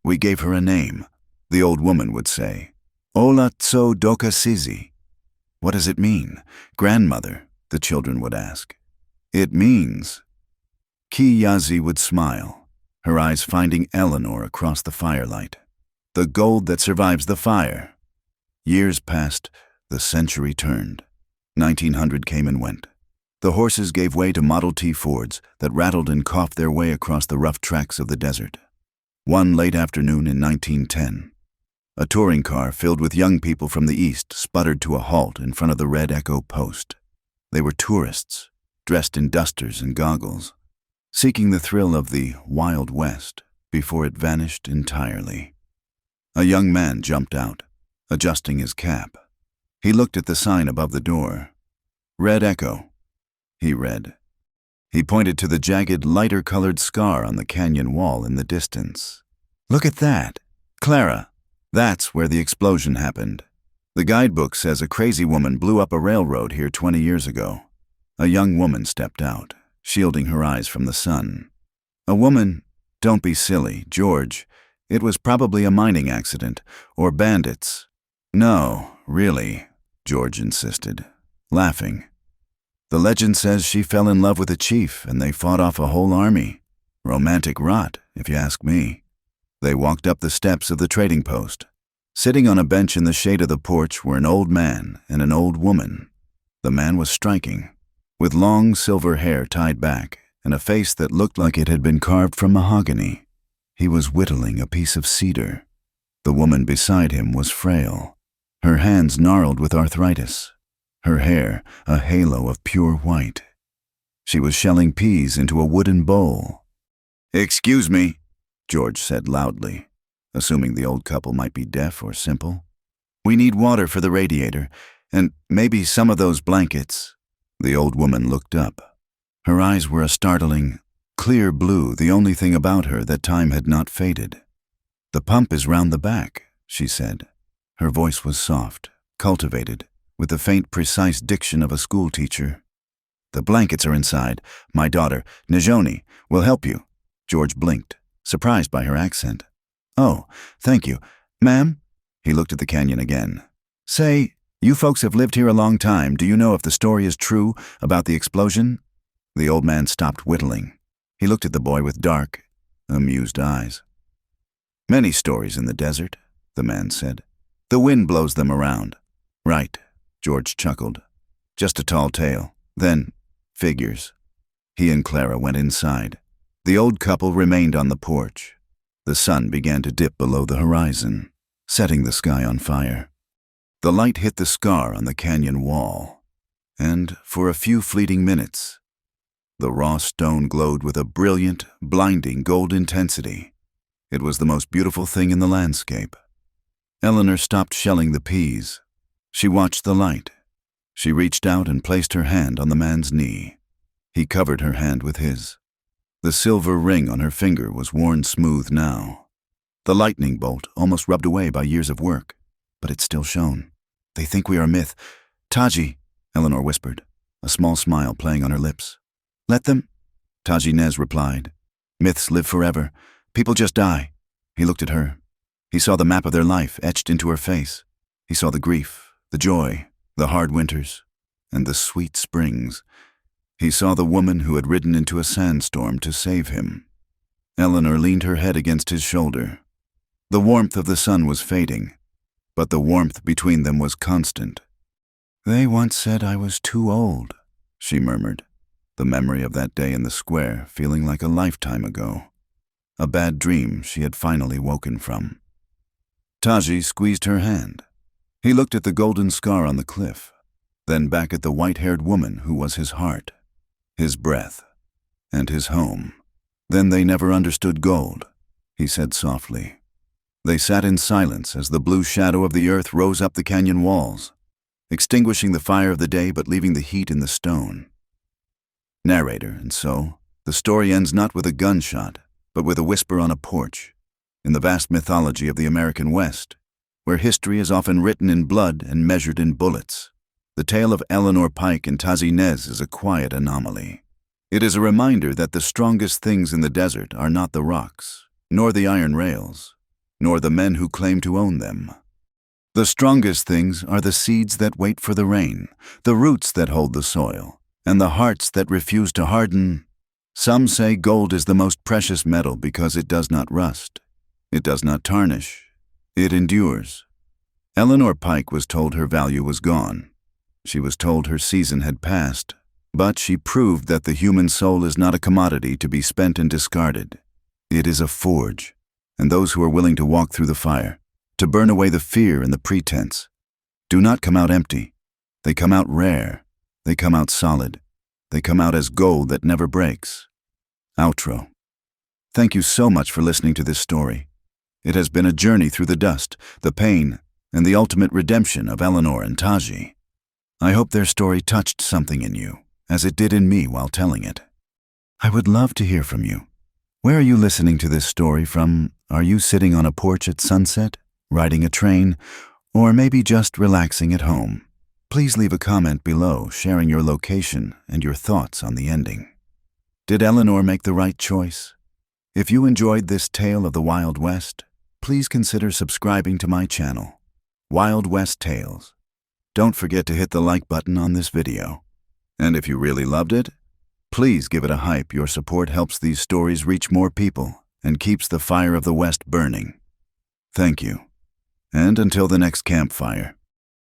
"We gave her a name," the old woman would say. "Ola Tso Doka Sizi." "What does it mean, grandmother?" the children would ask. "It means..." Kiyazi would smile, her eyes finding Eleanor across the firelight. "The gold that survives the fire." Years passed, the century turned. 1900 came and went. The horses gave way to Model T Fords that rattled and coughed their way across the rough tracks of the desert. One late afternoon in 1910, a touring car filled with young people from the east sputtered to a halt in front of the Red Echo post. They were tourists, dressed in dusters and goggles, seeking the thrill of the Wild West before it vanished entirely. A young man jumped out, adjusting his cap. He looked at the sign above the door. "Red Echo," he read. He pointed to the jagged, lighter-colored scar on the canyon wall in the distance. "Look at that. Clara, that's where the explosion happened. The guidebook says a crazy woman blew up a railroad here 20 years ago." A young woman stepped out, shielding her eyes from the sun. "A woman? Don't be silly, George. It was probably a mining accident, or bandits." "No, really," George insisted, laughing. "The legend says she fell in love with a chief and they fought off a whole army. Romantic rot, if you ask me." They walked up the steps of the trading post. Sitting on a bench in the shade of the porch were an old man and an old woman. The man was striking, with long silver hair tied back and a face that looked like it had been carved from mahogany. He was whittling a piece of cedar. The woman beside him was frail, her hands gnarled with arthritis, her hair a halo of pure white. She was shelling peas into a wooden bowl. "Excuse me," George said loudly, assuming the old couple might be deaf or simple. "We need water for the radiator, and maybe some of those blankets." The old woman looked up. Her eyes were a startling, clear blue, the only thing about her that time had not faded. "The pump is round the back," she said. Her voice was soft, cultivated, with the faint, precise diction of a schoolteacher. "The blankets are inside. My daughter, Najoni, will help you." George blinked, surprised by her accent. "Oh, thank you. Ma'am?" He looked at the canyon again. "Say, you folks have lived here a long time. Do you know if the story is true about the explosion?" The old man stopped whittling. He looked at the boy with dark, amused eyes. "Many stories in the desert," the man said. "The wind blows them around." "Right," George chuckled. "Just a tall tale. Then, figures." He and Clara went inside. The old couple remained on the porch. The sun began to dip below the horizon, setting the sky on fire. The light hit the scar on the canyon wall, and for a few fleeting minutes, the raw stone glowed with a brilliant, blinding gold intensity. It was the most beautiful thing in the landscape. Eleanor stopped shelling the peas. She watched the light. She reached out and placed her hand on the man's knee. He covered her hand with his. The silver ring on her finger was worn smooth now. The lightning bolt almost rubbed away by years of work, but it still shone. "They think we are a myth. Taji," Eleanor whispered, a small smile playing on her lips. "Let them," Taji Nez replied. "Myths live forever. People just die." He looked at her. He saw the map of their life etched into her face. He saw the grief, the joy, the hard winters, and the sweet springs. He saw the woman who had ridden into a sandstorm to save him. Eleanor leaned her head against his shoulder. The warmth of the sun was fading, but the warmth between them was constant. "They once said I was too old," she murmured, the memory of that day in the square feeling like a lifetime ago. A bad dream she had finally woken from. Taji squeezed her hand. He looked at the golden scar on the cliff, then back at the white-haired woman who was his heart, his breath, and his home. "Then they never understood gold," he said softly. They sat in silence as the blue shadow of the earth rose up the canyon walls, extinguishing the fire of the day but leaving the heat in the stone. Narrator, and so, the story ends not with a gunshot, but with a whisper on a porch, in the vast mythology of the American West, where history is often written in blood and measured in bullets. The tale of Eleanor Pike and Taji Nez is a quiet anomaly. It is a reminder that the strongest things in the desert are not the rocks, nor the iron rails, nor the men who claim to own them. The strongest things are the seeds that wait for the rain, the roots that hold the soil, and the hearts that refuse to harden. Some say gold is the most precious metal because it does not rust. It does not tarnish. It endures. Eleanor Pike was told her value was gone. She was told her season had passed, but she proved that the human soul is not a commodity to be spent and discarded. It is a forge, and those who are willing to walk through the fire, to burn away the fear and the pretense, do not come out empty. They come out rare. They come out solid. They come out as gold that never breaks. Outro. Thank you so much for listening to this story. It has been a journey through the dust, the pain, and the ultimate redemption of Eleanor and Taji. I hope their story touched something in you, as it did in me while telling it. I would love to hear from you. Where are you listening to this story from? Are you sitting on a porch at sunset, riding a train, or maybe just relaxing at home? Please leave a comment below sharing your location and your thoughts on the ending. Did Eleanor make the right choice? If you enjoyed this tale of the Wild West, please consider subscribing to my channel, Wild West Tales. Don't forget to hit the like button on this video. And if you really loved it, please give it a hype. Your support helps these stories reach more people and keeps the fire of the West burning. Thank you. And until the next campfire,